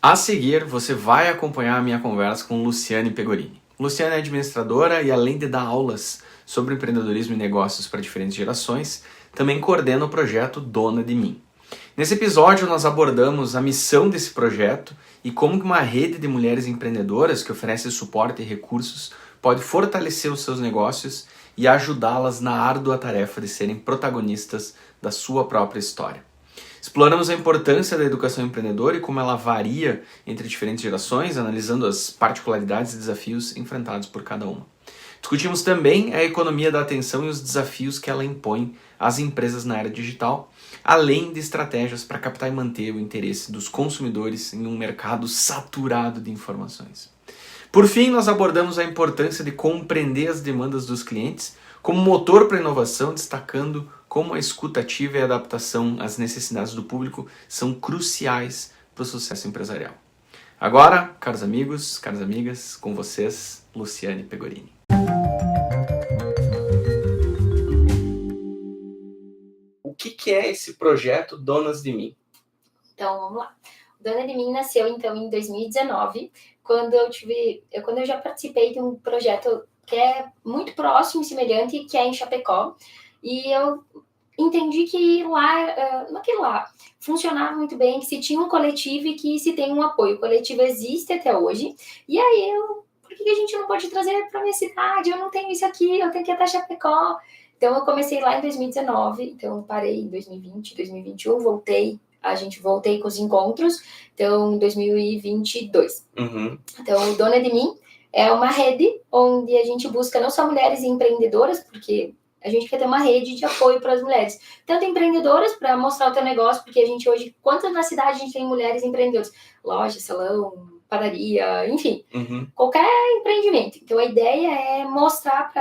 A seguir, você vai acompanhar a minha conversa com Luciane Pegorini. Luciane é administradora e, além de dar aulas sobre empreendedorismo e negócios para diferentes gerações, também coordena o projeto Dona de Mim. Nesse episódio, nós abordamos a missão desse projeto e como que uma rede de mulheres empreendedoras que oferece suporte e recursos pode fortalecer os seus negócios e ajudá-las na árdua tarefa de serem protagonistas da sua própria história. Exploramos a importância da educação empreendedora e como ela varia entre diferentes gerações, analisando as particularidades e desafios enfrentados por cada uma. Discutimos também a economia da atenção e os desafios que ela impõe às empresas na era digital, além de estratégias para captar e manter o interesse dos consumidores em um mercado saturado de informações. Por fim, nós abordamos a importância de compreender as demandas dos clientes como motor para a inovação, destacando como a escuta ativa e a adaptação às necessidades do público são cruciais para o sucesso empresarial. Agora, caros amigos, caras amigas, com vocês, Luciane Pegorini. O que é esse projeto Donas de Mim? Então, vamos lá. Dona de Mim nasceu, então, em 2019, quando eu já participei de um projeto que é muito próximo e semelhante, que é em Chapecó, e eu entendi que lá funcionava muito bem, que se tinha um coletivo e que se tem um apoio. O coletivo existe até hoje, e aí por que a gente não pode trazer para a minha cidade? Eu não tenho isso aqui, eu tenho que ir até Chapecó. Então, eu comecei lá em 2019, então parei em 2020, 2021, voltei com os encontros, então, em 2022. Então, Dona de Mim é uma rede onde a gente busca não só mulheres empreendedoras, porque a gente quer ter uma rede de apoio para as mulheres, tanto empreendedoras para mostrar o teu negócio, porque a gente hoje, quantas na cidade a gente tem mulheres empreendedoras? Loja, salão, padaria, enfim, qualquer empreendimento. Então, a ideia é mostrar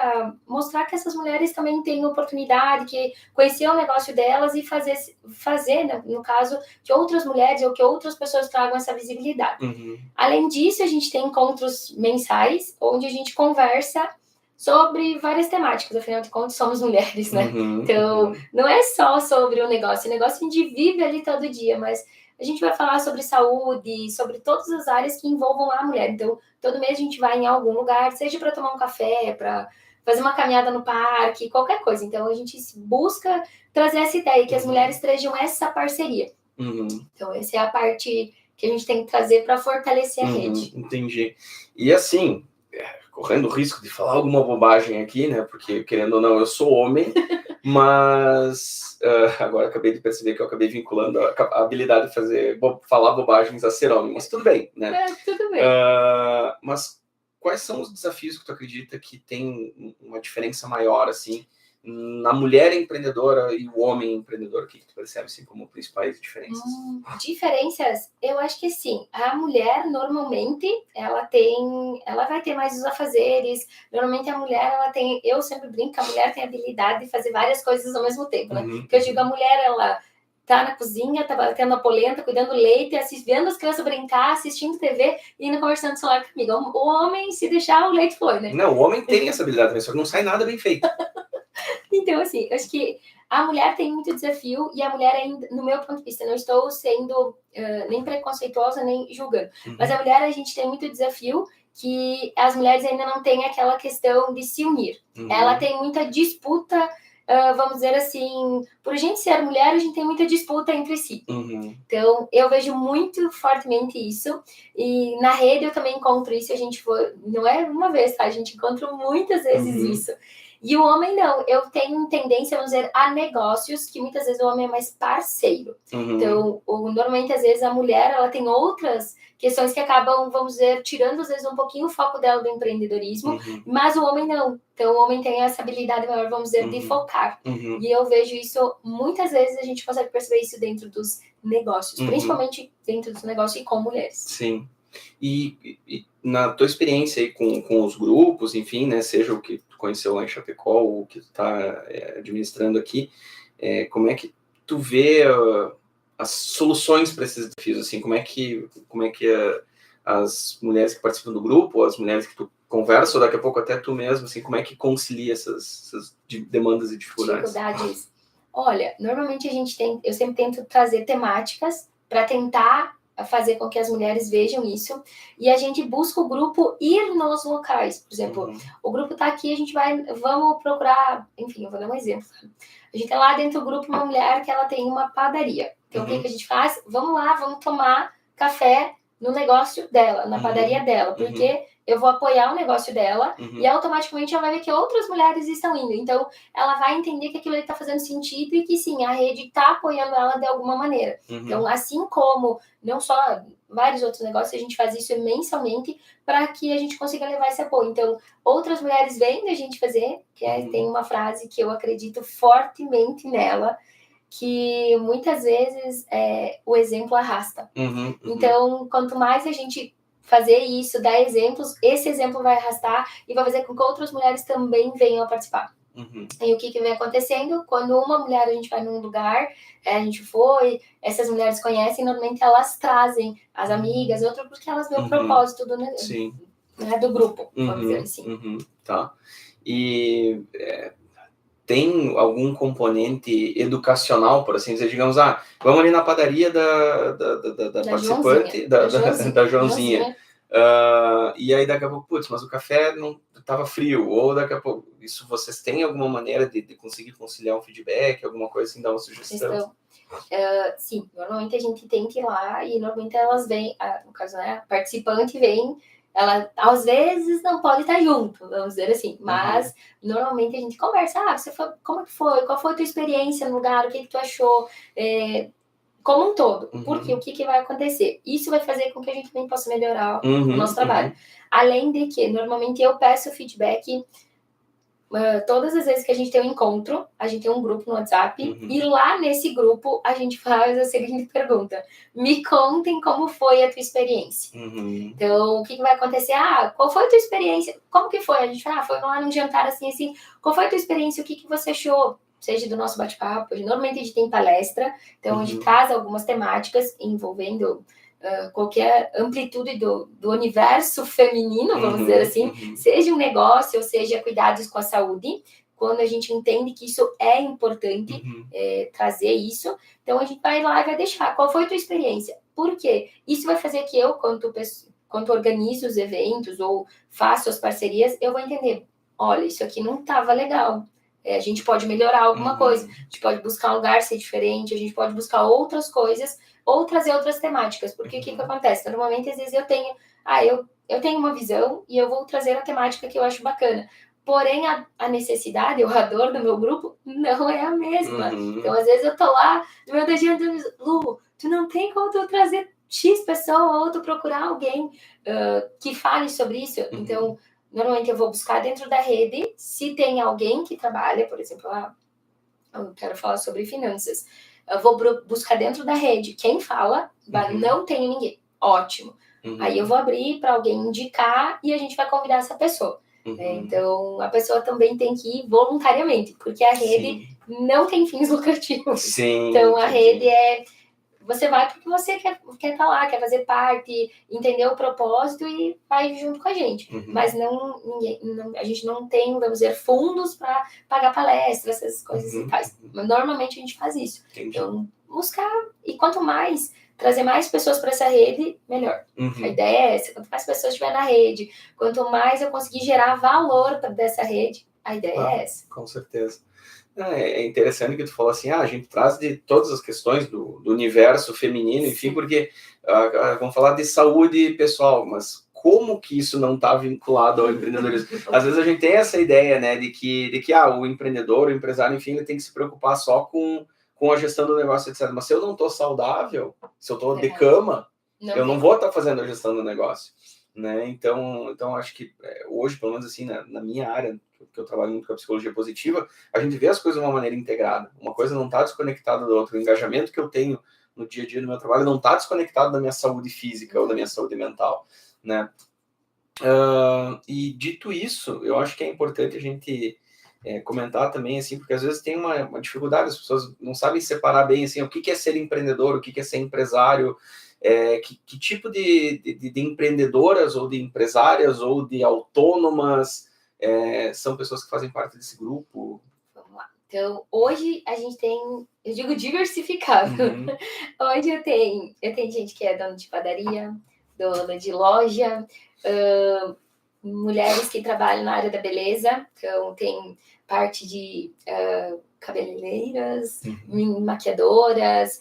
que essas mulheres também têm oportunidade, que conhecer o negócio delas e fazer, né, no caso, que outras mulheres ou que outras pessoas tragam essa visibilidade. Além disso, a gente tem encontros mensais, onde a gente conversa sobre várias temáticas, afinal de contas, somos mulheres, né? Então, não é só sobre o negócio a gente vive ali todo dia, mas a gente vai falar sobre saúde, sobre todas as áreas que envolvam a mulher. Então, todo mês a gente vai em algum lugar, seja para tomar um café, para fazer uma caminhada no parque, qualquer coisa. Então, a gente busca trazer essa ideia, que as mulheres trejam essa parceria. Então, essa é a parte que a gente tem que trazer para fortalecer a rede. Entendi. E assim, correndo o risco de falar alguma bobagem aqui, né? Porque, querendo ou não, eu sou homem, mas agora acabei de perceber que eu acabei vinculando a habilidade de falar bobagens a ser homem, mas tudo bem, né? Tudo bem. Mas quais são os desafios que tu acredita que tem uma diferença maior, assim, na mulher empreendedora e o homem empreendedor? O que tu percebe, assim, como principais diferenças? Diferenças? Eu acho que sim. A mulher, normalmente, ela vai ter mais os afazeres. Normalmente, a mulher, eu sempre brinco que a mulher tem a habilidade de fazer várias coisas ao mesmo tempo, né? Porque eu digo, a mulher, ela tá na cozinha, tá batendo a polenta, cuidando do leite, vendo as crianças brincar, assistindo TV e indo conversando no celular comigo. O homem, se deixar, o leite foi, né? Não, o homem tem essa habilidade, mas só que não sai nada bem feito. Então, assim, acho que a mulher tem muito desafio e a mulher ainda, no meu ponto de vista, não estou sendo nem preconceituosa, nem julgando, mas a mulher, a gente tem muito desafio que as mulheres ainda não têm aquela questão de se unir. Ela tem muita disputa, vamos dizer assim, por a gente ser mulher, a gente tem muita disputa entre si. Então, eu vejo muito fortemente isso, e na rede eu também encontro isso, não é uma vez, tá? A gente encontra muitas vezes isso. E o homem não, eu tenho tendência, vamos dizer, a negócios, que muitas vezes o homem é mais parceiro. Então, normalmente, às vezes, a mulher, ela tem outras questões que acabam, vamos dizer, tirando, às vezes, um pouquinho o foco dela do empreendedorismo, mas o homem não. Então, o homem tem essa habilidade maior, vamos dizer, de focar. E eu vejo isso, muitas vezes, a gente consegue perceber isso dentro dos negócios, principalmente dentro dos negócios e com mulheres. Sim. E na tua experiência aí com os grupos, enfim, né, seja o que tu conheceu lá em Chapecó ou o que tu está administrando aqui, como é que tu vê as soluções para esses desafios, assim, como é que as mulheres que participam do grupo, ou as mulheres que tu conversa, ou daqui a pouco até tu mesmo, assim, como é que concilia essas demandas e dificuldades? Olha, normalmente eu sempre tento trazer temáticas para tentar fazer com que as mulheres vejam isso, e a gente busca o grupo ir nos locais. Por exemplo, o grupo está aqui, vamos procurar, enfim, eu vou dar um exemplo. A gente tem lá dentro do grupo uma mulher que ela tem uma padaria. Então, o que a gente faz? Vamos lá, vamos tomar café no negócio dela, na padaria dela, porque eu vou apoiar o negócio dela e automaticamente ela vai ver que outras mulheres estão indo. Então, ela vai entender que aquilo está fazendo sentido e que, sim, a rede está apoiando ela de alguma maneira. Então, assim como, não só vários outros negócios, a gente faz isso mensalmente para que a gente consiga levar esse apoio. Então, outras mulheres vêm a gente fazer, tem uma frase que eu acredito fortemente nela, que muitas vezes o exemplo arrasta. Então, quanto mais a gente fazer isso, dar exemplos, esse exemplo vai arrastar e vai fazer com que outras mulheres também venham a participar. E o que vem acontecendo? Quando uma mulher, a gente vai num lugar, a gente foi, essas mulheres conhecem, normalmente elas trazem as amigas, outras, porque elas veem o propósito do grupo, vamos dizer assim. Tá. E tem algum componente educacional, por assim dizer, digamos, vamos ali na padaria da participante, da Joãozinha. E aí daqui a pouco, mas o café não estava frio, ou daqui a pouco, isso vocês têm alguma maneira de conseguir conciliar um feedback, alguma coisa assim, dar uma sugestão? Sim, normalmente a gente tenta ir lá e normalmente elas vêm, no caso, né, a participante vem, ela às vezes não pode estar junto, vamos dizer assim, mas normalmente a gente conversa, como que foi, qual foi a tua experiência no lugar, o que tu achou, como um todo, porque o que vai acontecer? Isso vai fazer com que a gente também possa melhorar o nosso trabalho. Além de que, normalmente eu peço feedback todas as vezes que a gente tem um encontro, a gente tem um grupo no WhatsApp, e lá nesse grupo a gente faz a seguinte pergunta: me contem como foi a tua experiência. Então, o que vai acontecer? Qual foi a tua experiência? Como que foi? A gente fala, foi lá num jantar assim, qual foi a tua experiência? O que você achou? Seja do nosso bate-papo, normalmente a gente tem palestra, então a gente traz algumas temáticas envolvendo qualquer amplitude do universo feminino, vamos dizer assim, seja um negócio ou seja cuidados com a saúde, quando a gente entende que isso é importante, trazer isso, então a gente vai lá e vai deixar, qual foi a tua experiência? Por quê? Isso vai fazer que eu, quando organizo os eventos ou faço as parcerias, eu vou entender, olha, isso aqui não estava legal, a gente pode melhorar alguma coisa, a gente pode buscar um lugar ser diferente, a gente pode buscar outras coisas, ou trazer outras temáticas, porque o que acontece? Normalmente, às vezes, eu tenho uma visão e eu vou trazer a temática que eu acho bacana, porém, a necessidade, a dor do meu grupo não é a mesma. Então, às vezes, eu tô lá, no meu dia, Lu, tu não tem como tu trazer X pessoa ou tu procurar alguém que fale sobre isso. Então, normalmente eu vou buscar dentro da rede, se tem alguém que trabalha, por exemplo, eu quero falar sobre finanças, eu vou buscar dentro da rede quem fala, não tem ninguém, ótimo. Aí eu vou abrir para alguém indicar e a gente vai convidar essa pessoa. Então, a pessoa também tem que ir voluntariamente, porque a rede não tem fins lucrativos. Então, a rede você vai porque você quer estar lá, quer fazer parte, entender o propósito e vai junto com a gente. Mas a gente não tem, vamos dizer, fundos para pagar palestras, essas coisas e tais. Mas normalmente a gente faz isso. Então, buscar. E quanto mais, trazer mais pessoas para essa rede, melhor. A ideia é essa. Quanto mais pessoas estiver na rede, quanto mais eu conseguir gerar valor dessa rede, a ideia é essa. Com certeza. É interessante que tu falou assim, a gente traz de todas as questões do universo feminino, enfim, porque vamos falar de saúde pessoal, mas como que isso não está vinculado ao empreendedorismo? Às vezes a gente tem essa ideia, né, de que o empreendedor, o empresário, enfim, ele tem que se preocupar só com a gestão do negócio, etc. Mas se eu não estou saudável, se eu estou de cama, eu não vou estar fazendo a gestão do negócio, né? Então acho que hoje, pelo menos assim, na minha área, que eu trabalho muito com a psicologia positiva, a gente vê as coisas de uma maneira integrada. Uma coisa não está desconectada da outra. O engajamento que eu tenho no dia a dia do meu trabalho não está desconectado da minha saúde física ou da minha saúde mental, né? E dito isso, eu acho que é importante a gente comentar também, assim, porque às vezes tem uma dificuldade, as pessoas não sabem separar bem, assim, o que é ser empreendedor, o que é ser empresário, que tipo de empreendedoras ou de empresárias ou de autônomas são pessoas que fazem parte desse grupo? Vamos lá. Então, hoje a gente tem, eu digo diversificado. Hoje eu tenho gente que é dona de padaria, dona de loja, mulheres que trabalham na área da beleza, então tem parte de cabeleireiras, maquiadoras,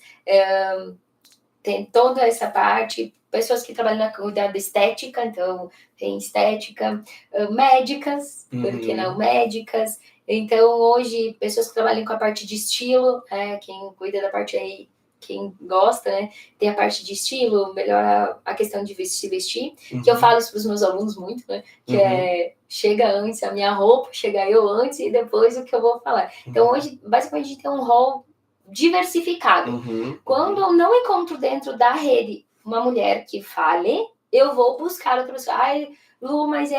tem toda essa parte, pessoas que trabalham na cuidar da estética, então tem estética, médicas, porque não médicas, então hoje pessoas que trabalham com a parte de estilo, quem cuida da parte aí, quem gosta, né, tem a parte de estilo, melhora a questão de vestir, que eu falo isso para os meus alunos muito, né, que chega antes a minha roupa, chega eu antes e depois o que eu vou falar. Então hoje, basicamente, a gente tem um rol diversificado. Quando eu não encontro dentro da rede uma mulher que fale, eu vou buscar outra pessoa. Ai, Lu, mas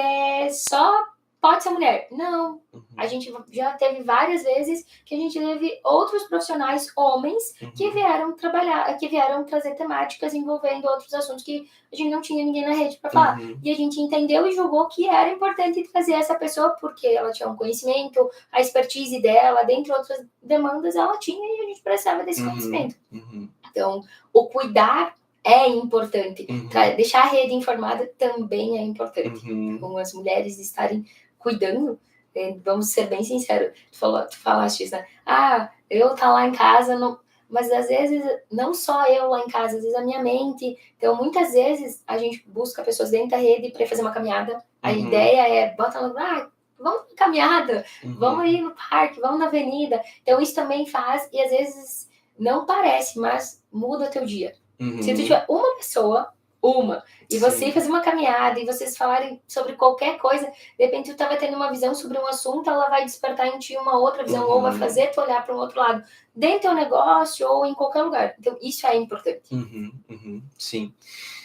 pode ser mulher. Não. A gente já teve várias vezes que a gente teve outros profissionais, homens, que vieram trabalhar, que vieram trazer temáticas envolvendo outros assuntos que a gente não tinha ninguém na rede para falar. E a gente entendeu e julgou que era importante trazer essa pessoa porque ela tinha um conhecimento, a expertise dela, dentre outras demandas, ela tinha e a gente precisava desse conhecimento. Então, o cuidar é importante. Deixar a rede informada também é importante. Então, as mulheres estarem cuidando, vamos ser bem sinceros, tu falaste isso, né? Eu tá lá em casa, não... mas às vezes, não só eu lá em casa, às vezes a minha mente, então muitas vezes a gente busca pessoas dentro da rede para fazer uma caminhada, a ideia é, bota lá, vamos na caminhada, vamos ir no parque, vamos na avenida, então isso também faz, e às vezes não parece, mas muda teu dia. Se tu tiver uma pessoa, e você fazer uma caminhada e vocês falarem sobre qualquer coisa, de repente tu estava tendo uma visão sobre um assunto, ela vai despertar em ti uma outra visão, ou vai fazer tu olhar para um outro lado, dentro do teu negócio ou em qualquer lugar. Então, isso é importante. Sim.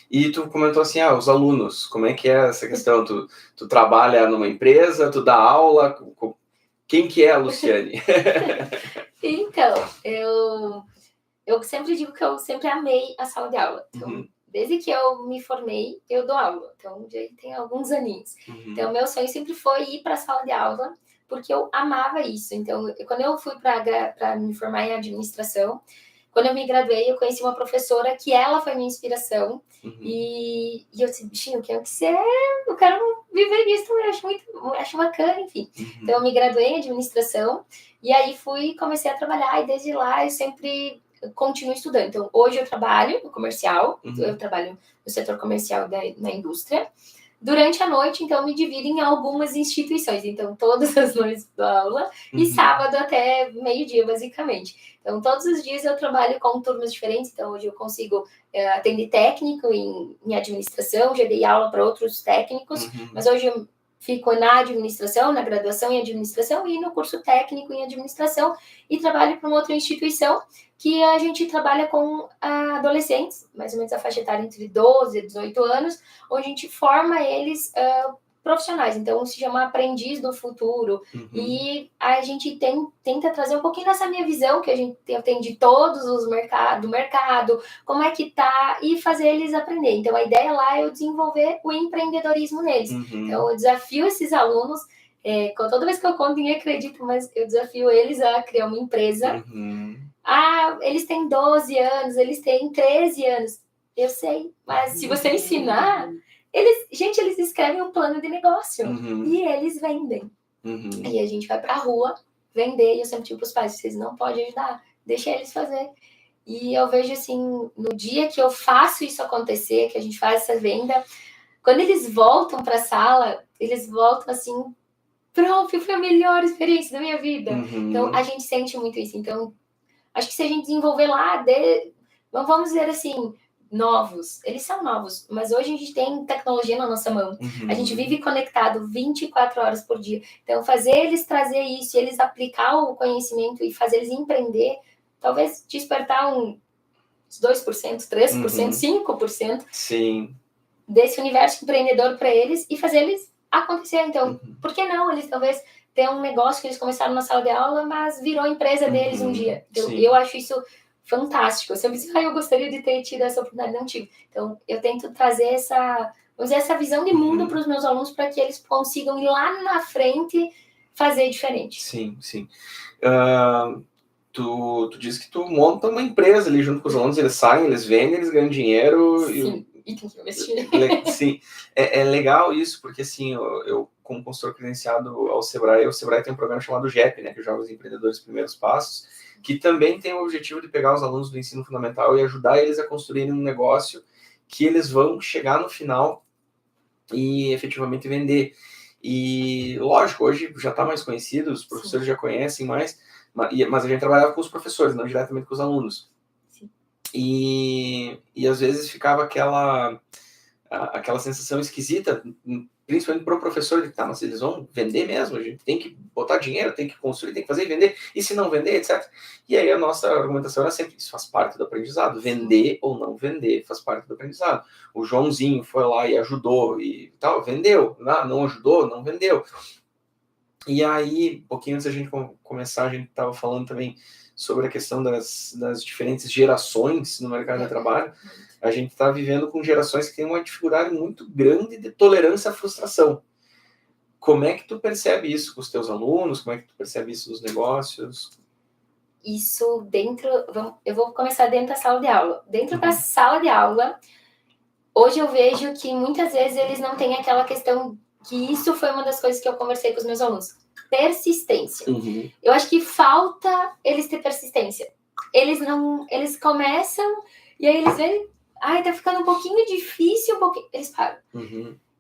E tu comentou assim, os alunos, como é que é essa questão? Tu trabalha numa empresa, tu dá aula, quem que é a Luciane? Então, eu sempre digo que eu sempre amei a sala de aula. Então, desde que eu me formei, eu dou aula. Então, já tem alguns aninhos. Então, meu sonho sempre foi ir para a sala de aula, porque eu amava isso. Então, quando eu fui para me formar em administração, quando eu me graduei, eu conheci uma professora que ela foi minha inspiração. E eu disse, bichinho, eu quero ser, eu quero viver disso também, acho bacana, enfim. Então, eu me graduei em administração, e aí comecei a trabalhar, e desde lá eu sempre continuo estudando. Então, hoje eu trabalho no comercial, eu trabalho no setor comercial na indústria. Durante a noite, então, eu me divido em algumas instituições. Então, todas as noites dou aula e sábado até meio-dia, basicamente. Então, todos os dias eu trabalho com turmas diferentes. Então, hoje eu consigo atender técnico em administração, já dei aula para outros técnicos, mas hoje eu fico na administração, na graduação em administração e no curso técnico em administração e trabalho para uma outra instituição que a gente trabalha com adolescentes, mais ou menos a faixa etária entre 12 e 18 anos, onde a gente forma eles profissionais. Então, se chama Aprendiz do Futuro. E a gente tenta trazer um pouquinho dessa minha visão, que eu tenho de todos os do mercado, como é que tá, e fazer eles aprender. Então, a ideia lá é eu desenvolver o empreendedorismo neles. Então, eu desafio esses alunos, toda vez que eu conto, ninguém acredita, mas eu desafio eles a criar uma empresa. Eles têm 12 anos, eles têm 13 anos. Eu sei, mas se você ensinar, eles escrevem um plano de negócio e eles vendem. E a gente vai pra rua vender, e eu sempre digo pros pais, vocês não podem ajudar, deixa eles fazer. E eu vejo assim, no dia que eu faço isso acontecer, que a gente faz essa venda, quando eles voltam pra sala, eles voltam assim, pronto, foi a melhor experiência da minha vida. Então, a gente sente muito isso. Então, acho que se a gente desenvolver lá, vamos dizer assim, novos, eles são novos, mas hoje a gente tem tecnologia na nossa mão. A gente vive conectado 24 horas por dia. Então, fazer eles trazer isso, eles aplicar o conhecimento e fazer eles empreender, talvez despertar uns 2%, 3%, 5% Sim. desse universo empreendedor para eles e fazer eles acontecer. Então, por que não? Eles talvez tenham um negócio que eles começaram na sala de aula, mas virou a empresa deles um dia. Então, eu acho isso fantástico. Eu sempre disse, eu gostaria de ter tido essa oportunidade, não tive. Então, eu tento trazer essa visão de mundo para os meus alunos, para que eles consigam ir lá na frente fazer diferente. Sim, sim. Tu disse que tu monta uma empresa ali junto com os alunos, eles saem, eles vendem, eles ganham dinheiro. Sim, e tem que investir. Sim, é legal isso, porque assim, eu como consultor credenciado ao Sebrae, o Sebrae tem um programa chamado GEP, né, que é Jovens Empreendedores Primeiros Passos, que também tem o objetivo de pegar os alunos do ensino fundamental e ajudar eles a construírem um negócio que eles vão chegar no final e efetivamente vender. E, lógico, hoje já está mais conhecido, os professores já conhecem mais, mas a gente trabalhava com os professores, não diretamente com os alunos. Sim. E às vezes ficava aquela sensação esquisita, principalmente para o professor, de tá, mas eles vão vender mesmo, a gente tem que botar dinheiro, tem que construir, tem que fazer e vender, e se não vender, etc. E aí a nossa argumentação era sempre, isso faz parte do aprendizado, vender ou não vender faz parte do aprendizado. O Joãozinho foi lá e ajudou e tal, vendeu, não ajudou, não vendeu. E aí, um pouquinho antes da gente começar, a gente estava falando também sobre a questão das diferentes gerações no mercado de trabalho. A gente está vivendo com gerações que têm uma dificuldade muito grande de tolerância à frustração. Como é que tu percebe isso com os teus alunos? Como é que tu percebe isso nos negócios? Isso eu vou começar dentro da sala de aula. Dentro da sala de aula, hoje eu vejo que muitas vezes eles não têm aquela questão, que isso foi uma das coisas que eu conversei com os meus alunos. Persistência. Eu acho que falta eles ter persistência. Eles começam e aí eles veem, tá ficando um pouquinho difícil, eles param.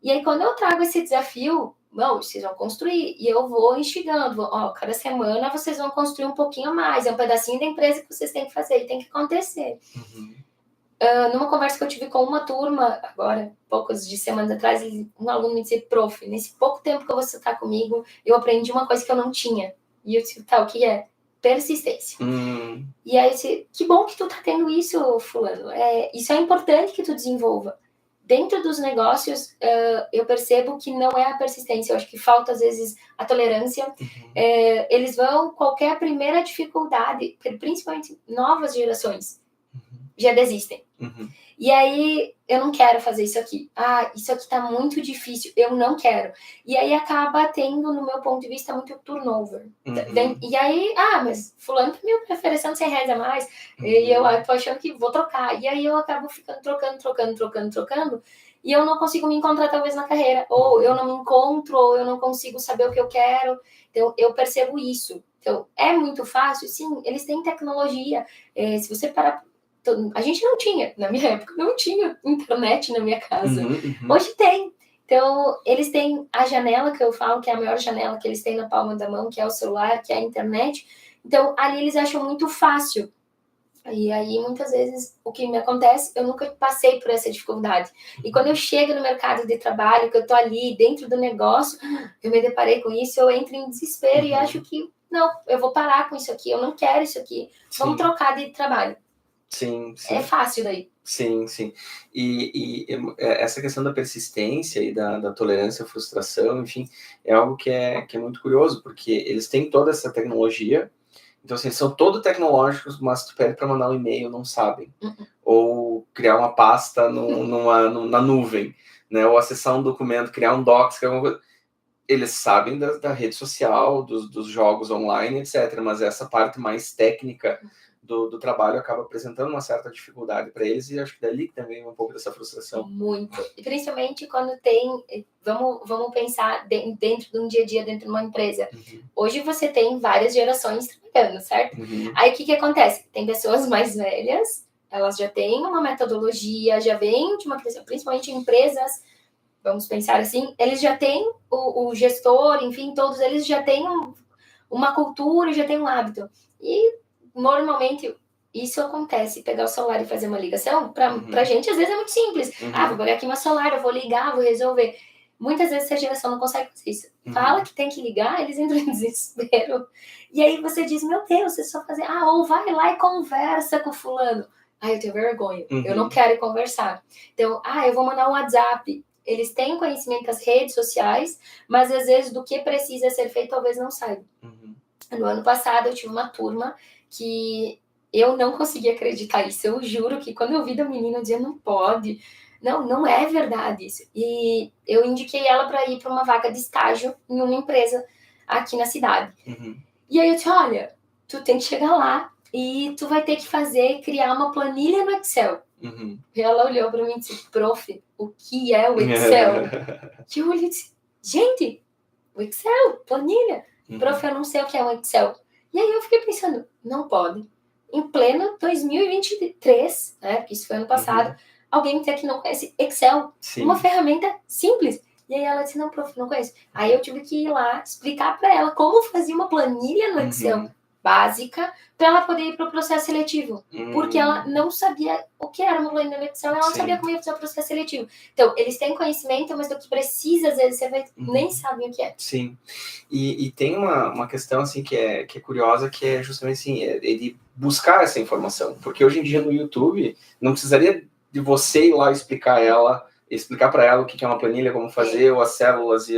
E aí quando eu trago esse desafio, vocês vão construir, e eu vou instigando, cada semana vocês vão construir um pouquinho mais, é um pedacinho da empresa que vocês têm que fazer, e tem que acontecer. Numa conversa que eu tive com uma turma, agora, poucas de semanas atrás, um aluno me disse, prof, nesse pouco tempo que você está comigo, eu aprendi uma coisa que eu não tinha. E eu disse, o que é? Persistência. E aí eu disse, que bom que tu tá tendo isso, fulano. Isso é importante que tu desenvolva. Dentro dos negócios, eu percebo que não é a persistência. Eu acho que falta, às vezes, a tolerância. Eles vão, qualquer primeira dificuldade, principalmente novas gerações, já desistem. E aí, eu não quero fazer isso aqui. Isso aqui tá muito difícil, eu não quero. E aí, acaba tendo, no meu ponto de vista, muito turnover. E aí, mas fulano tá me oferecendo R$100 a mais, e eu tô achando que vou trocar. E aí, eu acabo ficando trocando, e eu não consigo me encontrar, talvez, na carreira. Ou eu não me encontro, ou eu não consigo saber o que eu quero. Então, eu percebo isso. Então, é muito fácil? Sim, eles têm tecnologia. Se você parar... A gente não tinha, na minha época, não tinha internet na minha casa. Hoje tem. Então, eles têm a janela que eu falo, que é a maior janela que eles têm na palma da mão, que é o celular, que é a internet. Então, ali eles acham muito fácil. E aí, muitas vezes, o que me acontece, eu nunca passei por essa dificuldade. E quando eu chego no mercado de trabalho, que eu tô ali dentro do negócio, eu me deparei com isso, eu entro em desespero e acho que, não, eu vou parar com isso aqui, eu não quero isso aqui, vamos trocar de trabalho. Sim. É fácil daí. Sim. E essa questão da persistência e da tolerância à frustração, enfim, é algo que é muito curioso, porque eles têm toda essa tecnologia, então assim, eles são todos tecnológicos, mas tu pede para mandar um e-mail, não sabem. Ou criar uma pasta na nuvem, né? Ou acessar um documento, criar um docs, que é alguma coisa. Eles sabem da rede social, dos jogos online, etc. Mas essa parte mais técnica do trabalho acaba apresentando uma certa dificuldade para eles, e acho que dali também vem um pouco dessa frustração. Muito. E principalmente quando tem... Vamos pensar dentro de um dia a dia, dentro de uma empresa. Hoje você tem várias gerações trabalhando, certo? Aí o que acontece? Tem pessoas mais velhas, elas já têm uma metodologia, já vêm de uma... Principalmente empresas, vamos pensar assim, eles já têm o gestor, enfim, todos eles já têm uma cultura, já têm um hábito. E normalmente isso acontece, pegar o celular e fazer uma ligação, pra gente às vezes é muito simples. Vou pegar aqui meu celular, eu vou ligar, vou resolver. Muitas vezes essa geração não consegue fazer isso. Fala que tem que ligar, eles entram em desespero. E aí você diz, meu Deus, é só fazer... ou vai lá e conversa com fulano. Eu tenho vergonha, eu não quero conversar. Então, eu vou mandar um WhatsApp. Eles têm conhecimento das redes sociais, mas às vezes do que precisa ser feito, talvez não saibam. No ano passado, eu tive uma turma que eu não conseguia acreditar isso. Eu juro que quando eu vi da menina, eu dizia, não pode. Não é verdade isso. E eu indiquei ela para ir para uma vaga de estágio em uma empresa aqui na cidade. Uhum. E aí eu disse, olha, tu tem que chegar lá e tu vai ter que criar uma planilha no Excel. Uhum. E ela olhou para mim e disse, prof, o que é o Excel? E eu olhei e disse, gente, o Excel, planilha. Prof, eu não sei o que é um Excel. E aí eu fiquei pensando, não pode. Em pleno 2023, né, porque isso foi ano passado, alguém dizer que não conhece Excel, uma ferramenta simples. E aí ela disse, não, prof, não conheço. Aí eu tive que ir lá explicar para ela como fazer uma planilha no Excel básica para ela poder ir para o processo seletivo. Porque ela não sabia o que era uma planilha no Excel, ela não sabia como ia fazer o processo seletivo. Então, eles têm conhecimento, mas do que precisa, às vezes, você nem sabem o que é. Sim. E tem uma questão, assim, que é curiosa, que é justamente, assim, ele buscar essa informação. Porque hoje em dia, no YouTube, não precisaria de você ir lá explicar para ela o que é uma planilha, como fazer, ou as células e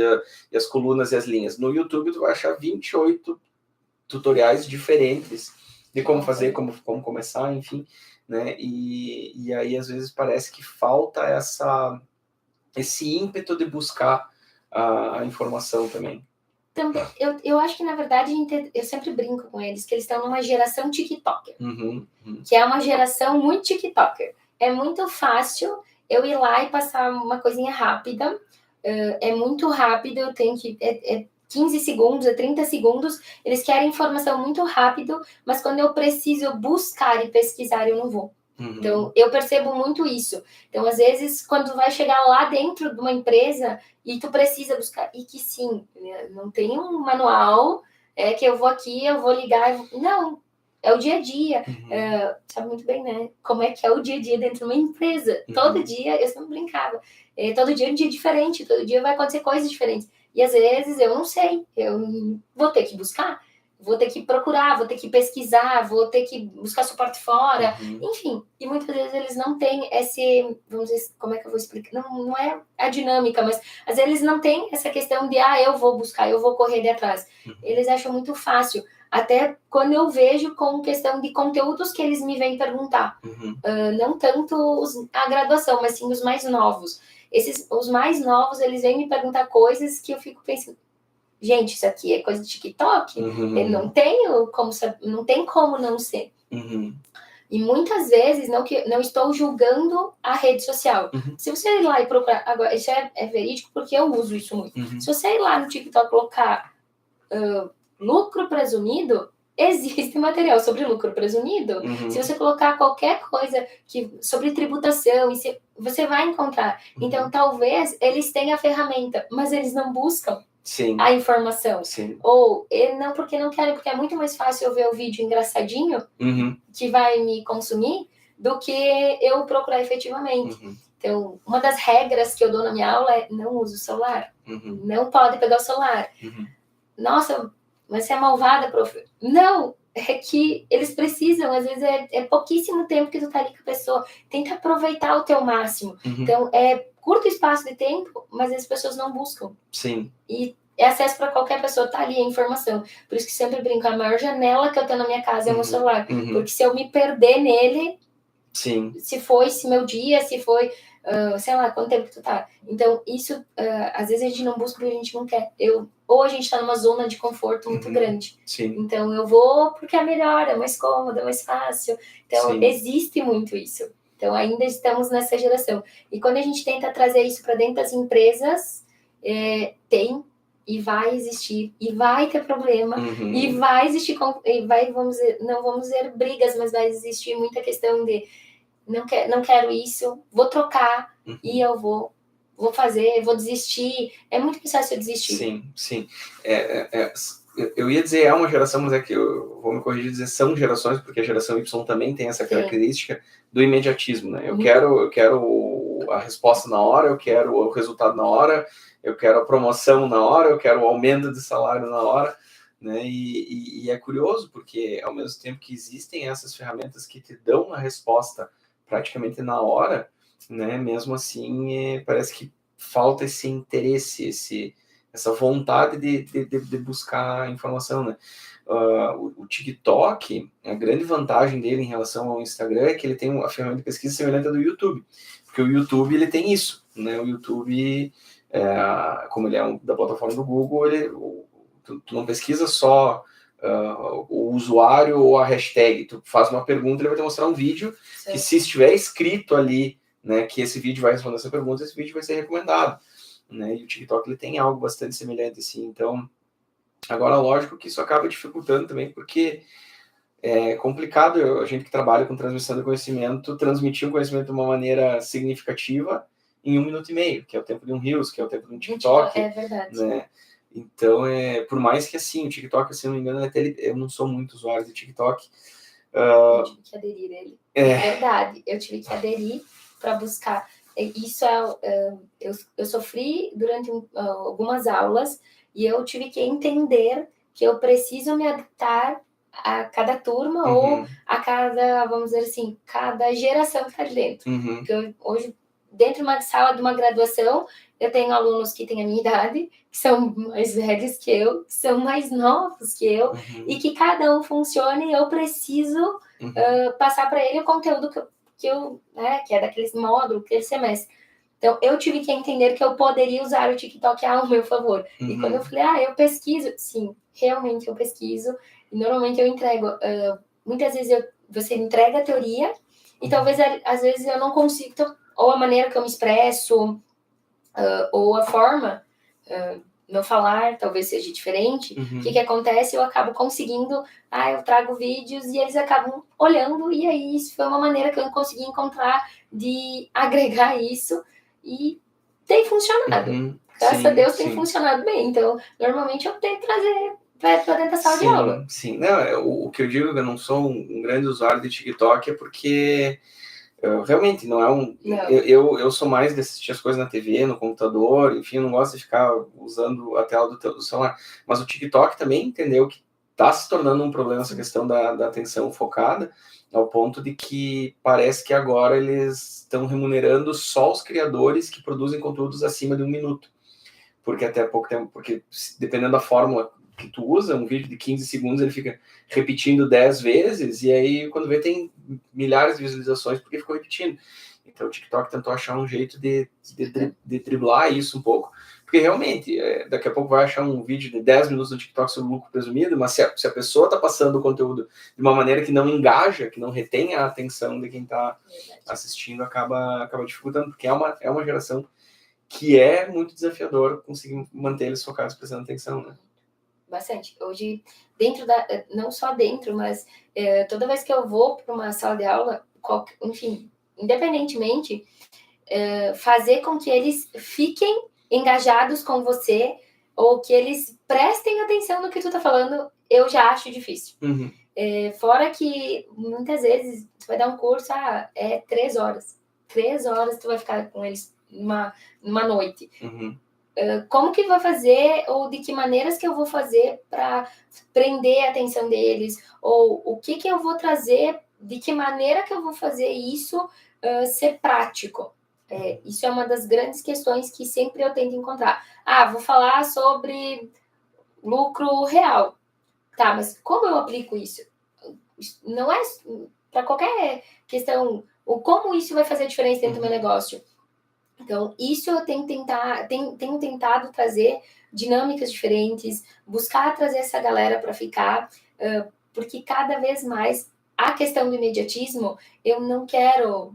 as colunas e as linhas. No YouTube, tu vai achar 28 tutoriais diferentes de como fazer, como começar, enfim, né? E aí, às vezes, parece que falta esse ímpeto de buscar a informação também. Eu acho que, na verdade, eu sempre brinco com eles, que eles estão numa geração TikToker. Que é uma geração muito TikToker. É muito fácil eu ir lá e passar uma coisinha rápida. É muito rápido, eu tenho que... 15 segundos, 30 segundos. Eles querem informação muito rápido, mas quando eu preciso buscar e pesquisar, eu não vou. Então, eu percebo muito isso. Então, às vezes, quando vai chegar lá dentro de uma empresa e tu precisa buscar, e que sim, não tem um manual, que eu vou aqui, eu vou ligar, não, é o dia a dia. Sabe muito bem, né? Como é que é o dia a dia dentro de uma empresa. Todo dia, eu sempre brincava, todo dia é um dia diferente, todo dia vai acontecer coisas diferentes. E às vezes eu não sei, eu vou ter que buscar, vou ter que procurar, vou ter que pesquisar, vou ter que buscar suporte fora, enfim. E muitas vezes eles não têm esse, vamos dizer, como é que eu vou explicar? Não é a dinâmica, mas às vezes eles não têm essa questão de, eu vou buscar, eu vou correr de atrás. Eles acham muito fácil. Até quando eu vejo com questão de conteúdos que eles me vêm perguntar. Não tanto a graduação, mas sim os mais novos. Os mais novos, eles vêm me perguntar coisas que eu fico pensando, gente, isso aqui é coisa de TikTok? Eu não tenho como saber, não tem como não ser. E muitas vezes, não estou julgando a rede social. Se você ir lá e procurar, agora, isso é verídico porque eu uso isso muito. Se você ir lá no TikTok colocar lucro presumido, existe material sobre lucro presumido. Se você colocar qualquer coisa sobre tributação, você vai encontrar. Então, talvez eles tenham a ferramenta, mas eles não buscam a informação. Ou não porque não querem, porque é muito mais fácil eu ver o vídeo engraçadinho que vai me consumir do que eu procurar efetivamente. Então, uma das regras que eu dou na minha aula é não use o celular. Não pode pegar o celular. Nossa, mas você é malvada, prof. Não, é que eles precisam, às vezes é pouquíssimo tempo que tu tá ali com a pessoa. Tenta aproveitar o teu máximo. Então, é curto espaço de tempo, mas as pessoas não buscam. E é acesso para qualquer pessoa, tá ali a informação. Por isso que sempre brinco, a maior janela que eu tenho na minha casa é o meu celular. Porque se eu me perder nele, se foi esse meu dia, se foi... sei lá, quanto tempo que tu tá. Então, isso, às vezes a gente não busca porque a gente não quer. Ou a gente tá numa zona de conforto muito grande. Então, eu vou porque é melhor, é mais cômodo, é mais fácil. Então, existe muito isso. Então, ainda estamos nessa geração. E quando a gente tenta trazer isso para dentro das empresas, tem e vai existir, e vai ter problema, e vai existir, não vamos dizer brigas, mas vai existir muita questão de não quero isso, vou trocar e eu vou fazer, vou desistir. É muito mais fácil eu desistir. Sim. Eu ia dizer uma geração, mas é que eu vou me corrigir e dizer são gerações, porque a geração Y também tem essa característica do imediatismo, né? Eu quero a resposta na hora, eu quero o resultado na hora, eu quero a promoção na hora, eu quero o aumento de salário na hora, né? E é curioso, porque ao mesmo tempo que existem essas ferramentas que te dão a resposta praticamente na hora, né? Mesmo assim, parece que falta esse interesse, essa vontade de buscar informação, né? O TikTok, a grande vantagem dele em relação ao Instagram é que ele tem uma ferramenta de pesquisa semelhante à do YouTube, porque o YouTube ele tem isso, né? O YouTube, como ele é da plataforma do Google, tu não pesquisa só o usuário ou a hashtag, tu faz uma pergunta, ele vai te mostrar um vídeo que, se estiver escrito ali, né, que esse vídeo vai responder essa pergunta, esse vídeo vai ser recomendado, né? E o TikTok ele tem algo bastante semelhante assim. Então, agora, lógico que isso acaba dificultando também, porque é complicado a gente que trabalha com transmissão de conhecimento transmitir o conhecimento de uma maneira significativa em 1 minuto e meio, que é o tempo de um Reels, que é o tempo de um TikTok. É verdade. Né? Então, por mais que assim, o TikTok, se não me engano, eu não sou muito usuário de TikTok. Eu tive que aderir a ele. É verdade, eu tive que aderir para buscar. Isso eu sofri durante algumas aulas e eu tive que entender que eu preciso me adaptar a cada turma ou a cada, vamos dizer assim, cada geração que está dentro. Porque hoje, dentro de uma sala de uma graduação, eu tenho alunos que têm a minha idade, que são mais velhos que eu, que são mais novos que eu, e que cada um funcione e eu preciso passar para ele o conteúdo que é daquele módulo, aquele semestre. Então, eu tive que entender que eu poderia usar o TikTok ao meu favor. E quando eu falei, eu pesquiso, sim, realmente eu pesquiso, e normalmente eu entrego, muitas vezes você entrega a teoria, e talvez, às vezes, eu não consigo, ou a maneira que eu me expresso, ou a forma, meu falar talvez seja diferente. O que acontece? Eu acabo conseguindo, eu trago vídeos e eles acabam olhando, e aí isso foi uma maneira que eu consegui encontrar de agregar isso, e tem funcionado. Graças a Deus tem funcionado bem. Então, normalmente eu tento trazer para dentro da sala de aula. Sim, não, o que eu digo que eu não sou um grande usuário de TikTok é porque realmente não é um... Não. Eu sou mais de assistir as coisas na TV, no computador, enfim, eu não gosto de ficar usando a tela do celular. Mas o TikTok também entendeu que está se tornando um problema essa questão da atenção focada, ao ponto de que parece que agora eles estão remunerando só os criadores que produzem conteúdos acima de 1 minuto. Porque até pouco tempo, porque dependendo da fórmula que tu usa, um vídeo de 15 segundos ele fica repetindo 10 vezes, e aí quando vê tem milhares de visualizações porque ficou repetindo. Então o TikTok tentou achar um jeito de driblar isso um pouco, porque realmente, daqui a pouco vai achar um vídeo de 10 minutos no TikTok sobre lucro presumido, mas se a pessoa está passando o conteúdo de uma maneira que não engaja, que não retém a atenção de quem está assistindo, acaba dificultando, porque é uma geração que é muito desafiador conseguir manter eles focados prestando atenção, né? Bastante. Hoje, não só dentro, mas toda vez que eu vou para uma sala de aula, enfim, independentemente, fazer com que eles fiquem engajados com você, ou que eles prestem atenção no que tu tá falando, eu já acho difícil. Fora que, muitas vezes, tu vai dar um curso, 3 horas. 3 horas tu vai ficar com eles numa noite. Como que vai fazer, ou de que maneiras que eu vou fazer para prender a atenção deles, ou o que eu vou trazer, de que maneira que eu vou fazer isso ser prático. Isso é uma das grandes questões que sempre eu tento encontrar. Vou falar sobre lucro real. Tá, mas como eu aplico isso? Não é para qualquer questão, como isso vai fazer diferença dentro do meu negócio. Então, isso eu tenho tentado trazer dinâmicas diferentes, buscar trazer essa galera para ficar, porque cada vez mais a questão do imediatismo, eu não quero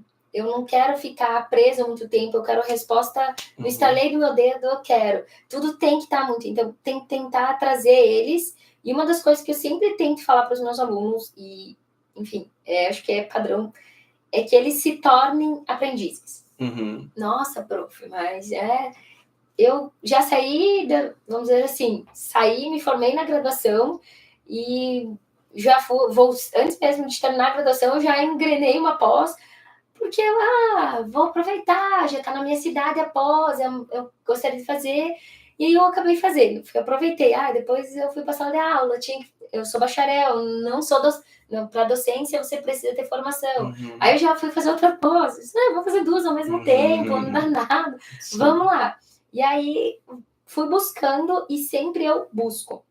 ficar preso muito tempo, eu quero resposta no estalei do meu dedo, eu quero. Tudo tem que estar muito, então tem que tentar trazer eles, e uma das coisas que eu sempre tento falar para os meus alunos, e, enfim, acho que é padrão, é que eles se tornem aprendizes. Nossa, prof, mas eu já saí, vamos dizer assim, me formei na graduação e já antes mesmo de terminar a graduação, eu já engrenei uma pós, porque vou aproveitar, já está na minha cidade a pós, eu gostaria de fazer, e aí eu acabei fazendo, aproveitei, depois eu fui para a sala de aula, eu sou bacharel, não sou para docência você precisa ter formação. Aí eu já fui fazer outra pós, vou fazer 2 ao mesmo tempo, não dá nada, vamos lá. E aí fui buscando, e sempre eu busco.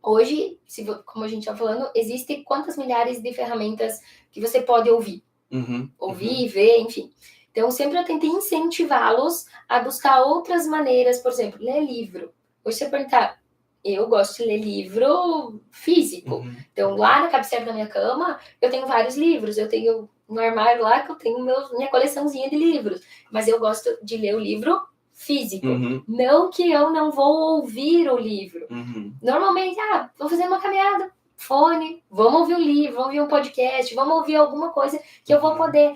Hoje, como a gente está falando, existem quantas milhares de ferramentas que você pode ouvir. Ouvir, ver, enfim. Então, sempre eu tentei incentivá-los a buscar outras maneiras, por exemplo, ler livro. Hoje você perguntar, eu gosto de ler livro físico. Então, lá na cabeceira da minha cama, eu tenho vários livros. Eu tenho um armário lá que eu tenho minha coleçãozinha de livros. Mas eu gosto de ler o livro físico. Não que eu não vou ouvir o livro. Normalmente, vou fazer uma caminhada, fone, vamos ouvir um livro, vamos ouvir um podcast, vamos ouvir alguma coisa que eu vou poder...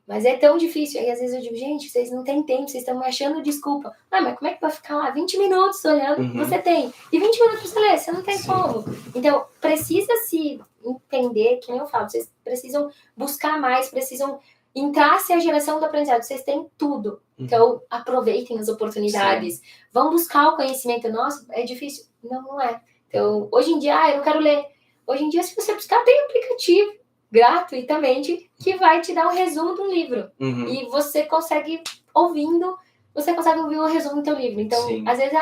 mas é tão difícil. Aí às vezes eu digo, gente, vocês não têm tempo, vocês estão me achando desculpa. Mas como é que vai ficar lá 20 minutos olhando? Você tem. E 20 minutos pra você ler, você não tem como. Então, precisa se entender, que nem eu falo, vocês precisam buscar mais, precisam entrar-se a geração do aprendizado. Vocês têm tudo. Então, aproveitem as oportunidades. Vão buscar o conhecimento. Nossa, é difícil. Não é. Então, hoje em dia, eu não quero ler. Hoje em dia, se você buscar, tem aplicativo gratuitamente que vai te dar um resumo do livro. E você consegue ouvindo, você consegue ouvir o resumo do teu livro. Então, às vezes,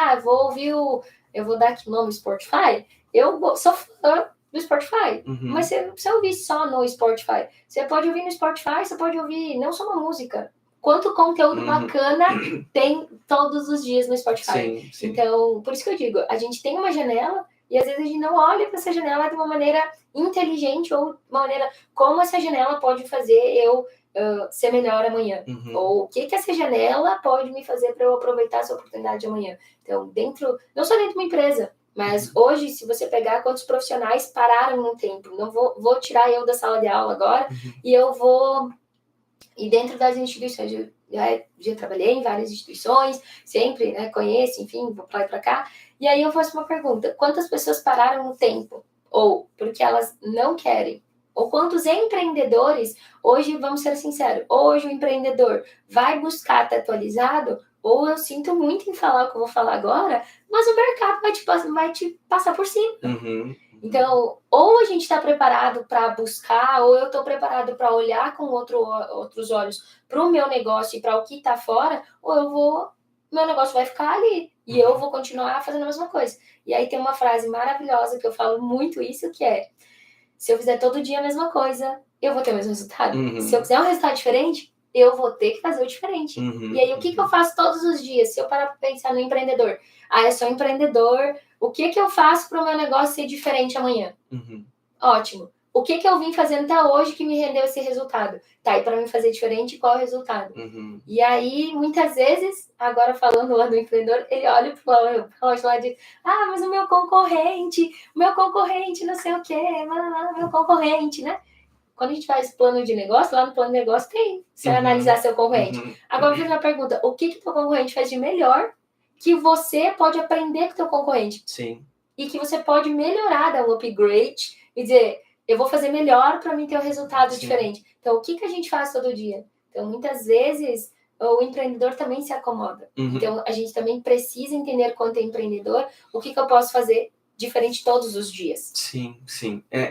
eu vou dar aqui o nome Spotify, eu sou fã do Spotify, mas você não precisa ouvir só no Spotify. Você pode ouvir no Spotify, você pode ouvir não só uma música, quanto conteúdo bacana tem todos os dias no Spotify. Então, por isso que eu digo, a gente tem uma janela e às vezes a gente não olha para essa janela de uma maneira inteligente ou de uma maneira como essa janela pode fazer eu ser melhor amanhã. Ou o que essa janela pode me fazer para eu aproveitar essa oportunidade de amanhã. Então, não só dentro de uma empresa, mas hoje, se você pegar quantos profissionais pararam no tempo, não vou tirar eu da sala de aula agora e eu vou... E dentro das instituições, eu já trabalhei em várias instituições, sempre conheço, enfim, vou para lá e para cá. E aí eu faço uma pergunta: quantas pessoas pararam no tempo? Ou porque elas não querem? Ou quantos empreendedores, hoje, vamos ser sinceros, hoje o empreendedor vai buscar estar atualizado, ou eu sinto muito em falar o que eu vou falar agora, mas o mercado vai te passar por cima. Então, ou a gente está preparado para buscar, ou eu estou preparado para olhar com outros olhos para o meu negócio e para o que está fora, ou meu negócio vai ficar ali e eu vou continuar fazendo a mesma coisa. E aí tem uma frase maravilhosa que eu falo muito isso, que é: se eu fizer todo dia a mesma coisa, eu vou ter o mesmo resultado. Se eu fizer um resultado diferente, eu vou ter que fazer o diferente. E aí, o que eu faço todos os dias? Se eu parar para pensar no empreendedor, eu sou empreendedor, o que eu faço para o meu negócio ser diferente amanhã? Ótimo. O que eu vim fazendo até hoje que me rendeu esse resultado? Tá, e para mim fazer diferente, qual é o resultado? E aí, muitas vezes, agora falando lá do empreendedor, ele olha para o relógio lá e diz: mas o meu concorrente, não sei o quê, meu concorrente, né? Quando a gente faz plano de negócio, lá no plano de negócio tem você analisar seu concorrente. Agora, eu vou fazer uma pergunta: o que teu concorrente faz de melhor que você pode aprender com teu concorrente? E que você pode melhorar, dar um upgrade e dizer: eu vou fazer melhor para mim ter um resultado diferente. Então, o que a gente faz todo dia? Então, muitas vezes, o empreendedor também se acomoda. Então, a gente também precisa entender, quanto é empreendedor, o que eu posso fazer diferente todos os dias. Sim.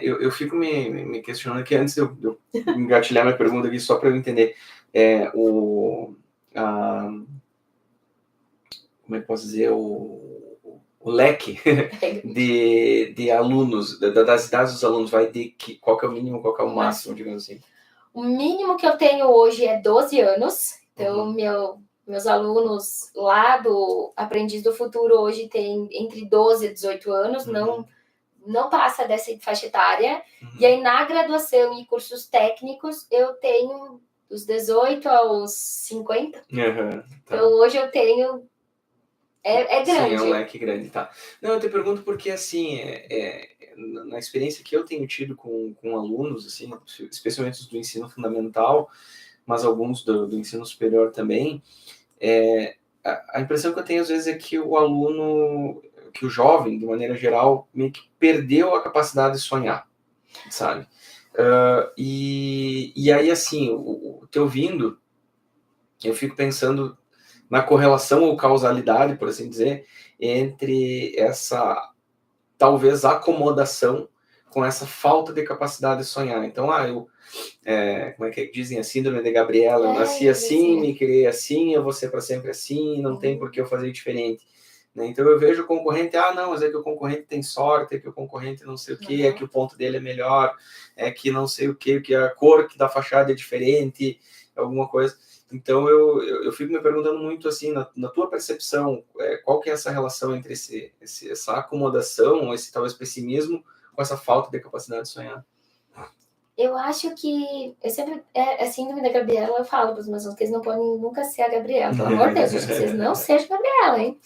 Eu fico me questionando aqui, antes de eu engatilhar minha pergunta aqui, só para eu entender. Como é que posso dizer? O leque de alunos, das idades dos alunos, vai de qual que é o mínimo, qual que é o máximo, digamos assim? O mínimo que eu tenho hoje é 12 anos. Então, meus alunos lá do Aprendiz do Futuro hoje têm entre 12 e 18 anos, não passa dessa faixa etária. E aí, na graduação e cursos técnicos, eu tenho dos 18 aos 50. Então, hoje eu tenho... É grande. Sim, é um leque grande, tá. Não, eu te pergunto porque, assim, na experiência que eu tenho tido com alunos, assim, especialmente os do ensino fundamental, mas alguns do ensino superior também, a impressão que eu tenho às vezes é que o aluno, que o jovem, de maneira geral, meio que perdeu a capacidade de sonhar, sabe? E aí, assim, te ouvindo, eu fico pensando na correlação ou causalidade, por assim dizer, entre essa, talvez, acomodação com essa falta de capacidade de sonhar. Então, como é que dizem? A síndrome de Gabriela: eu nasci assim, me criei assim, eu vou ser para sempre assim, não tem por que eu fazer diferente. Né? Então, eu vejo o concorrente: não, mas é que o concorrente tem sorte, é que o concorrente não sei o que, é que o ponto dele é melhor, é que não sei o que a cor da fachada é diferente, alguma coisa. Então, eu fico me perguntando muito, assim, na tua percepção, qual que é essa relação entre essa acomodação, esse talvez pessimismo, com essa falta de capacidade de sonhar? Eu acho que eu sempre, a síndrome da Gabriela, eu falo para os meus alunos que eles não podem nunca ser a Gabriela, pelo amor de Deus, gente, vocês não sejam Gabriela, hein?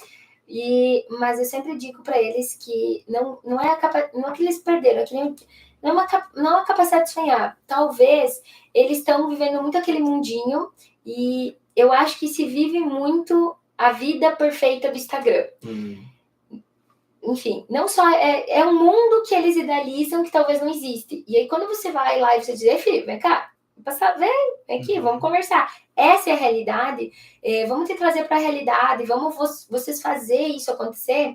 Mas eu sempre digo para eles que não é que eles perderam, é que nem, não é a capacidade de sonhar. Talvez eles estão vivendo muito aquele mundinho e eu acho que se vive muito a vida perfeita do Instagram. Enfim, não só é um mundo que eles idealizam que talvez não existe. E aí quando você vai lá e você diz, filho, vem cá, vem aqui, vamos conversar. Essa é a realidade, vamos te trazer para a realidade, vamos vocês fazer isso acontecer.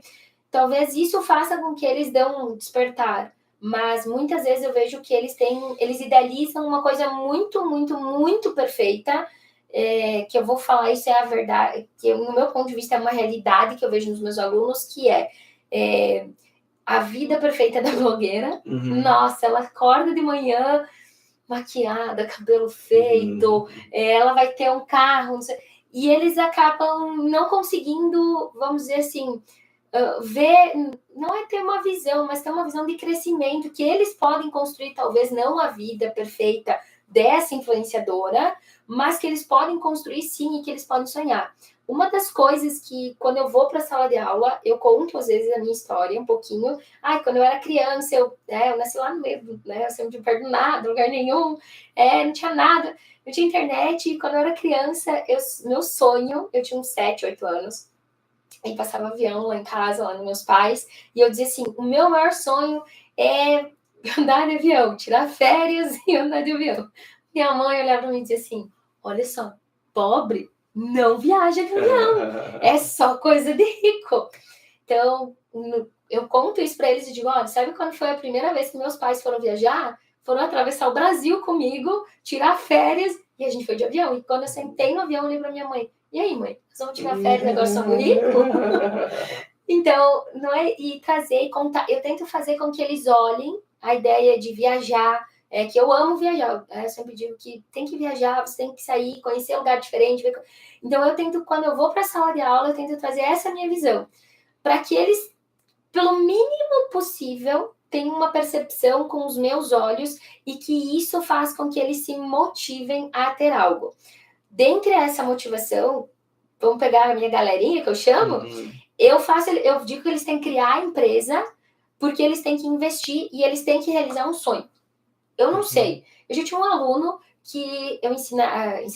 Talvez isso faça com que eles dão um despertar. Mas muitas vezes eu vejo que eles idealizam uma coisa muito, muito, muito perfeita, que eu vou falar, isso é a verdade, que no meu ponto de vista é uma realidade que eu vejo nos meus alunos, que a vida perfeita da blogueira. Nossa, ela acorda de manhã maquiada, cabelo feito, ela vai ter um carro, não sei, e eles acabam não conseguindo, vamos dizer assim, ver, não é ter uma visão, mas ter uma visão de crescimento, que eles podem construir, talvez não a vida perfeita dessa influenciadora, mas que eles podem construir sim e que eles podem sonhar. Uma das coisas que, quando eu vou para a sala de aula, eu conto às vezes a minha história um pouquinho. Quando eu era criança, eu nasci lá no meio, né? Eu sempre não perdo nada, lugar nenhum, não tinha nada, não tinha internet. E quando eu era criança, meu sonho, eu tinha uns 7, 8 anos, e passava avião lá em casa, lá nos meus pais, e eu dizia assim, o meu maior sonho é andar de avião, tirar férias e andar de avião. Minha mãe olhava para mim e dizia assim, olha só, pobre não viaja de avião, é só coisa de rico. Então, eu conto isso para eles e digo, olha, sabe quando foi a primeira vez que meus pais foram viajar? Foram atravessar o Brasil comigo, tirar férias, e a gente foi de avião. E quando eu sentei no avião, eu olhei para minha mãe, e aí, mãe, nós vamos tirar férias, agora somos ricos? Então, não é, e trazer, contar, eu tento fazer com que eles olhem a ideia de viajar, que eu amo viajar, eu sempre digo que tem que viajar, você tem que sair, conhecer um lugar diferente. Então, eu tento, quando eu vou para a sala de aula, eu tento trazer essa minha visão, para que eles, pelo mínimo possível, tenham uma percepção com os meus olhos e que isso faz com que eles se motivem a ter algo. Dentre essa motivação, vamos pegar a minha galerinha, que eu chamo, eu digo que eles têm que criar a empresa, porque eles têm que investir e eles têm que realizar um sonho. Eu não sei. Eu já tinha um aluno que eu ensinei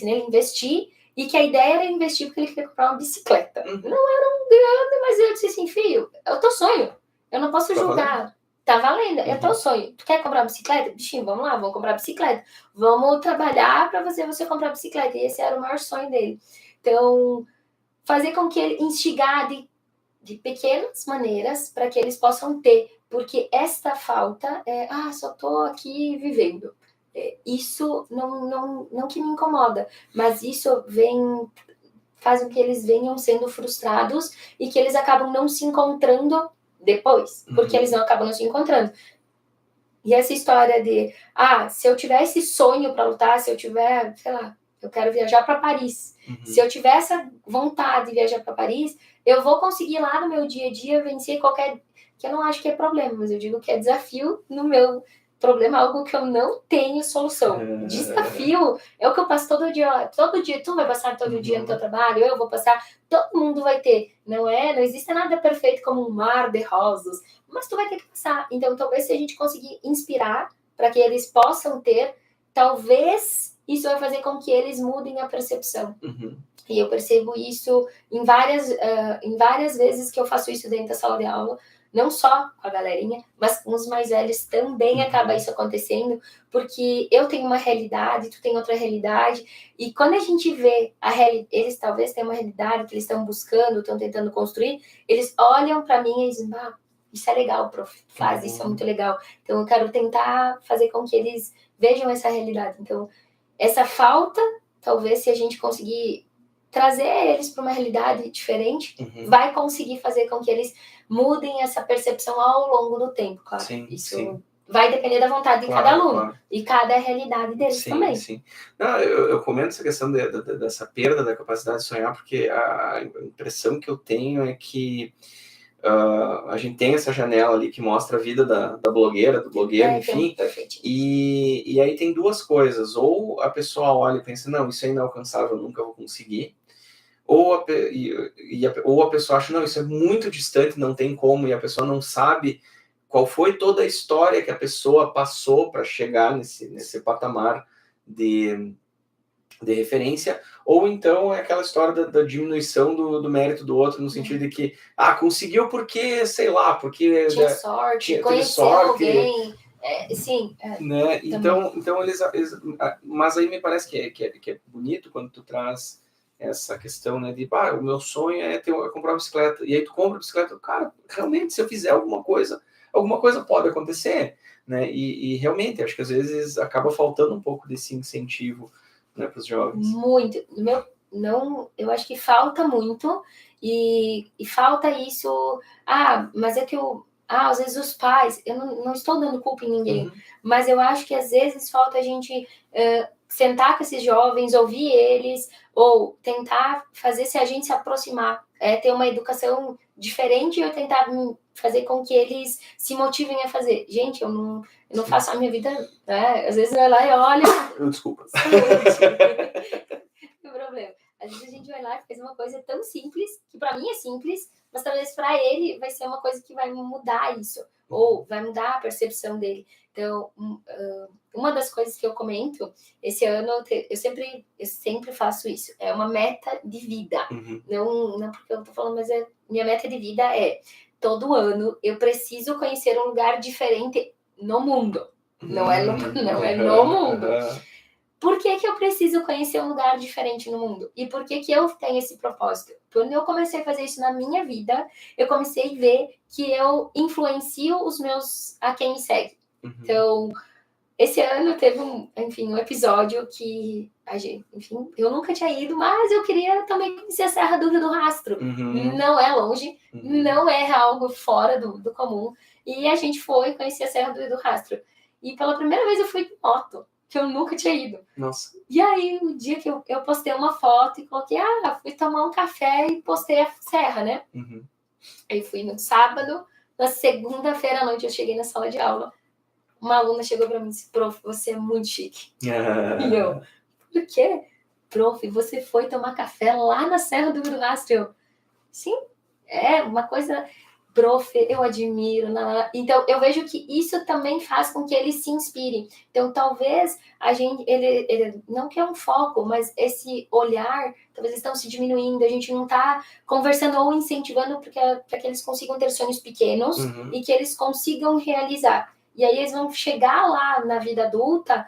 ele a investir e que a ideia era investir porque ele queria comprar uma bicicleta. Não era um grande, mas eu disse assim, filho, é o teu sonho. Eu não posso julgar. Tá valendo, é teu sonho. Tu quer comprar uma bicicleta? Bichinho, vamos lá, vamos comprar bicicleta. Vamos trabalhar para você comprar bicicleta. E esse era o maior sonho dele. Então, fazer com que ele instigar de pequenas maneiras para que eles possam ter, porque esta falta só tô aqui vivendo. Isso não que me incomoda, mas isso faz com que eles venham sendo frustrados e que eles acabam não se encontrando depois, porque eles não acabam não se encontrando. E essa história de, se eu tiver esse sonho para lutar, se eu tiver, sei lá, eu quero viajar para Paris. Se eu tiver essa vontade de viajar para Paris, eu vou conseguir lá no meu dia a dia vencer qualquer... Que eu não acho que é problema, mas eu digo que é desafio no meu problema, algo que eu não tenho solução. Desafio é o que eu passo todo dia. Todo dia, tu vai passar todo dia no teu trabalho, eu vou passar, todo mundo vai ter. Não existe nada perfeito como um mar de rosas, mas tu vai ter que passar. Então, talvez se a gente conseguir inspirar para que eles possam ter, talvez isso vai fazer com que eles mudem a percepção. E eu percebo isso em várias vezes que eu faço isso dentro da sala de aula, não só com a galerinha, mas com os mais velhos também acaba isso acontecendo, porque eu tenho uma realidade, tu tem outra realidade, e quando a gente vê eles talvez tenham uma realidade que eles estão buscando, estão tentando construir, eles olham para mim e dizem, isso é legal, prof, faz, isso é muito legal. Então eu quero tentar fazer com que eles vejam essa realidade. Então, essa falta, talvez se a gente conseguir trazer eles para uma realidade diferente, vai conseguir fazer com que eles mudem essa percepção ao longo do tempo, claro. Sim, isso sim. vai depender da vontade de cada aluno. Claro. E cada realidade deles também. Sim. Não, eu comento essa questão dessa perda da capacidade de sonhar, porque a impressão que eu tenho é que a gente tem essa janela ali que mostra a vida da blogueira, do blogueiro, enfim, e aí tem duas coisas: ou a pessoa olha e pensa, não, isso é inalcançável, eu nunca vou conseguir, ou a pessoa acha, não, isso é muito distante, não tem como, e a pessoa não sabe qual foi toda a história que a pessoa passou para chegar nesse patamar de referência, ou então é aquela história da diminuição do mérito do outro, no sentido de que, conseguiu porque, sei lá, porque... Tinha sorte, conheceu alguém, sim. Né? Então eles... Mas aí me parece que é bonito quando tu traz essa questão, né, de, o meu sonho é comprar uma bicicleta, e aí tu compra a bicicleta, cara, realmente, se eu fizer alguma coisa pode acontecer, né, e realmente, acho que às vezes acaba faltando um pouco desse incentivo, né, para os jovens. Muito. Eu acho que falta muito, e falta isso, mas é que às vezes os pais, eu não estou dando culpa em ninguém, mas eu acho que às vezes falta a gente sentar com esses jovens, ouvir eles, ou tentar fazer se a gente se aproximar, ter uma educação diferente, e eu tentar fazer com que eles se motivem a fazer. Gente, eu não faço a minha vida, né? Às vezes vai lá e olha... Desculpa. Não tem problema. Às vezes a gente vai lá e faz uma coisa tão simples, que para mim é simples, mas talvez para ele vai ser uma coisa que vai mudar isso, ou vai mudar a percepção dele. Então, uma das coisas que eu comento, esse ano eu sempre faço isso, é uma meta de vida. Não porque eu tô falando, mas minha meta de vida é, todo ano eu preciso conhecer um lugar diferente no mundo. Não é no mundo. Por que eu preciso conhecer um lugar diferente no mundo? E por que eu tenho esse propósito? Quando eu comecei a fazer isso na minha vida, eu comecei a ver que eu influencio a quem me segue. Então, esse ano teve um episódio que eu nunca tinha ido, mas eu queria também conhecer a Serra do Rio do Rastro. Não é longe, não é algo fora do comum. E a gente foi conhecer a Serra do Rio do Rastro. E pela primeira vez eu fui de moto, que eu nunca tinha ido. Nossa. E aí, o dia que eu postei uma foto e coloquei, fui tomar um café e postei a serra, né? Aí fui no sábado, na segunda-feira à noite eu cheguei na sala de aula, uma aluna chegou para mim e disse, prof, você é muito chique. E eu, por quê? Prof, você foi tomar café lá na Serra do Rio do Rastro. Eu, sim, é uma coisa... Prof, eu admiro. Então, eu vejo que isso também faz com que ele se inspire. Então, talvez a gente... Ele não quer um foco, mas esse olhar, talvez estão se diminuindo, a gente não está conversando ou incentivando para que eles consigam ter sonhos pequenos e que eles consigam realizar. E aí eles vão chegar lá na vida adulta,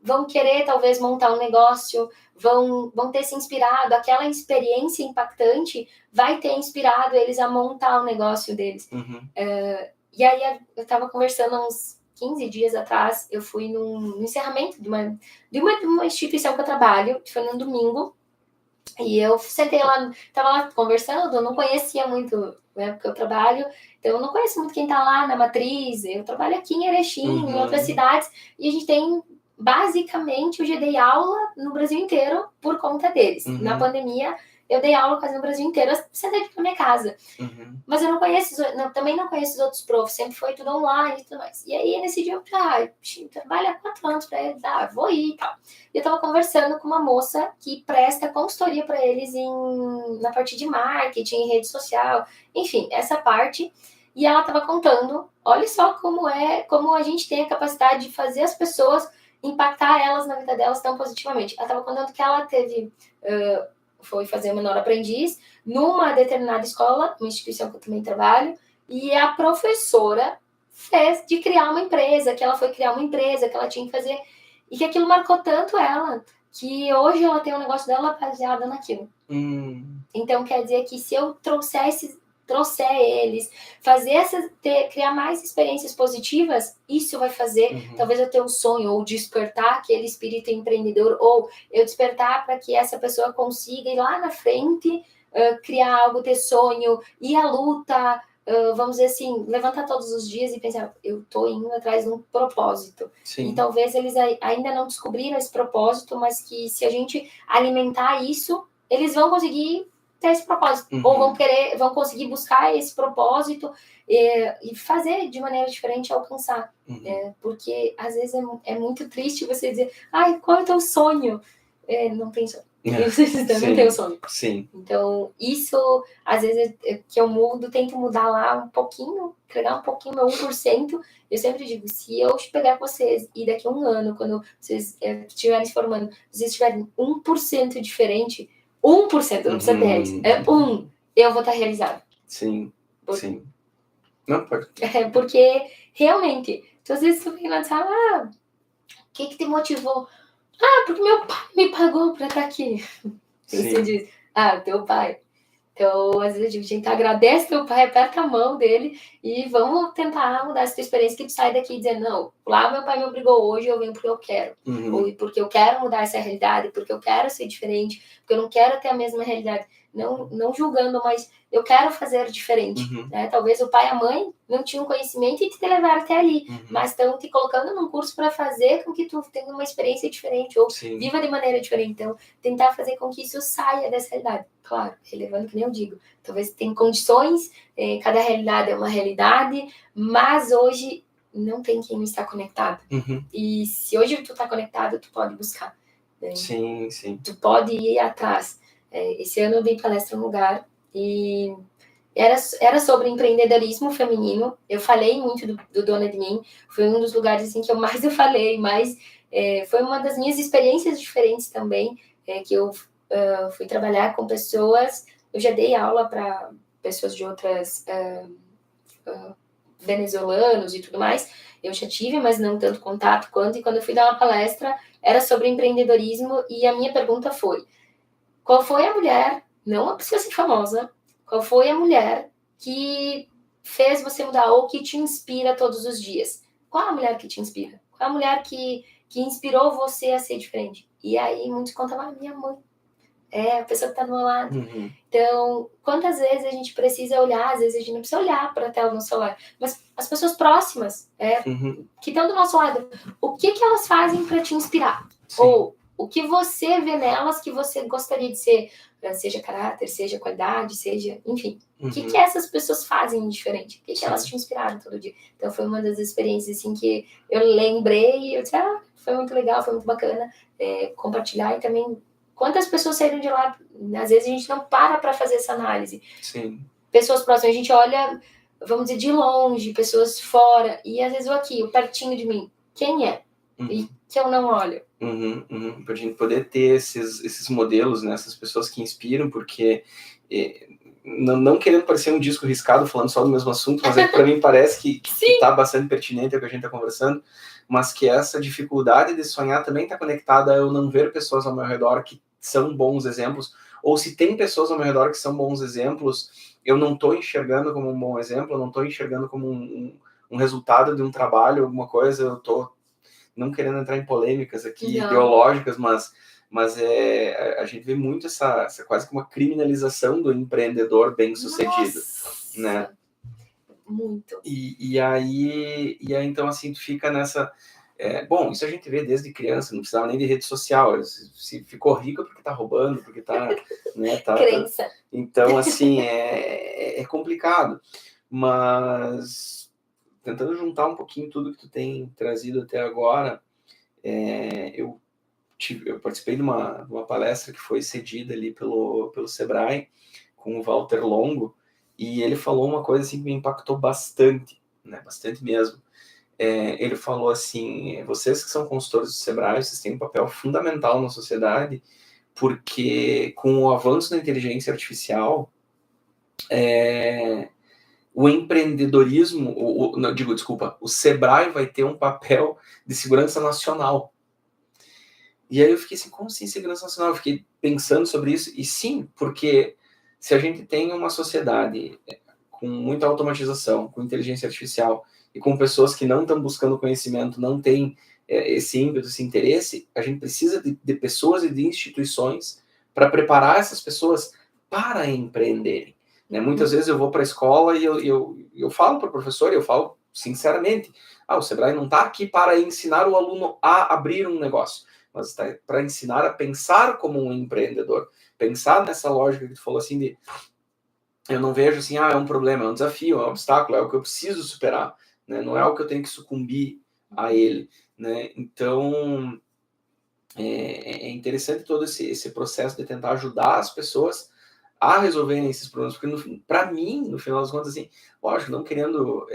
vão querer talvez montar um negócio, vão ter se inspirado, aquela experiência impactante vai ter inspirado eles a montar o negócio deles. E aí eu estava conversando uns 15 dias atrás, eu fui no encerramento de uma instituição que eu trabalho, que foi num domingo, e eu sentei lá, estava lá conversando, eu não conhecia muito, né, porque eu trabalho, então eu não conheço muito quem está lá na matriz, eu trabalho aqui em Erechim, em outras cidades, e a gente tem... Basicamente, eu já dei aula no Brasil inteiro por conta deles. Na pandemia, eu dei aula quase no Brasil inteiro, sentei na minha casa. Mas eu também não conheço os outros profs, sempre foi tudo online e tudo mais. E aí, nesse dia, eu trabalho há 4 anos para eles, vou ir e tal. E eu tava conversando com uma moça que presta consultoria para eles na parte de marketing, rede social, enfim, essa parte. E ela tava contando, olha só como a gente tem a capacidade de fazer as pessoas impactar elas na vida delas tão positivamente. Ela estava contando que ela foi fazer o menor aprendiz numa determinada escola, uma instituição que eu também trabalho, e a professora fez de criar uma empresa, que ela foi criar uma empresa, que ela tinha que fazer, e que aquilo marcou tanto ela, que hoje ela tem um negócio dela baseado naquilo. Então, quer dizer que se eu trouxer eles, criar mais experiências positivas, isso vai fazer, talvez eu ter um sonho, ou despertar aquele espírito empreendedor, ou eu despertar para que essa pessoa consiga ir lá na frente, criar algo, ter sonho, ir à luta, vamos dizer assim, levantar todos os dias e pensar, eu tô indo atrás de um propósito. Sim. E talvez eles ainda não descobriram esse propósito, mas que se a gente alimentar isso, eles vão conseguir ter esse propósito. Ou vão conseguir buscar esse propósito e fazer de maneira diferente alcançar. Porque às vezes é muito triste você dizer, ai, qual é o teu sonho? Não tem sonho. Você também tem o sonho. Sim. Então, isso, às vezes, que eu mudo, tento mudar lá um pouquinho, entregar um pouquinho, meu 1%. Eu sempre digo, se eu pegar vocês e daqui a um ano, quando vocês estiverem se formando, vocês tiverem 1% diferente, 1%, não precisa 10, eu vou estar realizado. Sim, sim. Não, pode. Porque, realmente, às vezes tu vem lá e fala, o que te motivou? Porque meu pai me pagou pra estar aqui. E você diz, teu pai. Então, às vezes, a gente agradece teu pai, aperta a mão dele e vamos tentar mudar essa tua experiência, que tu sai daqui dizendo, não, lá meu pai me obrigou, hoje eu venho porque eu quero. Ou porque eu quero mudar essa realidade, porque eu quero ser diferente, porque eu não quero ter a mesma realidade. Não julgando, mas eu quero fazer diferente. Né? Talvez o pai e a mãe não tinham conhecimento e te levaram até ali, mas estão te colocando num curso para fazer com que tu tenha uma experiência diferente, ou viva de maneira diferente. Então, tentar fazer com que isso saia dessa realidade. Claro, relevando que nem eu digo. Talvez tem condições, cada realidade é uma realidade, mas hoje não tem quem não está conectado. E se hoje tu está conectado, tu pode buscar. Né? Sim. Tu pode ir atrás. Esse ano eu dei palestra no lugar e era sobre empreendedorismo feminino. Eu falei muito do Dona de Mim. Foi um dos lugares assim, que eu mais falei, mas foi uma das minhas experiências diferentes também, que eu fui trabalhar com pessoas. Eu já dei aula para pessoas de outras venezuelanos e tudo mais. Eu já tive, mas não tanto contato quanto. E quando eu fui dar uma palestra, era sobre empreendedorismo. E a minha pergunta foi, qual foi a mulher, não a pessoa famosa, qual foi a mulher que fez você mudar ou que te inspira todos os dias? Qual a mulher que te inspira? Qual a mulher que inspirou você a ser diferente? E aí muitos contam, minha mãe. A pessoa que está do meu lado. Então, quantas vezes a gente precisa olhar, às vezes a gente não precisa olhar para a tela no celular, mas as pessoas próximas, que estão do nosso lado, o que elas fazem para te inspirar? Ou o que você vê nelas que você gostaria de ser, seja caráter, seja qualidade, seja, enfim. O que essas pessoas fazem de diferente? O que elas te inspiraram todo dia? Então, foi uma das experiências assim, que eu lembrei e eu disse, foi muito legal, foi muito bacana compartilhar. E também, quantas pessoas saíram de lá? Às vezes a gente não para fazer essa análise. Pessoas próximas, a gente olha, vamos dizer, de longe, pessoas fora, e às vezes o pertinho de mim, quem é? E que eu não olho. Para a gente poder ter esses modelos, né, essas pessoas que inspiram, porque não querendo parecer um disco riscado falando só do mesmo assunto, mas para mim parece que está bastante pertinente ao que a gente está conversando, mas que essa dificuldade de sonhar também está conectada a eu não ver pessoas ao meu redor que são bons exemplos, ou se tem pessoas ao meu redor que são bons exemplos, eu não estou enxergando como um bom exemplo, eu não estou enxergando como um resultado de um trabalho, alguma coisa, eu estou não querendo entrar em polêmicas aqui ideológicas, mas a gente vê muito essa quase que uma criminalização do empreendedor bem-sucedido, né? Muito. E aí então assim tu fica nessa bom, isso a gente vê desde criança, não precisava nem de rede social, se ficou rico é porque tá roubando, porque tá, né, crença. Então assim é complicado, mas tentando juntar um pouquinho tudo que tu tem trazido até agora, eu participei de uma palestra que foi cedida ali pelo Sebrae, com o Walter Longo, e ele falou uma coisa assim que me impactou bastante, né, bastante mesmo. Ele falou assim, vocês que são consultores do Sebrae, vocês têm um papel fundamental na sociedade, porque com o avanço da inteligência artificial, o empreendedorismo, o Sebrae vai ter um papel de segurança nacional. E aí eu fiquei assim, como assim segurança nacional? Eu fiquei pensando sobre isso, e sim, porque se a gente tem uma sociedade com muita automatização, com inteligência artificial, e com pessoas que não estão buscando conhecimento, não têm esse ímpeto, esse interesse, a gente precisa de pessoas e de instituições para preparar essas pessoas para empreenderem. né? Muitas vezes eu vou para a escola e eu falo para o professor, eu falo sinceramente, o Sebrae não está aqui para ensinar o aluno a abrir um negócio, mas está para ensinar a pensar como um empreendedor, pensar nessa lógica que tu falou assim de eu não vejo assim, é um problema, é um desafio, é um obstáculo, é o que eu preciso superar, né? Não é algo que eu tenho que sucumbir a ele, né? Então é interessante todo esse processo de tentar ajudar as pessoas a resolverem esses problemas, porque para mim, no final das contas, assim, lógico, não querendo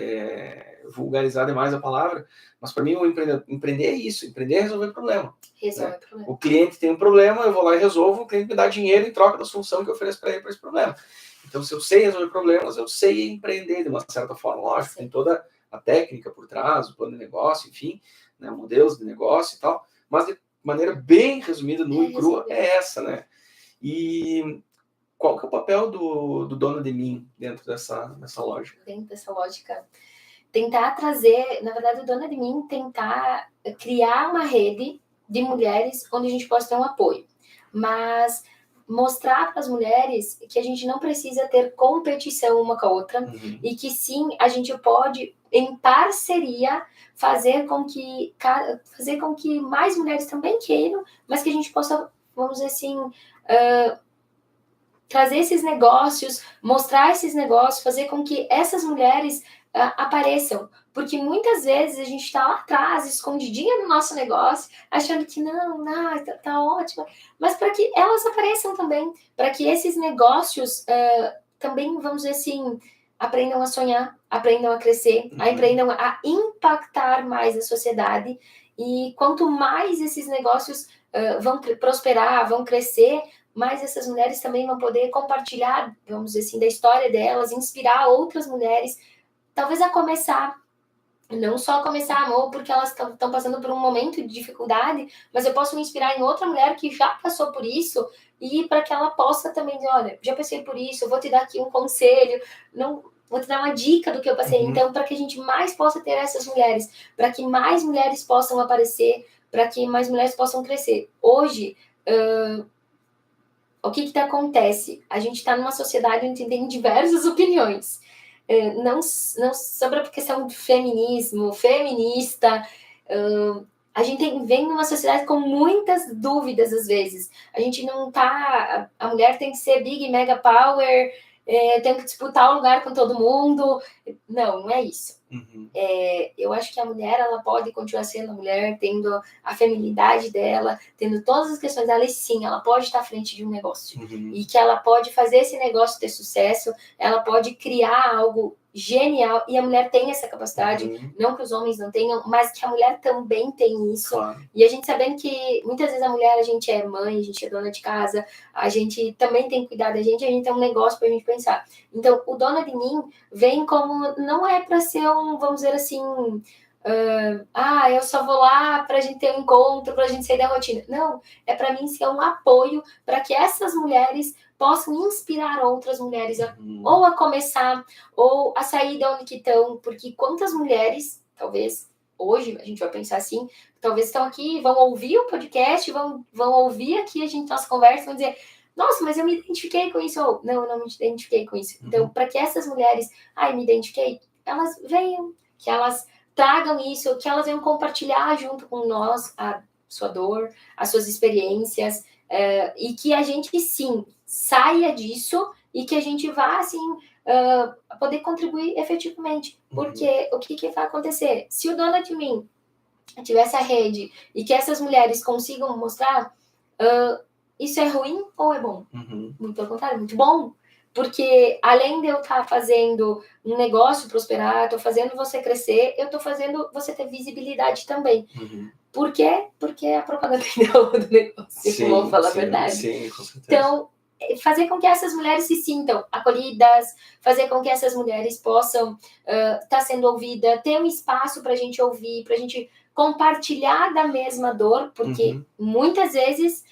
vulgarizar demais a palavra, mas para mim o empreender é isso, empreender é resolver problema. Resolve Né? problema. O cliente tem um problema, eu vou lá e resolvo, o cliente me dá dinheiro em troca da solução que eu ofereço para ele para esse problema. Então, se eu sei resolver problemas, eu sei empreender de uma certa forma, lógico, tem toda a técnica por trás, o plano de negócio, enfim, né, modelos de negócio e tal, mas de maneira bem resumida, nua e crua, é essa, né? E qual que é o papel do Dona de Mim dentro dessa lógica? Dentro dessa lógica, tentar trazer, na verdade, o Dona de Mim tentar criar uma rede de mulheres onde a gente possa ter um apoio, mas mostrar para as mulheres que a gente não precisa ter competição uma com a outra e que sim, a gente pode, em parceria, fazer com que mais mulheres também queiram, mas que a gente possa, vamos dizer assim, trazer esses negócios, mostrar esses negócios, fazer com que essas mulheres apareçam, porque muitas vezes a gente está lá atrás, escondidinha no nosso negócio, achando que não, tá ótimo, mas para que elas apareçam também, para que esses negócios também, vamos dizer assim, aprendam a sonhar, aprendam a crescer, aprendam a impactar mais a sociedade, e quanto mais esses negócios vão prosperar, vão crescer, mais essas mulheres também vão poder compartilhar, vamos dizer assim, da história delas, inspirar outras mulheres, talvez a começar, não só começar amor porque elas estão passando por um momento de dificuldade, mas eu posso me inspirar em outra mulher que já passou por isso e para que ela possa também dizer, olha, já passei por isso, eu vou te dar aqui um conselho, não vou te dar uma dica do que eu passei. Então, para que a gente mais possa ter essas mulheres, para que mais mulheres possam aparecer, para que mais mulheres possam crescer. Hoje, o que acontece? A gente está numa sociedade onde tem diversas opiniões. Não sobre a questão do feminismo, feminista. A gente vem numa sociedade com muitas dúvidas, às vezes. A gente não tá... A mulher tem que ser big, mega power, tem que disputar o lugar com todo mundo. Não é isso. Eu acho que a mulher, ela pode continuar sendo a mulher, tendo a feminilidade dela, tendo todas as questões dela, e sim, ela pode estar à frente de um negócio. E que ela pode fazer esse negócio ter sucesso, ela pode criar algo genial, e a mulher tem essa capacidade, não que os homens não tenham, mas que a mulher também tem isso. Claro. E a gente sabendo que muitas vezes a mulher, a gente é mãe, a gente é dona de casa, a gente também tem que cuidar da gente, a gente tem um negócio pra gente pensar. Então, o Dona de Mim vem como, não é para ser um, vamos dizer assim, eu só vou lá pra gente ter um encontro, pra gente sair da rotina. Não, é para mim ser um apoio para que essas mulheres possam inspirar outras mulheres ou a começar, ou a sair de onde que estão, porque quantas mulheres, talvez, hoje, a gente vai pensar assim, talvez estão aqui, vão ouvir o podcast, vão ouvir aqui a gente, nossa conversa, vão dizer, nossa, mas eu me identifiquei com isso, ou não, eu não me identifiquei com isso. Então, para que essas mulheres, me identifiquei, elas venham, que elas tragam isso, que elas venham compartilhar junto com nós a sua dor, as suas experiências, e que a gente, sim, saia disso e que a gente vá, assim, poder contribuir efetivamente. Porque o que vai acontecer? Se o Dona de Mim tivesse a rede e que essas mulheres consigam mostrar, isso é ruim ou é bom? Muito pelo contrário, muito bom. Porque além de eu estar fazendo um negócio prosperar, estou fazendo você crescer, eu estou fazendo você ter visibilidade também. Por quê? Porque a propaganda do negócio, vamos falar a verdade. Sim, com certeza. Então, fazer com que essas mulheres se sintam acolhidas, fazer com que essas mulheres possam estar sendo ouvidas, ter um espaço para a gente ouvir, para a gente compartilhar da mesma dor, porque muitas vezes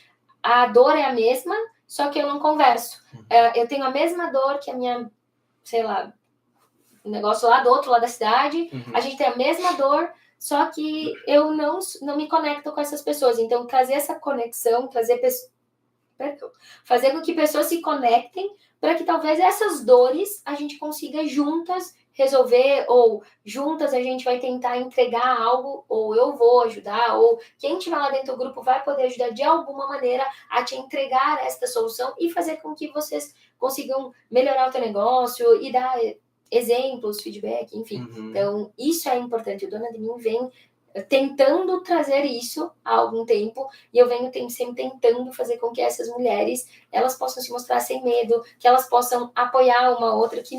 a dor é a mesma, só que eu não converso. Eu tenho a mesma dor que a minha, sei lá, o negócio lá do outro lado da cidade, a gente tem a mesma dor, só que eu não me conecto com essas pessoas. Então, trazer essa conexão, trazer perdão, fazer com que pessoas se conectem para que talvez essas dores a gente consiga juntas resolver, ou juntas a gente vai tentar entregar algo, ou eu vou ajudar, ou quem estiver lá dentro do grupo vai poder ajudar de alguma maneira a te entregar esta solução e fazer com que vocês consigam melhorar o teu negócio e dar exemplos, feedback, enfim. Então, isso é importante. O Dona de Mim vem tentando trazer isso há algum tempo, e eu venho sempre tentando fazer com que essas mulheres, elas possam se mostrar sem medo, que elas possam apoiar uma outra, que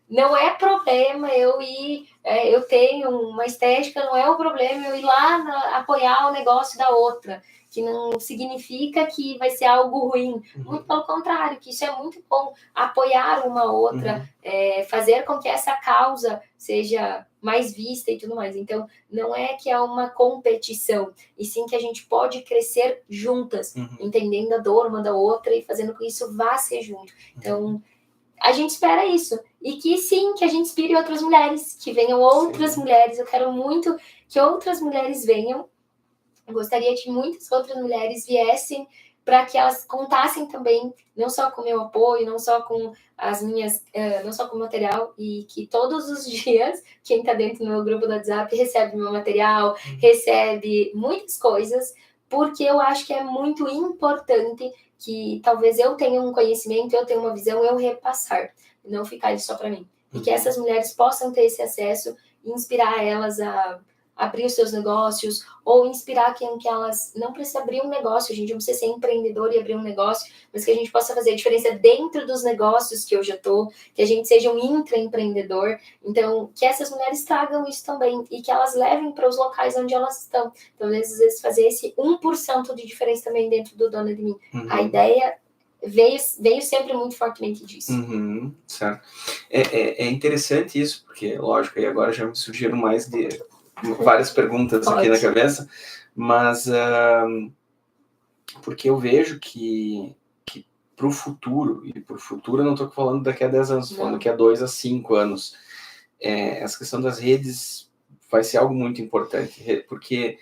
não é problema eu ir, eu tenho uma estética, não é o problema eu ir lá apoiar o negócio da outra, que não significa que vai ser algo ruim, muito pelo contrário, que isso é muito bom, apoiar uma outra, fazer com que essa causa seja mais vista e tudo mais. Então, não é que é uma competição, e sim que a gente pode crescer juntas, entendendo a dor uma da outra e fazendo com que isso vá ser junto. Então, a gente espera isso. E que sim, que a gente inspire outras mulheres, que venham outras mulheres. Eu quero muito que outras mulheres venham. Eu gostaria que muitas outras mulheres viessem para que elas contassem também, não só com o meu apoio, não só com as minhas, não só com o material, e que todos os dias, quem está dentro do meu grupo do WhatsApp recebe meu material, recebe muitas coisas, porque eu acho que é muito importante que talvez eu tenha um conhecimento, eu tenha uma visão, eu repassar, não ficar isso só para mim. E que essas mulheres possam ter esse acesso e inspirar elas a abrir os seus negócios, ou inspirar que elas não precisam abrir um negócio, a gente não precisa ser empreendedor e abrir um negócio, mas que a gente possa fazer a diferença dentro dos negócios que eu já estou, que a gente seja um intraempreendedor. Então, que essas mulheres tragam isso também, e que elas levem para os locais onde elas estão. Então, às vezes, fazer esse 1% de diferença também dentro do Dona de Mim. A ideia veio sempre muito fortemente disso. Certo. É interessante isso, porque, lógico, aí agora já me surgiram várias perguntas aqui na cabeça, mas porque eu vejo que para o futuro, e para o futuro eu não estou falando daqui a 10 anos, estou falando daqui a 2 a 5 anos, essa questão das redes vai ser algo muito importante, porque,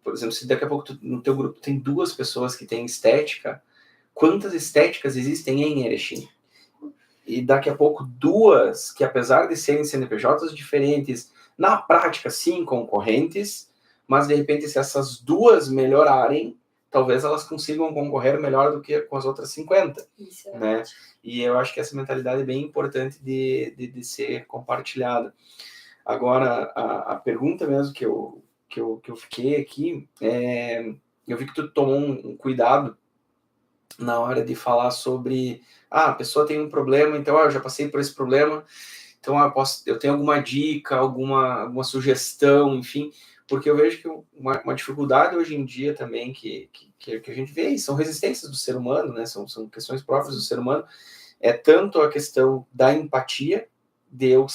por exemplo, se daqui a pouco no teu grupo tem 2 pessoas que têm estética, quantas estéticas existem em Erechim? E daqui a pouco 2 que, apesar de serem CNPJs diferentes, na prática, sim, concorrentes, mas de repente, se essas 2 melhorarem, talvez elas consigam concorrer melhor do que com as outras 50. Isso, né? E eu acho que essa mentalidade é bem importante de ser compartilhada. Agora, a pergunta mesmo que eu fiquei aqui, eu vi que tu tomou um cuidado na hora de falar sobre a pessoa tem um problema, então eu já passei por esse problema, então eu tenho alguma dica, alguma sugestão, enfim, porque eu vejo que uma dificuldade hoje em dia também que a gente vê, são resistências do ser humano, né? São questões próprias do ser humano, é tanto a questão da empatia, de eu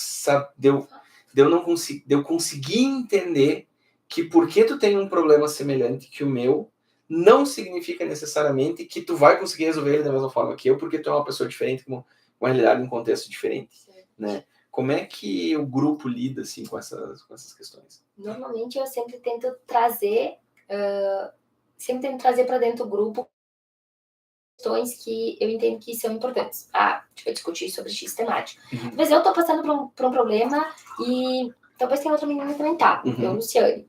conseguir entender que porque tu tem um problema semelhante que o meu, não significa necessariamente que tu vai conseguir resolver ele da mesma forma que eu, porque tu é uma pessoa diferente, com uma realidade, um contexto diferente, né? Como é que o grupo lida, assim, com essas questões? Normalmente, eu sempre tento trazer para dentro do grupo questões que eu entendo que são importantes. A gente vai discutir sobre X temática. Mas eu tô passando por um problema e talvez tenha outra menina que também tá, eu, Luciane.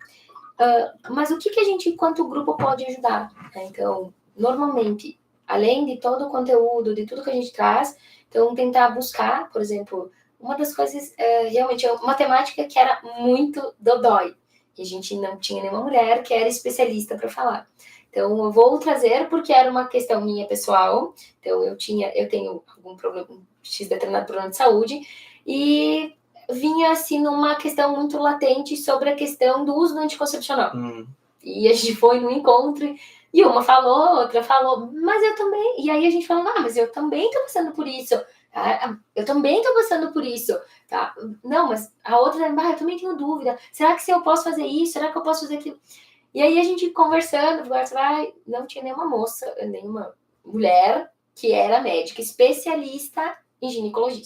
Mas o que a gente, enquanto grupo, pode ajudar? Então, normalmente, além de todo o conteúdo, de tudo que a gente traz, então tentar buscar, por exemplo, uma das coisas, realmente, uma temática que era muito dodói, e a gente não tinha nenhuma mulher que era especialista para falar. Então, eu vou trazer porque era uma questão minha pessoal, então eu tenho algum problema, determinado problema de saúde, e vinha assim numa questão muito latente sobre a questão do uso do anticoncepcional. E a gente foi no encontro e uma falou, outra falou, mas eu também. E aí a gente falou, mas eu também tô passando por isso. Eu também tô passando por isso. Tá? Não, mas a outra, eu também tenho dúvida. Será que se eu posso fazer isso? Será que eu posso fazer aquilo? E aí a gente conversando, não tinha nenhuma moça, nenhuma mulher que era médica especialista em ginecologia.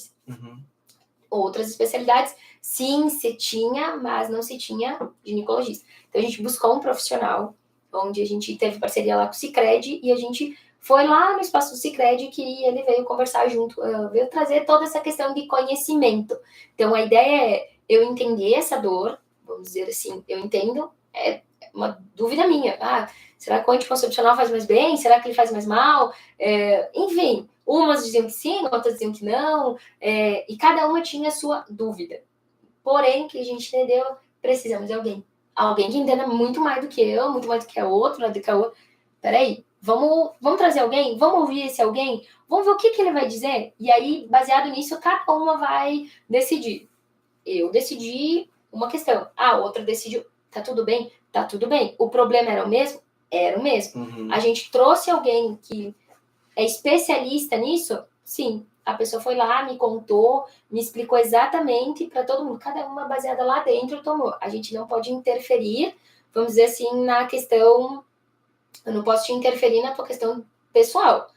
Outras especialidades, sim, se tinha, mas não se tinha ginecologista. Então, a gente buscou um profissional onde a gente teve parceria lá com o Sicredi, e a gente foi lá no espaço do Sicredi que ele veio conversar junto, veio trazer toda essa questão de conhecimento. Então, a ideia é eu entender essa dor, vamos dizer assim, eu entendo, é uma dúvida minha. Será que o anticoncepcional faz mais bem? Será que ele faz mais mal? Enfim, umas diziam que sim, outras diziam que não, e cada uma tinha a sua dúvida. Porém, que a gente entendeu, precisamos de alguém. Alguém que entenda muito mais do que eu, muito mais do que a outra, do que a outra. Peraí, vamos trazer alguém? Vamos ouvir esse alguém? Vamos ver o que ele vai dizer? E aí, baseado nisso, cada uma vai decidir. Eu decidi uma questão. A outra decidiu. Tá tudo bem? Tá tudo bem. O problema era o mesmo? Era o mesmo. Uhum. A gente trouxe alguém que é especialista nisso? Sim. A pessoa foi lá, me contou, me explicou exatamente para todo mundo. Cada uma baseada lá dentro tomou. A gente não pode interferir, vamos dizer assim, na questão... Eu não posso te interferir na tua questão pessoal.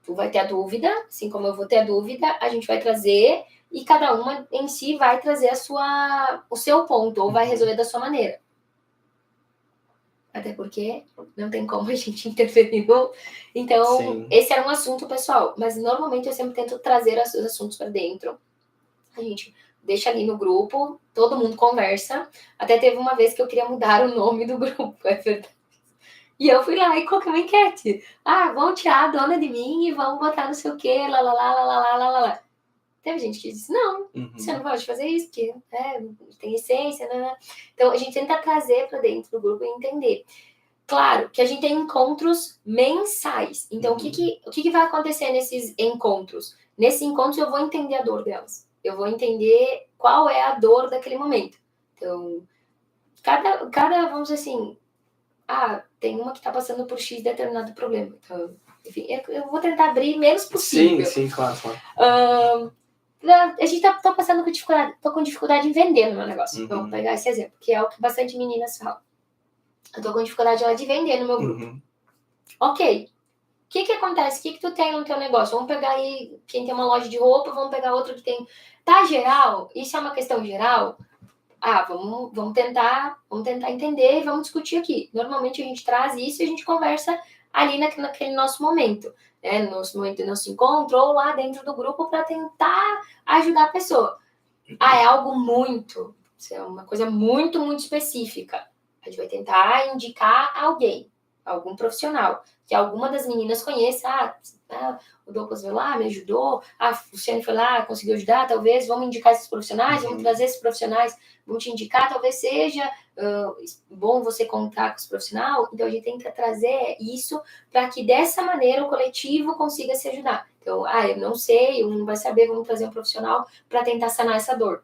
Tu vai ter a dúvida, assim como eu vou ter a dúvida, a gente vai trazer e cada uma em si vai trazer o seu ponto, ou vai resolver da sua maneira. Até porque não tem como a gente interferir. Então, Sim. Esse era um assunto pessoal. Mas normalmente eu sempre tento trazer os assuntos para dentro. A gente deixa ali no grupo, todo mundo conversa. Até teve uma vez que eu queria mudar o nome do grupo, é verdade. E eu fui lá e coloquei uma enquete. Vão tirar a dona de mim e vão botar não sei o quê, lá, lá, lá, lá, lá, lá, lá, lá. Teve gente que disse, não, você não pode fazer isso, porque tem essência, né? Então, a gente tenta trazer para dentro do grupo e entender. Claro que a gente tem encontros mensais. Então, o que vai acontecer nesses encontros? Nesses encontros, eu vou entender a dor delas. Eu vou entender qual é a dor daquele momento. Então, cada vamos dizer assim, tem uma que está passando por X determinado problema. Então, enfim, eu vou tentar abrir menos possível. Sim, claro. A gente tá passando com dificuldade, tô com dificuldade em vender no meu negócio. Vamos pegar esse exemplo, que é o que bastante meninas falam. Eu tô com dificuldade de vender no meu grupo. Ok. O que acontece? O que tu tem no teu negócio? Vamos pegar aí quem tem uma loja de roupa, vamos pegar outro que tem... Tá geral? Isso é uma questão geral? Vamos tentar entender e vamos discutir aqui. Normalmente a gente traz isso e a gente conversa ali naquele nosso momento, né? No momento do nosso encontro ou lá dentro do grupo para tentar ajudar a pessoa. É algo muito, é uma coisa muito, muito específica. A gente vai tentar indicar alguém, algum profissional, que alguma das meninas conheça. O Douglas veio lá, me ajudou. A Luciane foi lá, conseguiu ajudar. Talvez vamos indicar esses profissionais, vamos trazer esses profissionais, vamos te indicar. Talvez seja bom você contar com os profissionais. Então a gente tenta trazer isso para que dessa maneira o coletivo consiga se ajudar. Então, eu não sei, um não vai saber, vamos trazer um profissional para tentar sanar essa dor.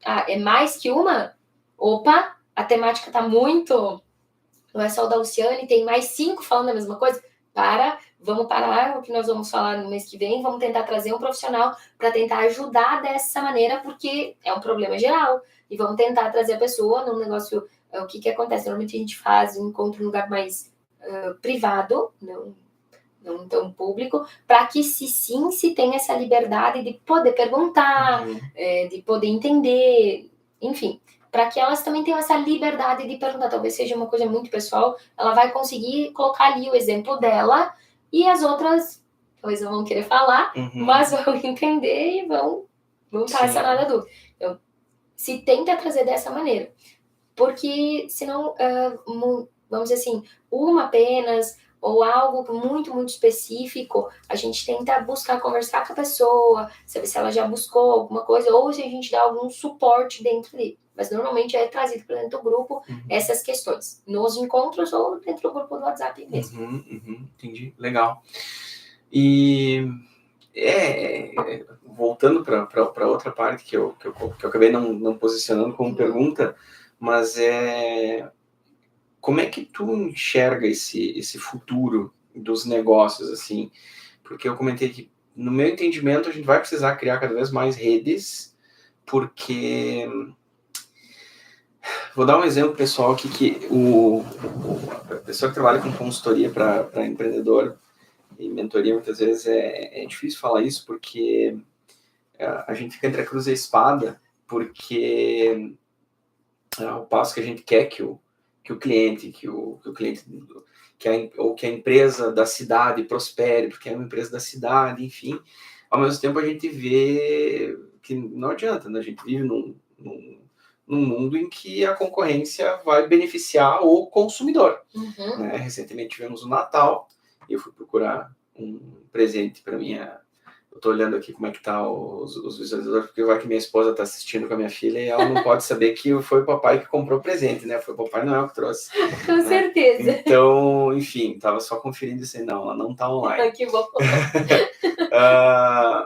É mais que uma? Opa, a temática está muito... Não é só o da Luciane, tem mais 5 falando a mesma coisa? Vamos parar o que nós vamos falar no mês que vem, vamos tentar trazer um profissional para tentar ajudar dessa maneira, porque é um problema geral. E vamos tentar trazer a pessoa num negócio... O que acontece? Normalmente a gente faz um encontro em um lugar mais privado, não tão público, para que se tenha essa liberdade de poder perguntar, de poder entender, enfim, para que elas também tenham essa liberdade de perguntar. Talvez seja uma coisa muito pessoal, ela vai conseguir colocar ali o exemplo dela e as outras talvez não vão querer falar, mas vão entender e vão estar sanada a dúvida. Então, se tenta trazer dessa maneira, porque senão, vamos dizer assim, uma apenas ou algo muito, muito específico, a gente tenta buscar conversar com a pessoa, saber se ela já buscou alguma coisa, ou se a gente dá algum suporte dentro dele. Mas normalmente é trazido para dentro do grupo essas questões, nos encontros ou dentro do grupo do WhatsApp mesmo. Entendi, legal. E voltando para outra parte que eu acabei não posicionando como pergunta, mas como é que tu enxerga esse futuro dos negócios, assim? Porque eu comentei que, no meu entendimento, a gente vai precisar criar cada vez mais redes, porque... Vou dar um exemplo pessoal aqui, que a pessoa que trabalha com consultoria para empreendedor e mentoria, muitas vezes é difícil falar isso, porque a gente fica entre a cruz e a espada, porque ao passo que a gente quer que que o cliente, que o cliente, ou que a empresa da cidade prospere, porque é uma empresa da cidade, enfim. Ao mesmo tempo, a gente vê que não adianta, né? A gente vive num mundo em que a concorrência vai beneficiar o consumidor. Uhum. Né? Recentemente tivemos o Natal e eu fui procurar um presente para minha... Eu tô olhando aqui como é que tá os visualizadores, porque vai que minha esposa tá assistindo com a minha filha e ela não pode saber que foi o papai que comprou o presente, né? Foi o Papai Noel que trouxe. Com né? certeza. Então, enfim, tava só conferindo assim, não, ela não tá online. Que bom.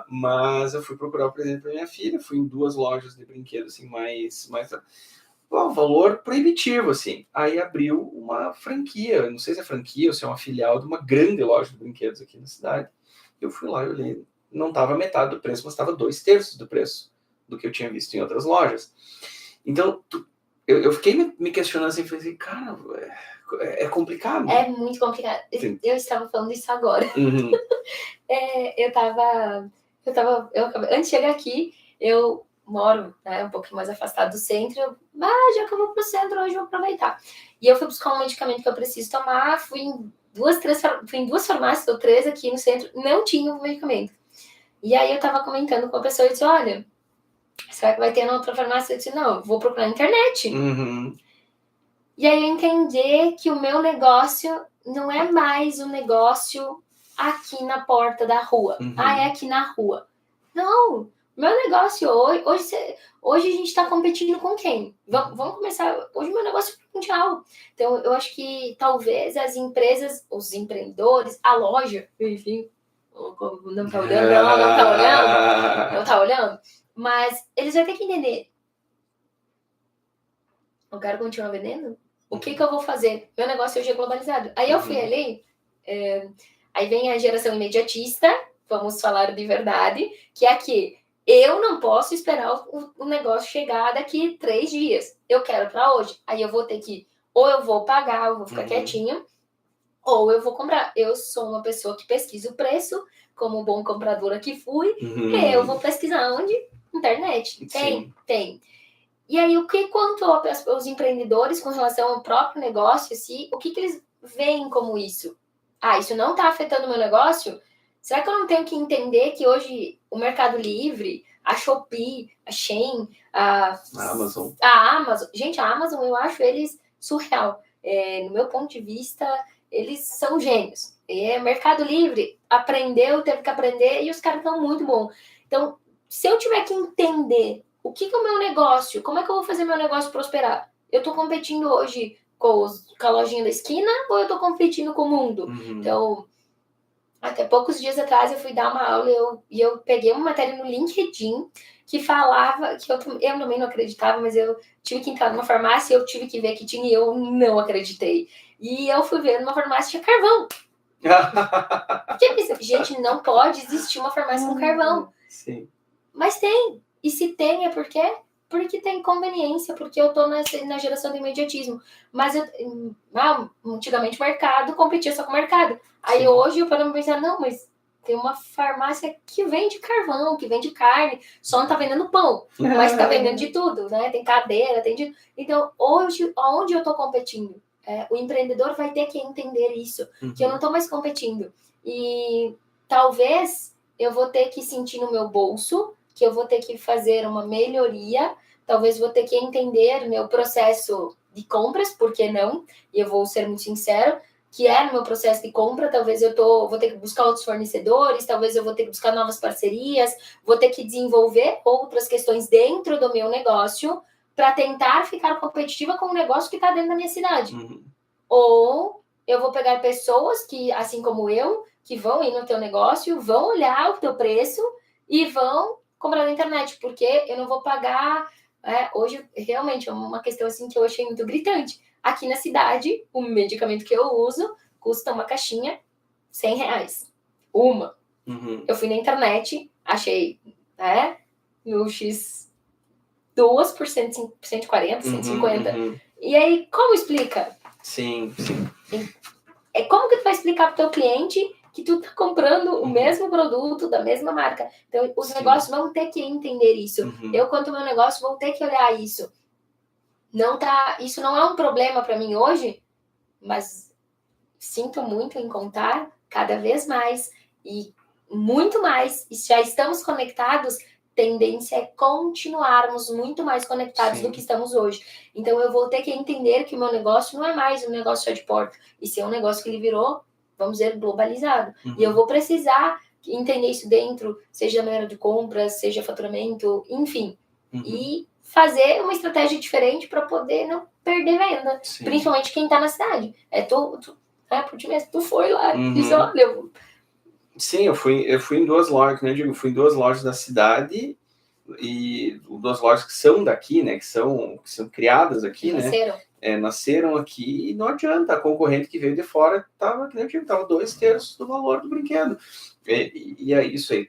Mas eu fui procurar o presente para minha filha, fui em 2 lojas de brinquedos, assim, mais um valor proibitivo, assim. Aí abriu uma franquia, não sei se é franquia ou se é uma filial de uma grande loja de brinquedos aqui na cidade. Eu fui lá e olhei, não estava metade do preço, mas estava 2/3 do preço do que eu tinha visto em outras lojas. Então, eu fiquei me questionando assim, falei assim, cara, é complicado. É muito complicado. Sim. Eu estava falando isso agora. Uhum. Antes de chegar aqui, eu moro, né, um pouquinho mais afastado do centro. Já que eu vou pro centro, hoje eu vou aproveitar. E eu fui buscar um medicamento que eu preciso tomar, fui em 2 farmácias ou 3 aqui no centro, não tinha o medicamento. E aí eu tava comentando com a pessoa e disse, olha, será que vai ter na outra farmácia? Eu disse, não, eu vou procurar na internet. Uhum. E aí eu entendi que o meu negócio não é mais um negócio aqui na porta da rua. Uhum. É aqui na rua. Não, meu negócio hoje a gente está competindo com quem? Vamos começar. Hoje meu negócio é mundial. Então eu acho que talvez as empresas, os empreendedores, a loja, enfim, não tá olhando, não tá olhando, mas eles vão ter que entender. Eu quero continuar vendendo? O que eu vou fazer? Meu negócio hoje é globalizado. Aí eu fui ali, aí vem a geração imediatista, vamos falar de verdade, que é que eu não posso esperar o negócio chegar daqui 3 dias. Eu quero para hoje. Aí eu vou ter que, ou eu vou pagar, eu vou ficar quietinho, ou eu vou comprar. Eu sou uma pessoa que pesquisa o preço, como bom compradora que fui, eu vou pesquisar onde? Internet. Tem. E aí, quanto aos empreendedores com relação ao próprio negócio, assim, o que eles veem como isso? Isso não está afetando o meu negócio? Será que eu não tenho que entender que hoje o Mercado Livre, a Shopee, a Shein, a Amazon. Gente, a Amazon, eu acho eles surreal. No meu ponto de vista, eles são gênios. Mercado Livre teve que aprender e os caras estão muito bons. Então, se eu tiver que entender o que é o meu negócio, como é que eu vou fazer meu negócio prosperar? Eu estou competindo hoje com a lojinha da esquina ou eu estou competindo com o mundo? Então, até poucos dias atrás eu fui dar uma aula e eu peguei uma matéria no LinkedIn que falava, que eu também não acreditava, mas eu tive que entrar numa farmácia e eu tive que ver que tinha e eu não acreditei. E eu fui ver numa farmácia de carvão. Gente, não pode existir uma farmácia com carvão. Sim. Mas tem. E se tem, é por quê? Porque tem conveniência, porque eu tô na geração do imediatismo. Mas antigamente o mercado competia só com o mercado. Aí Sim. Hoje eu paro pensar, não, mas tem uma farmácia que vende carvão, que vende carne, só não tá vendendo pão, mas tá vendendo de tudo, né? Tem cadeira, tem de... Então, hoje, onde eu tô competindo? O empreendedor vai ter que entender isso, que eu não tô mais competindo. E talvez eu vou ter que sentir no meu bolso que eu vou ter que fazer uma melhoria, talvez vou ter que entender meu processo de compras, por que não? E eu vou ser muito sincero, que no meu processo de compra, talvez vou ter que buscar outros fornecedores, talvez eu vou ter que buscar novas parcerias, vou ter que desenvolver outras questões dentro do meu negócio para tentar ficar competitiva com um negócio que está dentro da minha cidade. Ou eu vou pegar pessoas que, assim como eu, que vão ir no teu negócio, vão olhar o teu preço e vão comprar na internet, porque eu não vou pagar... hoje, realmente, é uma questão assim que eu achei muito gritante. Aqui na cidade, o medicamento que eu uso custa uma caixinha R$100. Uma. Eu fui na internet, achei, no X, 2 por 140, 150. E aí, como explica? Sim. Como que tu vai explicar pro teu cliente que tu tá comprando o mesmo produto da mesma marca? Então, os negócios vão ter que entender isso. Eu, quanto ao meu negócio, vou ter que olhar isso. isso não é um problema para mim hoje, mas sinto muito em contar cada vez mais e muito mais, e já estamos conectados, tendência é continuarmos muito mais conectados do que estamos hoje. Então eu vou ter que entender que o meu negócio não é mais um negócio só de porta, e sim um negócio que ele virou, vamos dizer, globalizado. E eu vou precisar entender isso dentro, seja da maneira de compras, seja faturamento, enfim. E fazer uma estratégia diferente para poder não perder venda. Sim. Principalmente quem está na cidade. Tu foi lá, disse, olha... Sim, eu fui em 2 lojas, né? Eu digo, fui em 2 lojas da cidade, e 2 lojas que são daqui, né? Que são criadas aqui, nasceram. Né? Nasceram aqui, e não adianta, a concorrente que veio de fora tava, que nem eu digo, tava 2/3 do valor do brinquedo. E é isso aí.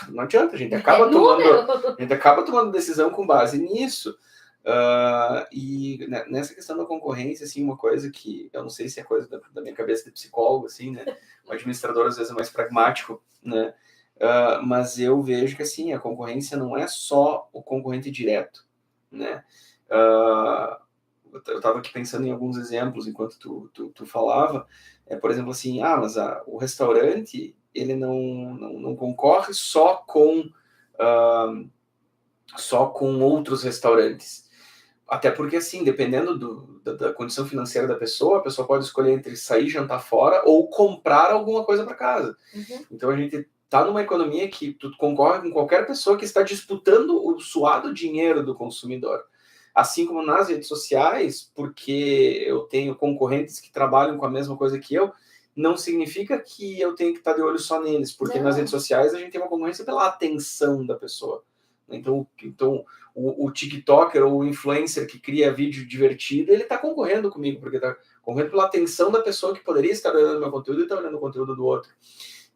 Não adianta, a gente acaba tomando decisão com base nisso. E nessa questão da concorrência, assim, uma coisa que eu não sei se é coisa da minha cabeça de psicólogo, assim, né? O administrador às vezes é mais pragmático, né? Mas eu vejo que, assim, a concorrência não é só o concorrente direto, né? Eu estava aqui pensando em alguns exemplos enquanto tu falava, por exemplo, assim, mas o restaurante, ele não concorre só com outros restaurantes. Até porque, assim, dependendo da condição financeira da pessoa, a pessoa pode escolher entre sair jantar fora ou comprar alguma coisa para casa. Então, a gente está numa economia que tu concorre com qualquer pessoa que está disputando o suado dinheiro do consumidor. Assim como nas redes sociais, porque eu tenho concorrentes que trabalham com a mesma coisa que eu, não significa que eu tenho que estar de olho só neles, porque nas redes sociais a gente tem uma concorrência pela atenção da pessoa. Então o TikToker ou o influencer que cria vídeo divertido, ele está concorrendo comigo, porque está concorrendo pela atenção da pessoa que poderia estar olhando meu conteúdo e está olhando o conteúdo do outro.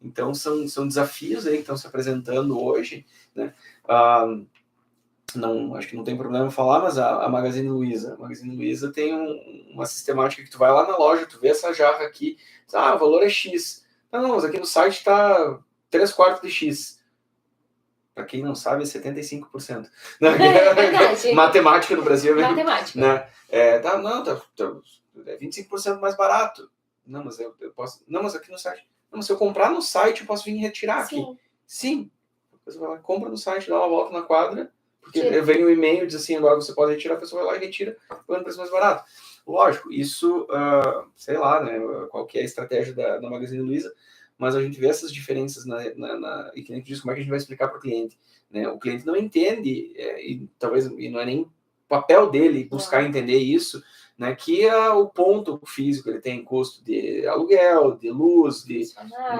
Então são desafios aí que estão se apresentando hoje, né? Não, acho que não tem problema falar, mas a Magazine Luiza tem uma sistemática que tu vai lá na loja, tu vê essa jarra aqui, o valor é X. Não, mas aqui no site está 3/4 de X. Para quem não sabe, é 75%. Matemática no Brasil. Matemática. Né? É 25% mais barato. Não, mas eu posso... Não, mas aqui no site... Não, mas se eu comprar no site, eu posso vir retirar aqui. Sim. Você vai lá, compra no site, dá uma volta na quadra, porque vem um e-mail, diz assim, agora você pode retirar, a pessoa vai lá e retira, pagando preço mais barato. Lógico, isso, sei lá, né, qual que é a estratégia da Magazine Luiza, mas a gente vê essas diferenças e que nem tu diz, como é que a gente vai explicar para o cliente, né? O cliente não entende, e talvez não é nem papel dele buscar entender isso, né? Que o ponto físico, ele tem custo de aluguel, de luz, de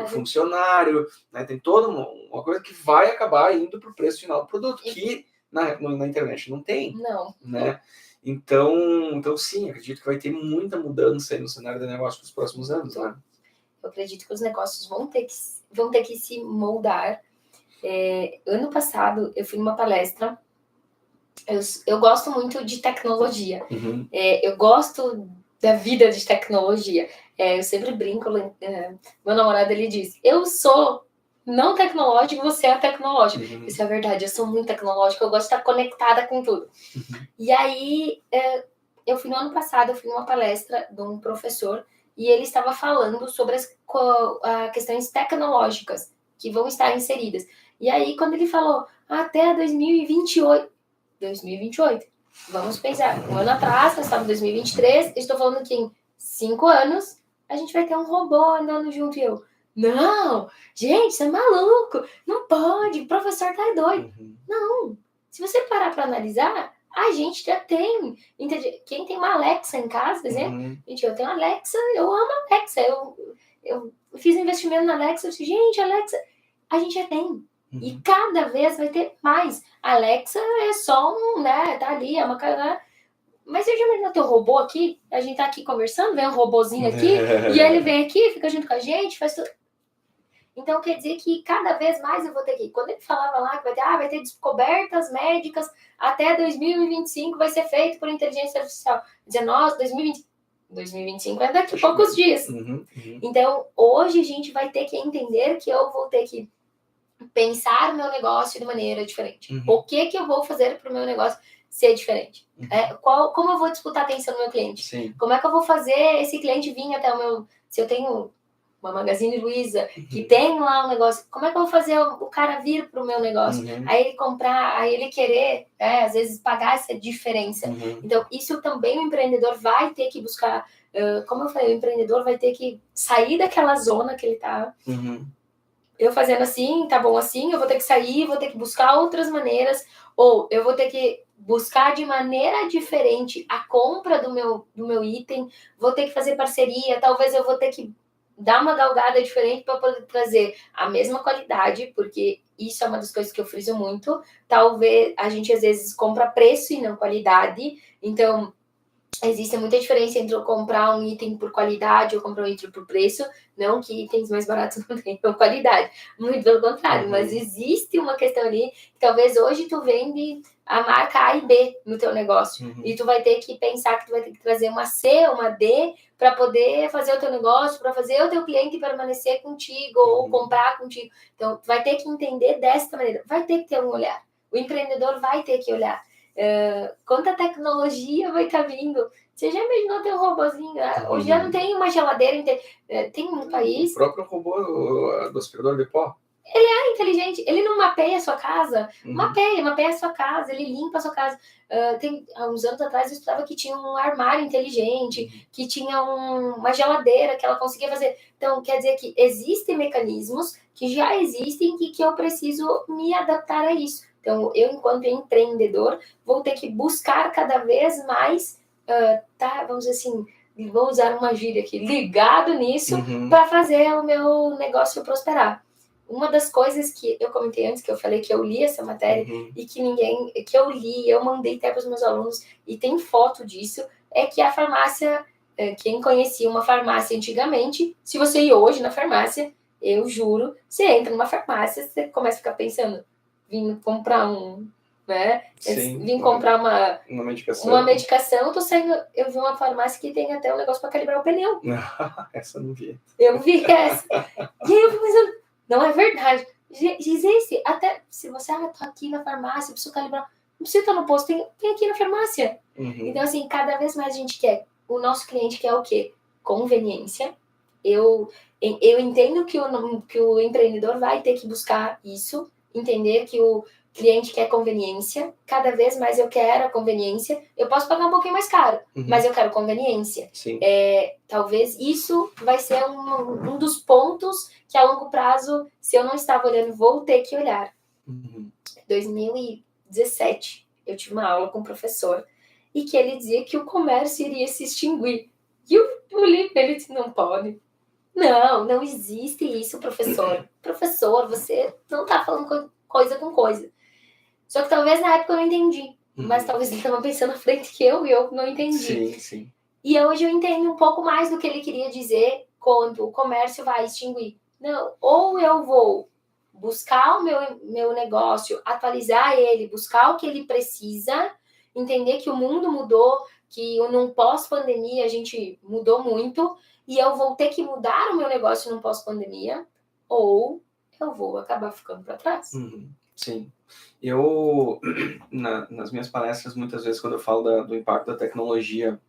funcionário, né? Tem toda uma coisa que vai acabar indo para o preço final do produto, que na internet não tem. Não. Né? Então, sim, acredito que vai ter muita mudança aí no cenário do negócio nos próximos anos, né? Eu acredito que os negócios vão ter que se moldar. Ano passado, eu fui numa palestra. Eu gosto muito de tecnologia. Eu gosto da vida de tecnologia. Eu sempre brinco. Meu namorado, ele diz, eu sou não tecnológico, você é tecnológico. Isso é verdade, eu sou muito tecnológica, eu gosto de estar conectada com tudo. E aí, eu fui no ano passado, eu fui numa palestra de um professor, e ele estava falando sobre as questões tecnológicas que vão estar inseridas. E aí, quando ele falou, até 2028, vamos pensar, um ano atrás, nós estávamos em 2023, estou falando que em 5 anos, a gente vai ter um robô andando junto, e eu, não, gente, você é maluco, não pode, o professor tá doido. Não, se você parar para analisar, a gente já tem, quem tem uma Alexa em casa, por exemplo, gente, eu tenho Alexa, eu amo Alexa, eu fiz investimento na Alexa, eu disse, gente, Alexa, a gente já tem. E cada vez vai ter mais. Alexa é só né, tá ali, é uma cara. Mas você já imaginou ter um robô aqui? A gente tá aqui conversando, vem um robozinho aqui, e ele vem aqui, fica junto com a gente, faz tudo. Então quer dizer que cada vez mais eu vou ter que. Quando ele falava lá que vai ter descobertas médicas até 2025 vai ser feito por inteligência artificial. Dizer, nossa, 2025 é daqui a poucos dias. Então, hoje a gente vai ter que entender que eu vou ter que pensar o meu negócio de maneira diferente. O que eu vou fazer para o meu negócio ser diferente? Como eu vou disputar a atenção do meu cliente? Sim. Como é que eu vou fazer esse cliente vir até o meu... Se eu tenho uma Magazine Luiza, que tem lá um negócio, como é que eu vou fazer o cara vir para o meu negócio? Aí ele comprar, aí ele querer, às vezes, pagar essa diferença. Então, isso também o empreendedor vai ter que buscar. Como eu falei, o empreendedor vai ter que sair daquela zona que ele está. Eu fazendo assim, tá bom assim, eu vou ter que sair, vou ter que buscar outras maneiras, ou eu vou ter que buscar de maneira diferente a compra do meu item, vou ter que fazer parceria, talvez eu vou ter que dar uma galgada diferente para poder trazer a mesma qualidade, porque isso é uma das coisas que eu friso muito. Talvez a gente às vezes compra preço e não qualidade, então existe muita diferença entre eu comprar um item por qualidade ou comprar um item por preço. Não que itens mais baratos não tenham qualidade, muito pelo contrário, mas existe uma questão ali que talvez hoje tu vende a marca A e B no teu negócio e tu vai ter que pensar que tu vai ter que trazer uma C, uma D para poder fazer o teu negócio, para fazer o teu cliente permanecer contigo ou comprar contigo. Então, tu vai ter que entender desta maneira, vai ter que ter um olhar. O empreendedor vai ter que olhar. Quanta tecnologia vai estar vindo. Você já imaginou ter um robôzinho? Hoje já não tem uma geladeira. Tem um país... O próprio robô do aspirador de pó. Ele é inteligente. Ele não mapeia a sua casa. Mapeia a sua casa. Ele limpa a sua casa. Há uns anos atrás eu estudava que tinha um armário inteligente, que tinha uma geladeira que ela conseguia fazer. Então, quer dizer que existem mecanismos que já existem e que eu preciso me adaptar a isso. Então, eu, enquanto empreendedor, vou ter que buscar cada vez mais, vamos dizer assim, vou usar uma gíria aqui, ligado nisso, para fazer o meu negócio prosperar. Uma das coisas que eu comentei antes, que eu falei que eu li essa matéria e que eu li, eu mandei até para os meus alunos, e tem foto disso, é que a farmácia, quem conhecia uma farmácia antigamente, se você ir hoje na farmácia, eu juro, você entra numa farmácia, você começa a ficar pensando, vim comprar vim comprar uma medicação, tô saindo, eu vi uma farmácia que tem até um negócio para calibrar o pneu. Essa eu não vi. Eu vi essa. E aí eu fico pensando, não é verdade. Existe, até se você, tô aqui na farmácia, preciso calibrar, não precisa estar no posto, tem aqui na farmácia. Então, assim, cada vez mais a gente quer, o nosso cliente quer o quê? Conveniência. Eu entendo que o empreendedor vai ter que buscar isso, entender que o cliente quer conveniência, cada vez mais eu quero a conveniência, eu posso pagar um pouquinho mais caro, mas eu quero conveniência. Talvez isso vai ser um dos pontos que a longo prazo, se eu não estava olhando, vou ter que olhar. 2017, eu tive uma aula com um professor, e que ele dizia que o comércio iria se extinguir. E eu olhei para ele e disse, não pode. Não existe isso, professor. Professor, você não está falando coisa com coisa. Só que talvez na época eu não entendi. Mas talvez ele estava pensando à frente que eu não entendi. Sim. E hoje eu entendo um pouco mais do que ele queria dizer quando o comércio vai extinguir. Não, ou eu vou buscar o meu negócio, atualizar ele, buscar o que ele precisa, entender que o mundo mudou, que num pós-pandemia a gente mudou muito, e eu vou ter que mudar o meu negócio num pós-pandemia, ou eu vou acabar ficando para trás. Sim. Eu, nas minhas palestras, muitas vezes, quando eu falo do impacto da tecnologia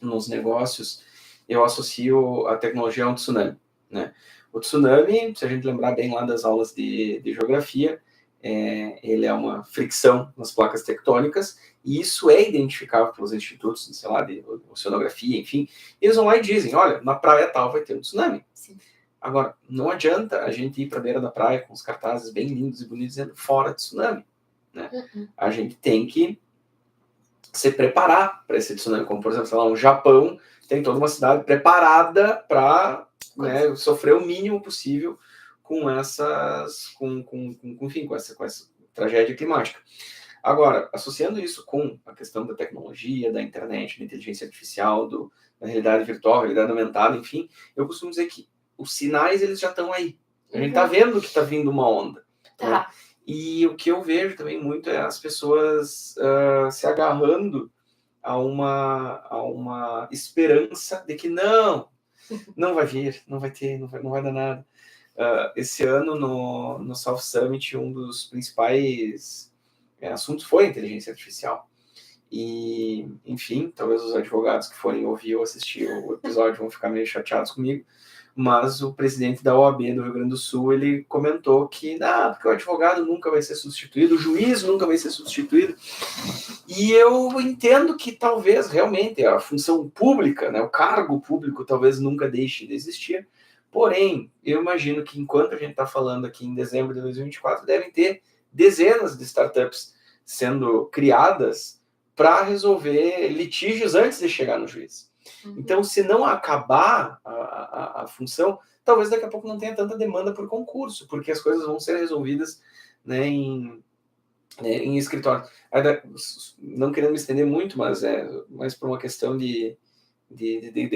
nos negócios, eu associo a tecnologia a um tsunami, né? O tsunami, se a gente lembrar bem lá das aulas de geografia, ele é uma fricção nas placas tectônicas, e isso é identificável pelos institutos, sei lá, de oceanografia, enfim. Eles vão lá e dizem, olha, na praia tal vai ter um tsunami. Sim. Agora, não adianta a gente ir para a beira da praia com os cartazes bem lindos e bonitos dizendo fora de tsunami, né? A gente tem que se preparar para esse tsunami, como por exemplo, sei lá, o Japão tem toda uma cidade preparada para sofrer o mínimo possível com essas, enfim, com essa tragédia climática. Agora, associando isso com a questão da tecnologia, da internet, da inteligência artificial, da realidade virtual, realidade aumentada, enfim, eu costumo dizer que os sinais, eles já estão aí. A gente está vendo que está vindo uma onda. Né? E o que eu vejo também muito é as pessoas se agarrando a uma esperança de que não vai vir, não vai ter, não vai dar nada. Esse ano, no South Summit, um dos principais assuntos foi a inteligência artificial. E, enfim, talvez os advogados que forem ouvir ou assistir o episódio vão ficar meio chateados comigo, mas o presidente da OAB do Rio Grande do Sul, ele comentou que, porque o advogado nunca vai ser substituído, o juiz nunca vai ser substituído, e eu entendo que talvez realmente a função pública, né, o cargo público talvez nunca deixe de existir, porém, eu imagino que enquanto a gente está falando aqui em dezembro de 2024, devem ter dezenas de startups sendo criadas para resolver litígios antes de chegar no juiz. Então, se não acabar a função, talvez daqui a pouco não tenha tanta demanda por concurso, porque as coisas vão ser resolvidas, né, em escritório. Não querendo me estender muito, mas mais por uma questão de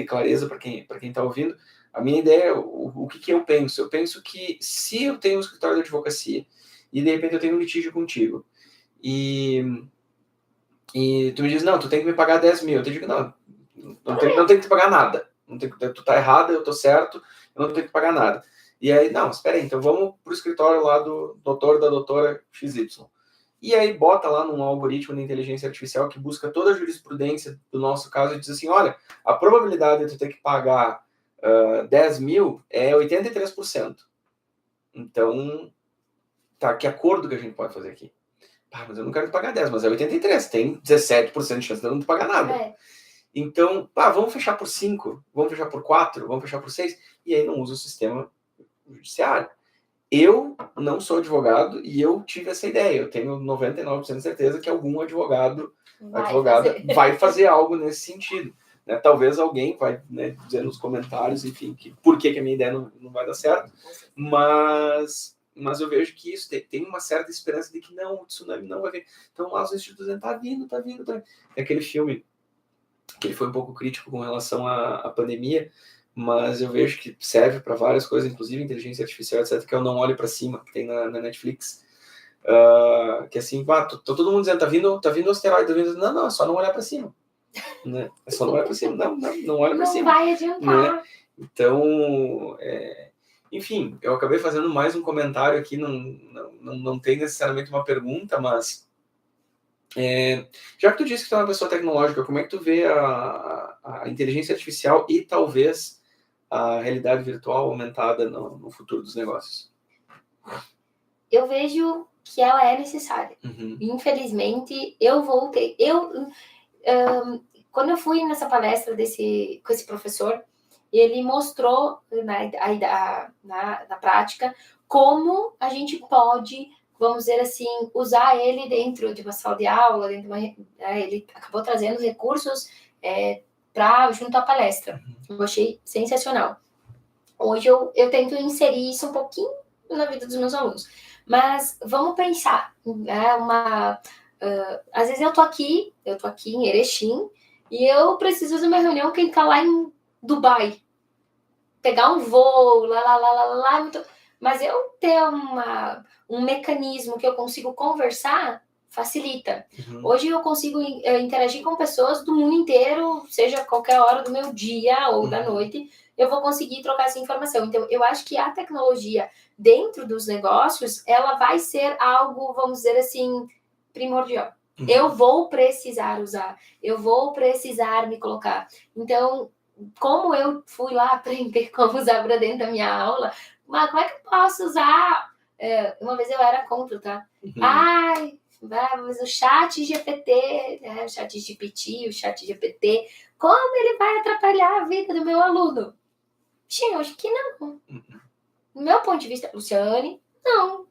clareza para quem está ouvindo. A minha ideia, o que eu penso? Eu penso que se eu tenho um escritório de advocacia e de repente eu tenho um litígio contigo e tu me diz, não, tu tem que me pagar 10 mil. Eu te digo, não tem que te pagar nada. Tu tá errado, eu tô certo, eu não tenho que pagar nada. E aí, não, espera aí, então vamos pro escritório lá do doutor, da doutora XY. E aí bota lá num algoritmo de inteligência artificial que busca toda a jurisprudência do nosso caso e diz assim, olha, a probabilidade de tu ter que pagar 10 mil é 83%. Então, tá, que acordo que a gente pode fazer aqui? Mas eu não quero te pagar 10, mas é 83, tem 17% de chance de eu não te pagar nada. Então, vamos fechar por 5, vamos fechar por 4, vamos fechar por 6, e aí não usa o sistema judiciário. Eu não sou advogado e eu tive essa ideia. Eu tenho 99% de certeza que algum advogada vai fazer algo nesse sentido. Né? Talvez alguém vai, né, dizer nos comentários, enfim, por que a minha ideia não vai dar certo, mas eu vejo que isso tem uma certa esperança de que não, o tsunami não vai vir. Então lá os institutos dizem, tá vindo. É aquele filme que ele foi um pouco crítico com relação à pandemia, mas eu vejo que serve para várias coisas, inclusive inteligência artificial, etc., que é o Não Olhe para Cima, que tem na Netflix, que assim, todo mundo dizendo, tá vindo o asteroide, tá vindo... Não, é só não olhar para cima. Né? É só não olhar para cima, não olha para cima. Não vai adiantar. Né? Então, enfim, eu acabei fazendo mais um comentário aqui, não tem necessariamente uma pergunta, mas já que tu disse que tu é uma pessoa tecnológica, como é que tu vê a inteligência artificial e talvez a realidade virtual aumentada no futuro dos negócios? Eu vejo que ela é necessária. Infelizmente, eu voltei... quando eu fui nessa palestra com esse professor, ele mostrou na prática como a gente pode, vamos dizer assim, usar ele dentro de uma sala de aula, ele acabou trazendo recursos junto à palestra. Eu achei sensacional. Hoje eu tento inserir isso um pouquinho na vida dos meus alunos. Mas vamos pensar, às vezes eu tô aqui em Erechim, e eu preciso fazer uma reunião quem tá lá em Dubai. Pegar um voo, mas eu ter um mecanismo que eu consigo conversar, facilita. Hoje eu consigo interagir com pessoas do mundo inteiro, seja qualquer hora do meu dia ou da noite, eu vou conseguir trocar essa informação. Então, eu acho que a tecnologia dentro dos negócios, ela vai ser algo, vamos dizer assim, primordial. Eu vou precisar usar, eu vou precisar me colocar. Então, como eu fui lá aprender como usar para dentro da minha aula, mas como é que eu posso usar? Uma vez eu era contra, tá? Mas o chat GPT, o chat GPT, o chat GPT, como ele vai atrapalhar a vida do meu aluno? Gente, eu acho que não. Do meu ponto de vista, Luciane, não.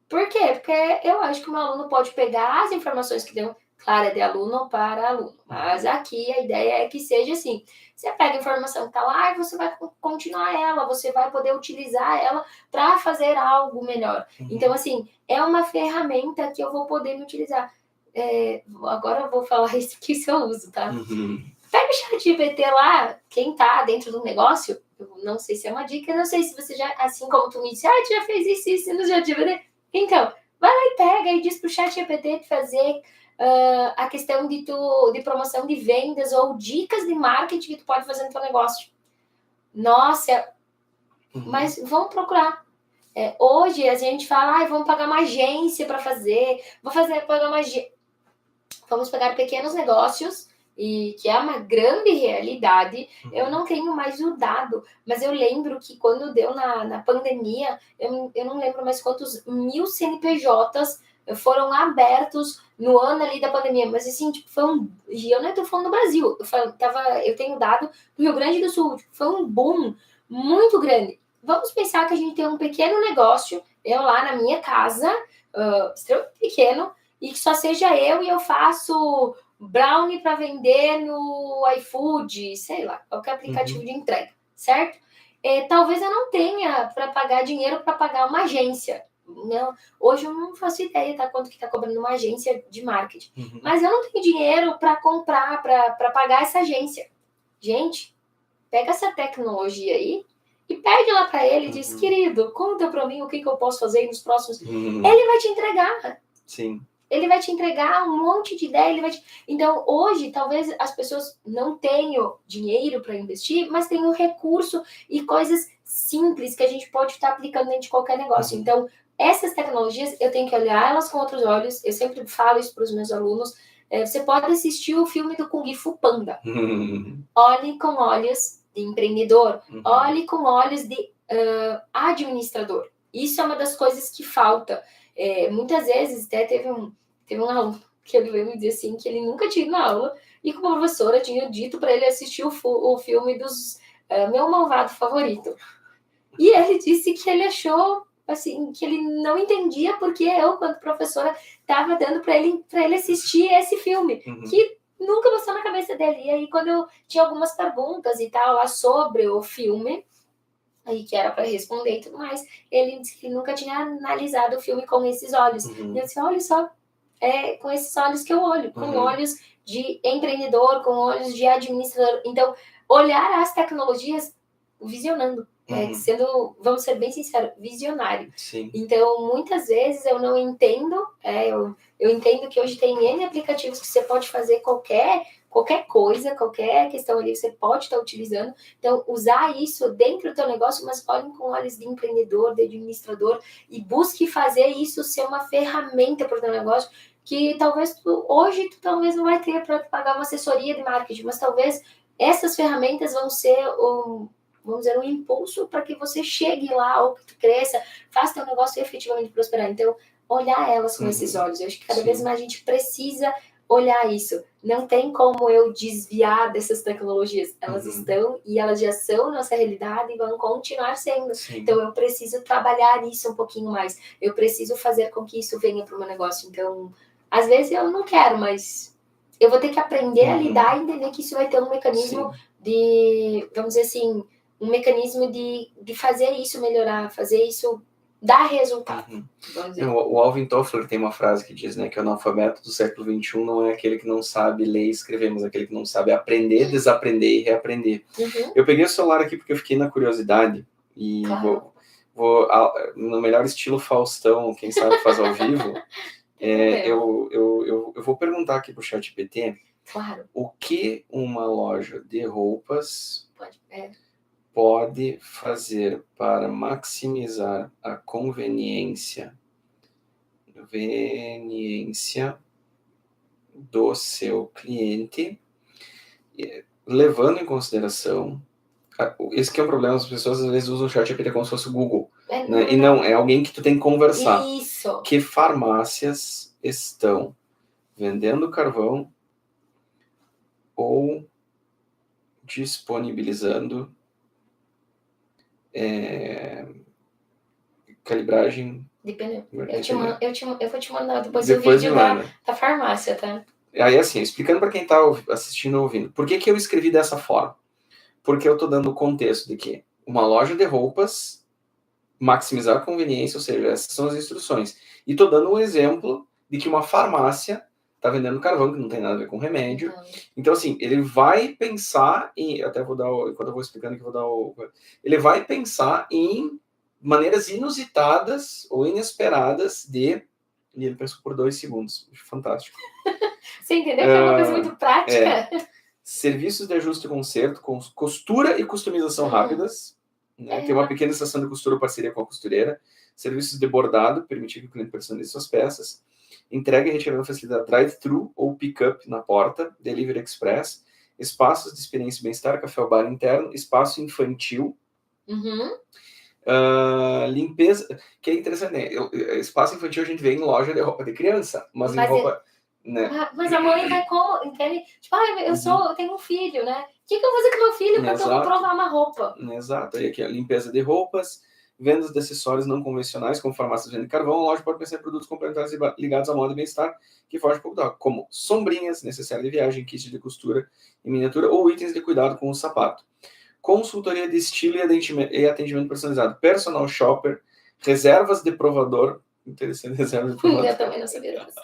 Por quê? Porque eu acho que o meu aluno pode pegar as informações que deu, claro, é de aluno para aluno, mas aqui a ideia é que seja assim, você pega a informação que está lá e você vai continuar ela, você vai poder utilizar ela para fazer algo melhor. Então, assim, é uma ferramenta que eu vou poder me utilizar. Agora eu vou falar isso que eu uso, tá? Pega o chat GPT lá, quem tá dentro do negócio, eu não sei se é uma dica, não sei se você já, assim como tu me disse, tu já fez isso no chat GPT. Então, vai lá e pega e diz pro chat GPT fazer a questão de promoção de vendas ou dicas de marketing que tu pode fazer no teu negócio. Nossa, mas vamos procurar. Hoje a gente fala, vamos pagar uma agência para fazer, vamos pegar pequenos negócios, e que é uma grande realidade. Eu não tenho mais o dado, mas eu lembro que quando deu na pandemia, eu não lembro mais quantos 1.000 CNPJs foram abertos no ano ali da pandemia, mas assim, tipo, e eu não estou falando do Brasil, eu tenho dado do Rio Grande do Sul, tipo, foi um boom muito grande. Vamos pensar que a gente tem um pequeno negócio, eu lá na minha casa, extremamente pequeno, e que só seja eu e eu faço brownie para vender no iFood, sei lá, qualquer aplicativo de entrega, certo? Talvez eu não tenha para pagar dinheiro para pagar uma agência. Não, hoje eu não faço ideia, tá, quanto que está cobrando uma agência de marketing. Mas eu não tenho dinheiro para comprar, para pagar essa agência. Gente, pega essa tecnologia aí e pede lá para ele e diz, querido, conta para mim o que eu posso fazer nos próximos... Ele vai te entregar. Sim. Ele vai te entregar um monte de ideia. Então, hoje, talvez as pessoas não tenham dinheiro para investir, mas tenham recurso e coisas simples que a gente pode estar aplicando dentro de qualquer negócio. Então, essas tecnologias, eu tenho que olhar elas com outros olhos. Eu sempre falo isso para os meus alunos. Você pode assistir o filme do Kung Fu Panda. Olhe com olhos de empreendedor. Olhe com olhos de administrador. Isso é uma das coisas que falta. Muitas vezes, até teve um aluno que ele veio me dizer assim, que ele nunca tinha ido na aula e que a professora tinha dito para ele assistir o filme dos Meu Malvado Favorito. E ele disse que ele achou, assim, que ele não entendia porque eu, quando professora, estava dando para ele assistir esse filme, que nunca passou na cabeça dele. E aí, quando eu tinha algumas perguntas e tal lá sobre o filme, aí que era para responder e tudo mais, ele disse que nunca tinha analisado o filme com esses olhos. E eu disse, olha só, com esses olhos que eu olho, com olhos de empreendedor, com olhos de administrador. Então, olhar as tecnologias visionando, vamos ser bem sinceros, visionário. Sim. Então, muitas vezes eu não entendo, eu entendo que hoje tem N aplicativos que você pode fazer qualquer coisa, qualquer questão ali, você pode estar utilizando. Então, usar isso dentro do teu negócio, mas olhem com olhos de empreendedor, de administrador, e busque fazer isso ser uma ferramenta para o teu negócio, que talvez hoje tu talvez não vai ter para pagar uma assessoria de marketing, mas talvez essas ferramentas vão ser vamos dizer, um impulso para que você chegue lá, ou que tu cresça, faça teu negócio efetivamente prosperar. Então, olhar elas com esses olhos. Eu acho que cada vez mais a gente precisa olhar isso. Não tem como eu desviar dessas tecnologias. Elas estão e elas já são nossa realidade e vão continuar sendo. Sim. Então, eu preciso trabalhar isso um pouquinho mais. Eu preciso fazer com que isso venha para o meu negócio. Então, às vezes eu não quero, mas eu vou ter que aprender a lidar e entender que isso vai ter um mecanismo de, vamos dizer assim, um mecanismo de fazer isso melhorar, fazer isso dar resultado. O Alvin Toffler tem uma frase que diz, né, que o analfabeto do século XXI não é aquele que não sabe ler e escrever, mas aquele que não sabe aprender, desaprender e reaprender. Eu peguei o celular aqui porque eu fiquei na curiosidade e vou no melhor estilo Faustão, quem sabe faz ao vivo, eu vou perguntar aqui pro ChatGPT o que uma loja de roupas pode fazer para maximizar a conveniência do seu cliente, levando em consideração... Esse que é um problema, as pessoas às vezes usam o ChatGPT como se fosse o Google, né? E não, é alguém que tu tem que conversar. Isso. Que farmácias estão vendendo carvão ou disponibilizando calibragem de pneu. Eu vou te mandar depois o Depois vídeo da farmácia, tá? Aí assim, explicando para quem está assistindo ou ouvindo, por que eu escrevi dessa forma? Porque eu estou dando o contexto de que uma loja de roupas, maximizar a conveniência, ou seja, essas são as instruções. E estou dando um exemplo de que uma farmácia está vendendo carvão, que não tem nada a ver com remédio. Então, assim, ele vai pensar em... Até vou dar enquanto eu vou explicando que eu vou dar ele vai pensar em maneiras inusitadas ou inesperadas de... E ele pensou por 2 segundos. Fantástico. Você entendeu que é uma coisa muito prática? Serviços de ajuste e conserto, com costura e customização rápidas. Né? Tem uma pequena estação de costura, parceria com a costureira. serviços de bordado, permitir que o cliente personalize suas peças, entrega e retirada facilitada drive-thru ou pick-up na porta, delivery express, espaços de experiência e bem-estar, café ou bar interno, espaço infantil, limpeza, que é interessante, né? Espaço infantil a gente vê em loja de roupa de criança, mas em roupa... Né? Mas a mãe vai como, entende? Tipo, eu tenho um filho, né? O que eu vou fazer com meu filho quando eu vou provar uma roupa? Exato, aí aqui a limpeza de roupas, vendas de acessórios não convencionais, como farmácias vendem carvão, a loja pode pensar em produtos complementares ligados à moda e bem-estar, que fogem um pouco da como sombrinhas, necessárias de viagem, kits de costura em miniatura ou itens de cuidado com o sapato. Consultoria de estilo e atendimento personalizado, personal shopper, reservas de provador, interessante, reservas de provador. Eu também não sabia disso.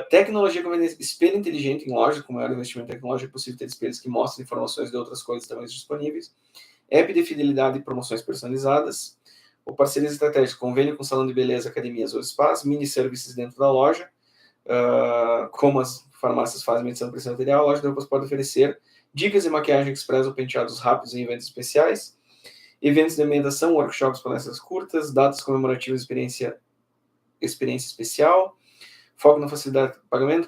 Tecnologia como espelho inteligente em lojas, com maior investimento tecnológico, é possível ter espelhos que mostrem informações de outras coisas também disponíveis. App de fidelidade e promoções personalizadas, ou parcerias estratégicas, convênio com salão de beleza, academias ou spas, mini serviços dentro da loja, como as farmácias fazem medição de pressão arterial, a loja de roupas pode oferecer dicas de maquiagem express ou penteados rápidos em eventos especiais, eventos de meditação, workshops, palestras curtas, datas comemorativas, experiência especial, foco na facilidade de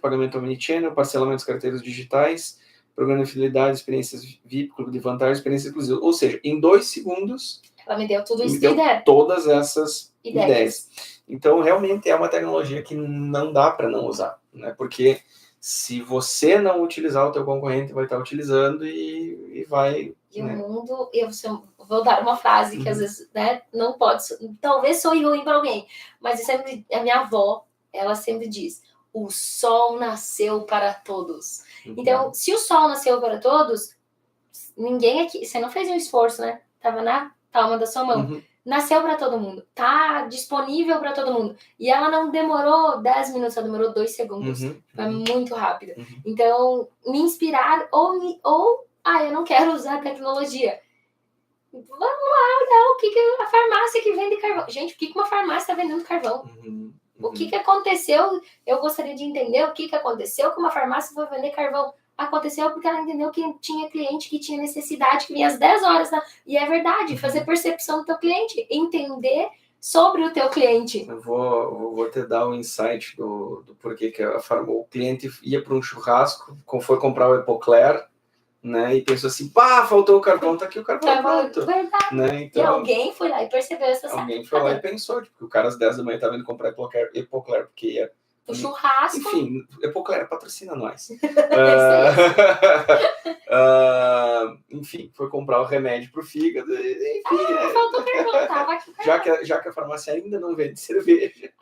pagamento omnichannel, parcelamentos carteiras digitais, programa de fidelidade, experiências VIP, clube de vantagem, experiência exclusiva. Ou seja, em 2 segundos... Ela me deu tudo isso de ideia. Todas essas ideias. Então, realmente é uma tecnologia que não dá para não usar, né? Porque se você não utilizar, o teu concorrente vai estar utilizando e vai... E né? O mundo... Eu vou dar uma frase que às vezes, né, não pode... Talvez soe ruim para alguém, mas sempre, a minha avó, ela sempre diz: o sol nasceu para todos. Então, se o sol nasceu para todos, ninguém aqui... Você não fez um esforço, né? Tava na palma da sua mão. Nasceu para todo mundo. Tá disponível para todo mundo. E ela não demorou 10 minutos, ela demorou 2 segundos. Foi muito rápido. Então, me inspirar ou eu não quero usar tecnologia. Vamos lá olhar o que a farmácia que vende carvão. Gente, o que uma farmácia está vendendo carvão? O que aconteceu? Eu gostaria de entender o que aconteceu que uma farmácia foi vender carvão. Aconteceu porque ela entendeu que tinha cliente que tinha necessidade, que vinha às 10 horas. Né? E é verdade, fazer percepção do teu cliente, entender sobre o teu cliente. Eu vou te dar um insight do porquê que o cliente ia para um churrasco, foi comprar o Epocler, né, e pensou assim, faltou o carvão, tá aqui o carvão pronto. Verdade. Né? Então, e alguém foi lá e percebeu essa saca. Alguém foi lá e pensou, tipo, o cara às 10 da manhã estava indo comprar Epocler porque ia... O churrasco. Enfim, Epocler patrocina nós. Enfim, foi comprar o remédio pro fígado. Enfim, faltou carvão, tava aqui o carvão. Já que a farmácia ainda não vende cerveja.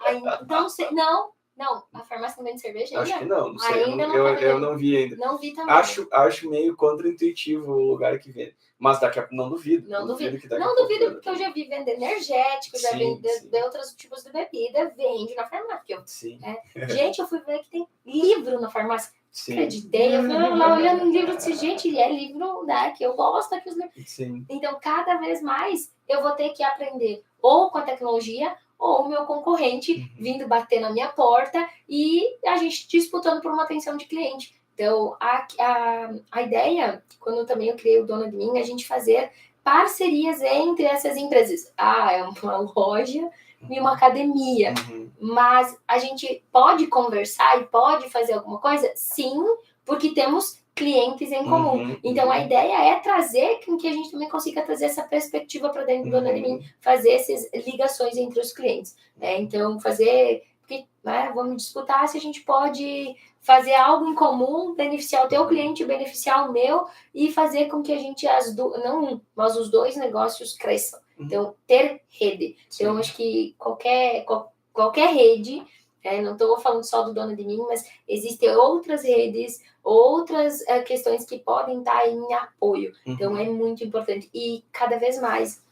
Não, a farmácia não vende cerveja ainda? Acho que não sei. Eu não vi ainda. Não vi também. Acho meio contra-intuitivo o lugar que vende. Mas daqui a pouco não duvido. Não duvido porque eu já vi vender energético, já vi de outros tipos de bebida, vende na farmácia. Gente, eu fui ver que tem livro na farmácia. Acreditei, eu fui lá olhando um livro desse gente, é livro, né, que eu gosto aqui os livros. Então, cada vez mais eu vou ter que aprender ou com a tecnologia ou o meu concorrente vindo bater na minha porta e a gente disputando por uma atenção de cliente. Então, a ideia, quando também eu criei o Dona de Mim, a gente fazer parcerias entre essas empresas. É uma loja e uma academia. Mas a gente pode conversar e pode fazer alguma coisa? Sim, porque temos clientes em comum. Então, a ideia é trazer com que a gente também consiga trazer essa perspectiva para dentro do Dona de Mim, fazer essas ligações entre os clientes. Então, vamos disputar se a gente pode fazer algo em comum, beneficiar o teu cliente, beneficiar o meu e fazer com que a gente, mas os 2 negócios cresçam. Então, ter rede. Então, eu acho que qualquer rede, não estou falando só do Dona de Mim, mas existem outras redes, outras questões que podem estar em apoio. Então, é muito importante. E cada vez mais,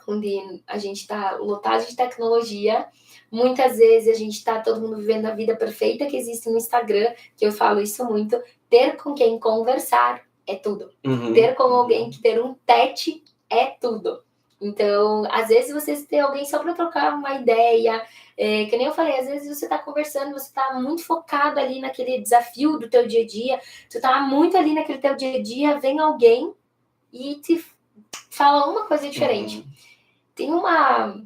onde a gente está lotado de tecnologia, muitas vezes a gente está todo mundo vivendo a vida perfeita que existe no Instagram, que eu falo isso muito, ter com quem conversar é tudo. Ter com alguém que ter um tete é tudo. Então, às vezes você tem alguém só para trocar uma ideia, que nem eu falei, às vezes você está conversando, você está muito focado ali naquele desafio do teu dia a dia, você está muito ali naquele teu dia a dia, vem alguém e te fala uma coisa diferente. Tem uma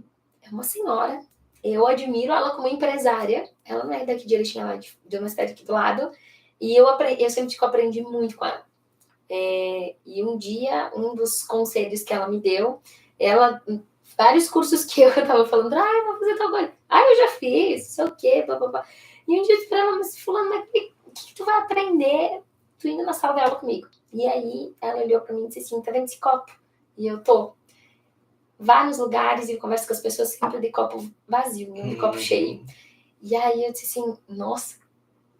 É uma senhora, eu admiro ela como empresária, ela não é daqui de Erechim, ela é de uma cidade aqui do lado, e eu sempre que eu aprendi muito com ela. E um dia, um dos conselhos que ela me deu, vários cursos que eu tava falando, eu vou fazer tal coisa, eu já fiz, sei o quê, blá. E um dia eu disse pra ela, mas fulano, mas o que tu vai aprender tu indo na sala de aula comigo? E aí ela olhou pra mim e disse assim, tá vendo esse copo? E eu tô. Vá nos lugares e conversa com as pessoas sempre de copo vazio, não de copo cheio. E aí eu disse assim, nossa,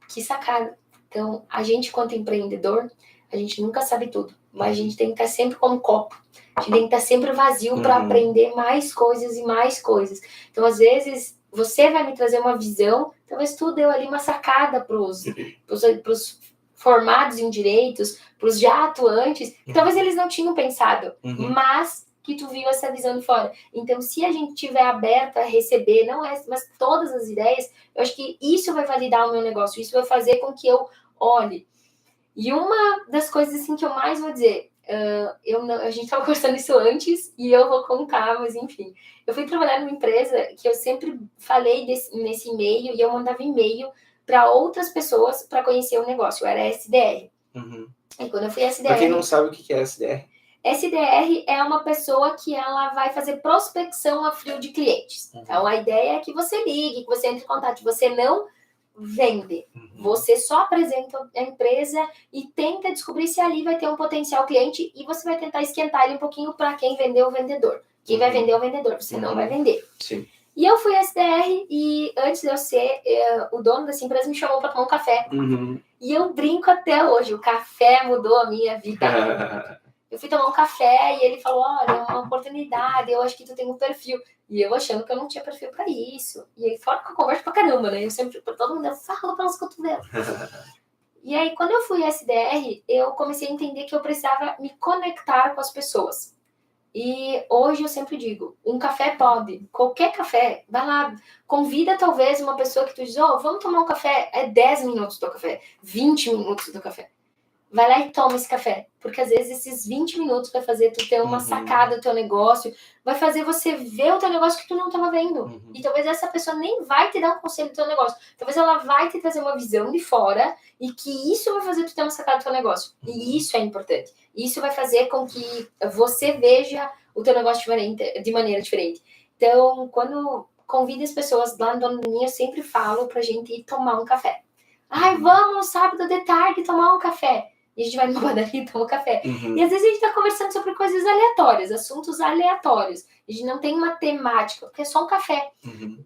que sacada. Então, a gente, quanto empreendedor, a gente nunca sabe tudo, mas a gente tem que estar sempre como copo. A gente tem que estar sempre vazio para aprender mais coisas e mais coisas. Então, às vezes, você vai me trazer uma visão, talvez tu deu ali uma sacada para os formados em direitos, para os já atuantes, que talvez eles não tinham pensado, mas que tu viu essa visão de fora. Então, se a gente estiver aberto a receber, não é, mas todas as ideias, eu acho que isso vai validar o meu negócio, isso vai fazer com que eu olhe. E uma das coisas assim que eu mais vou dizer, a gente estava conversando isso antes e eu vou contar, mas enfim. Eu fui trabalhar numa empresa que eu sempre falei nesse e-mail e eu mandava e-mail para outras pessoas para conhecer o negócio. Eu era SDR. E quando eu fui SDR... Para quem não sabe o que é SDR. SDR é uma pessoa que ela vai fazer prospecção a frio de clientes. Então, a ideia é que você ligue, que você entre em contato. Você não vende. Você só apresenta a empresa e tenta descobrir se ali vai ter um potencial cliente e você vai tentar esquentar ele um pouquinho para quem vender o vendedor. Quem vai vender é o vendedor, você não vai vender. Sim. E eu fui SDR e antes de eu ser o dono dessa empresa me chamou para tomar um café. E eu brinco até hoje, o café mudou a minha vida. Eu fui tomar um café e ele falou, olha, é uma oportunidade, eu acho que tu tem um perfil. E eu achando que eu não tinha perfil pra isso. E aí, fora que eu converso pra caramba, né? Eu sempre, pra todo mundo, eu falo pelos cotovelos. E aí, quando eu fui SDR, eu comecei a entender que eu precisava me conectar com as pessoas. E hoje eu sempre digo, um café pode, qualquer café, vai lá, convida talvez uma pessoa que tu diz, vamos tomar um café, é 10 minutos do café, 20 minutos do café. Vai lá e toma esse café. Porque às vezes esses 20 minutos vai fazer tu ter uma sacada do teu negócio, vai fazer você ver o teu negócio que tu não estava vendo. E talvez essa pessoa nem vai te dar um conselho do teu negócio. Talvez ela vai te trazer uma visão de fora e que isso vai fazer tu ter uma sacada do teu negócio. E isso é importante. Isso vai fazer com que você veja o teu negócio de maneira diferente. Então, quando convido as pessoas lá no Dona Minha, eu sempre falo pra gente ir tomar um café. Vamos sábado de tarde tomar um café. E a gente vai numa padaria e toma um café. E às vezes a gente tá conversando sobre coisas aleatórias, assuntos aleatórios. A gente não tem uma temática, porque é só um café.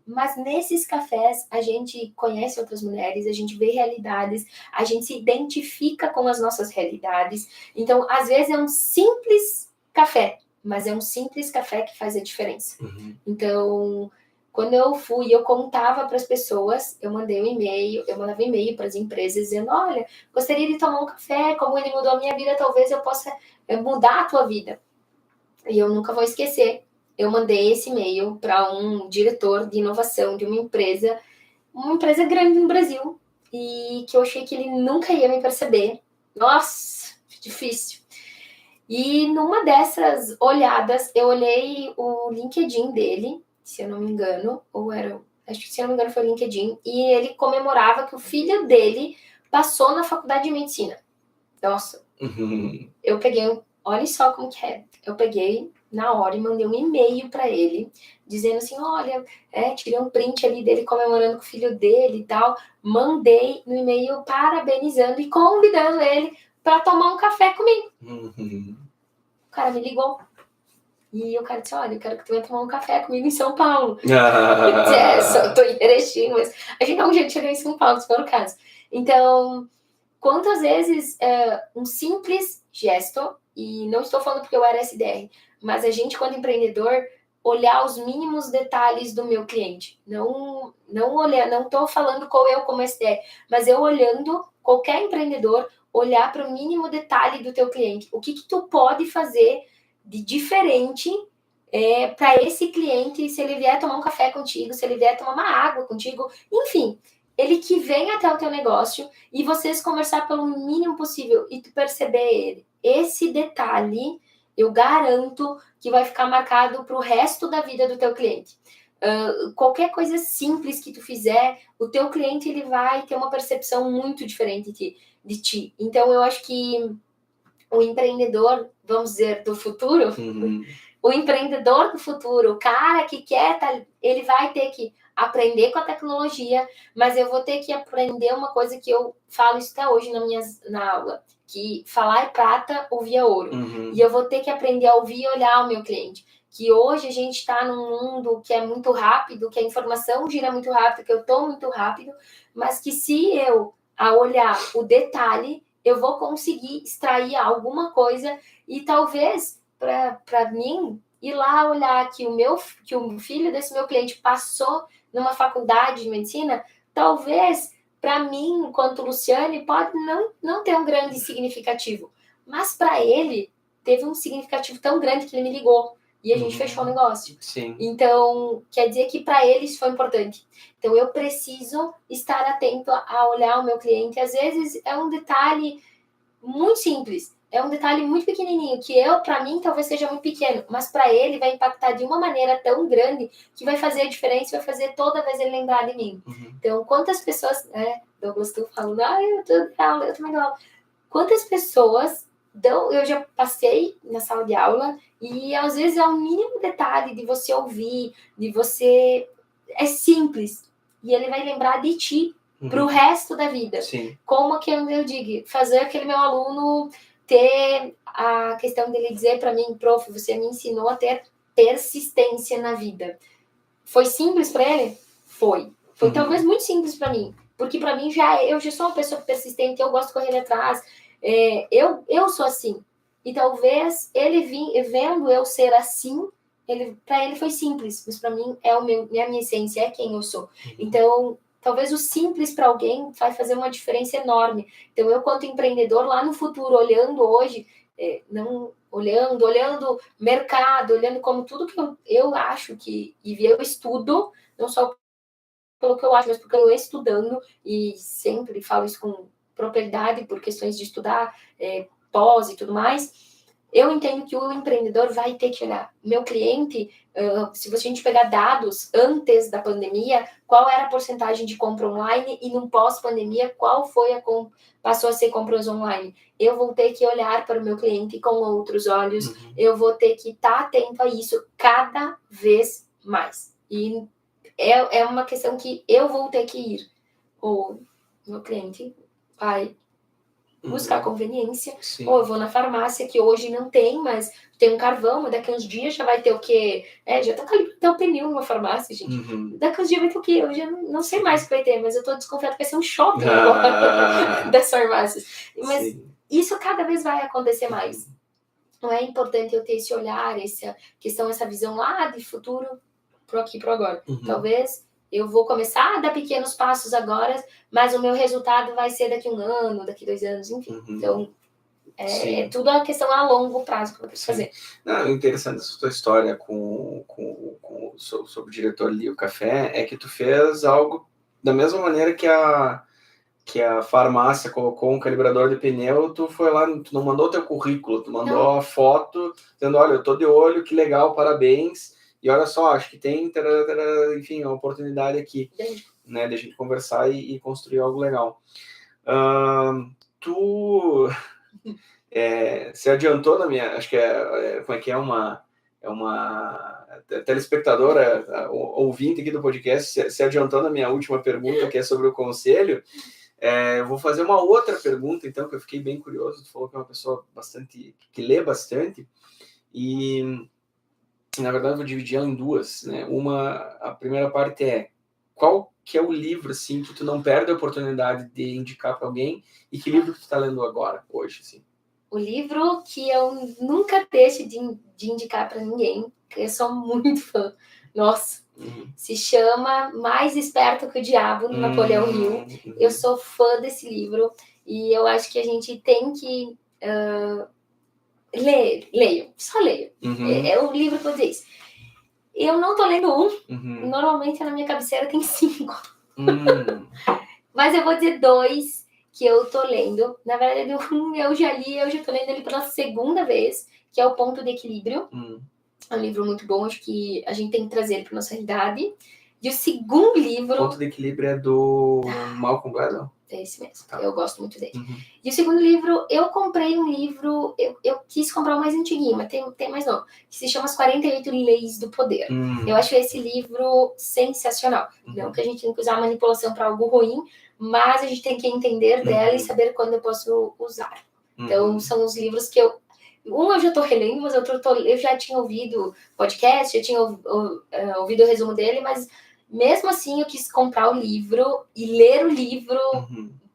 Mas nesses cafés a gente conhece outras mulheres, a gente vê realidades, a gente se identifica com as nossas realidades. Então, às vezes é um simples café, mas é um simples café que faz a diferença. Então, quando eu fui, eu contava para as pessoas, eu mandava e-mail para as empresas dizendo, olha, gostaria de tomar um café, como ele mudou a minha vida, talvez eu possa mudar a tua vida. E eu nunca vou esquecer, eu mandei esse e-mail para um diretor de inovação de uma empresa grande no Brasil, e que eu achei que ele nunca ia me perceber. Nossa, difícil. E numa dessas olhadas, eu olhei o LinkedIn dele, se eu não me engano, acho que se eu não me engano foi o LinkedIn, e ele comemorava que o filho dele passou na faculdade de medicina. Nossa, eu peguei, olha só como que é, eu peguei na hora e mandei um e-mail para ele, dizendo assim, olha, tirei um print ali dele comemorando com o filho dele e tal, mandei no e-mail parabenizando e convidando ele para tomar um café comigo. O cara me ligou. E o cara disse, olha, eu quero que tu venha tomar um café comigo em São Paulo. Eu tô em Erechim, mas a gente dá um jeito de chegar em São Paulo, se for o caso. Então, quantas vezes um simples gesto, e não estou falando porque eu era SDR, mas a gente, quando empreendedor, olhar os mínimos detalhes do meu cliente. Não estou falando eu como SDR, mas eu olhando, qualquer empreendedor, olhar para o mínimo detalhe do teu cliente. O que tu pode fazer de diferente para esse cliente, se ele vier tomar um café contigo, se ele vier tomar uma água contigo, enfim, ele que vem até o teu negócio e vocês conversar pelo mínimo possível e tu perceber ele. Esse detalhe, eu garanto que vai ficar marcado para o resto da vida do teu cliente. Qualquer coisa simples que tu fizer, o teu cliente ele vai ter uma percepção muito diferente de ti. Então, eu acho que o empreendedor, vamos dizer, do futuro, o empreendedor do futuro, o cara que quer, ele vai ter que aprender com a tecnologia, mas eu vou ter que aprender uma coisa que eu falo isso até hoje na aula, que falar é prata, ouvir é ouro. E eu vou ter que aprender a ouvir e olhar o meu cliente. Que hoje a gente está num mundo que é muito rápido, que a informação gira muito rápido, que eu estou muito rápido, mas que se eu, a olhar o detalhe, eu vou conseguir extrair alguma coisa e talvez para mim ir lá olhar que o filho desse meu cliente passou numa faculdade de medicina, talvez para mim, enquanto Luciane, pode não ter um grande significativo, mas para ele teve um significativo tão grande que ele me ligou e a gente fechou o negócio. Sim. Então, quer dizer que para ele isso foi importante. Então, eu preciso estar atento a olhar o meu cliente. Às vezes é um detalhe muito simples, é um detalhe muito pequenininho, que para mim, talvez seja muito pequeno, mas para ele vai impactar de uma maneira tão grande que vai fazer a diferença, vai fazer toda vez ele lembrar de mim. Então, quantas pessoas, né, Douglas, tu falando, eu também dou aula. Quantas pessoas eu já passei na sala de aula e às vezes é um mínimo detalhe de você ouvir, de você... É simples. E ele vai lembrar de ti para o resto da vida. Sim. Como que eu digo, fazer aquele meu aluno ter a questão dele dizer para mim, prof, você me ensinou a ter persistência na vida. Foi simples para ele? Foi. Foi talvez muito simples para mim. Porque para mim eu já sou uma pessoa persistente, eu gosto de correr atrás. Eu sou assim. E talvez ele vendo eu ser assim, para ele foi simples, mas para mim é a minha essência, é quem eu sou. Então, talvez o simples para alguém vai fazer uma diferença enorme. Então, eu, quanto empreendedor, lá no futuro, olhando hoje, olhando mercado, olhando como tudo que eu acho que... E eu estudo, não só pelo que eu acho, mas porque eu estudando, e sempre falo isso com propriedade, por questões de estudar, pós e tudo mais, eu entendo que o empreendedor vai ter que olhar. Meu cliente, se a gente pegar dados antes da pandemia, qual era a porcentagem de compra online e no pós-pandemia, qual foi passou a ser compras online? Eu vou ter que olhar para o meu cliente com outros olhos, eu vou ter que estar atento a isso cada vez mais. E é uma questão que eu vou ter que ir. O meu cliente vai buscar conveniência. Sim. Ou eu vou na farmácia, que hoje não tem, mas tem um carvão, mas daqui uns dias já vai ter o quê? Já tá calibrando o pneu numa farmácia, gente. Daqui uns dias vai ter o quê? Eu já não sei mais o que vai ter, mas eu tô desconfiada que vai ser um shopping agora das farmácias. Mas isso cada vez vai acontecer mais. Não é importante eu ter esse olhar, essa questão, essa visão lá de futuro pro aqui, pro agora. Talvez eu vou começar a dar pequenos passos agora, mas o meu resultado vai ser daqui 1 ano, daqui 2 anos, enfim. Então, é tudo uma questão a longo prazo que eu preciso fazer. Não, interessante essa tua história sobre o diretor ali, o café, é que tu fez algo da mesma maneira que a farmácia colocou um calibrador de pneu, tu foi lá, tu não mandou teu currículo, tu mandou a foto, dizendo, olha, eu tô de olho, que legal, parabéns, e olha só, acho que tem, enfim, uma oportunidade aqui, né, de a gente conversar e construir algo legal. Tu se adiantou na minha, acho que como é que é uma telespectadora, ouvinte aqui do podcast, se adiantou na minha última pergunta, que é sobre o conselho. Eu vou fazer uma outra pergunta, então, que eu fiquei bem curioso. Tu falou que é uma pessoa que lê bastante, e na verdade eu vou dividir ela em duas, né? A primeira parte é: qual que é o livro, assim, que tu não perde a oportunidade de indicar para alguém, e que livro que tu tá lendo agora, hoje, assim? O livro que eu nunca deixo de indicar para ninguém, que eu sou muito fã, nossa, se chama Mais Esperto que o Diabo, do Napoleão Hill. Eu sou fã desse livro e eu acho que a gente tem que leio, só leio. É o livro que eu disse. Eu não tô lendo normalmente na minha cabeceira tem 5. Mas eu vou dizer 2 que eu tô lendo. Na verdade, eu já li, eu já tô lendo ele pela segunda vez, que é O Ponto de Equilíbrio. É um livro muito bom, acho que a gente tem que trazer para nossa realidade. E o segundo livro... Ponto de Equilíbrio é do Malcolm Gladwell? É esse mesmo, Tá. eu gosto muito dele. Uhum. E o segundo livro, eu comprei um livro, eu quis comprar o mais antiguinho, mas tem mais novo, que se chama As 48 Leis do Poder. Eu acho esse livro sensacional. Não que a gente tenha que usar a manipulação para algo ruim, mas a gente tem que entender dela e saber quando eu posso usar. Então, são os livros que eu já estou relendo, mas eu já tinha ouvido podcast, já tinha ouvido o resumo dele, mas mesmo assim eu quis comprar o livro e ler o livro,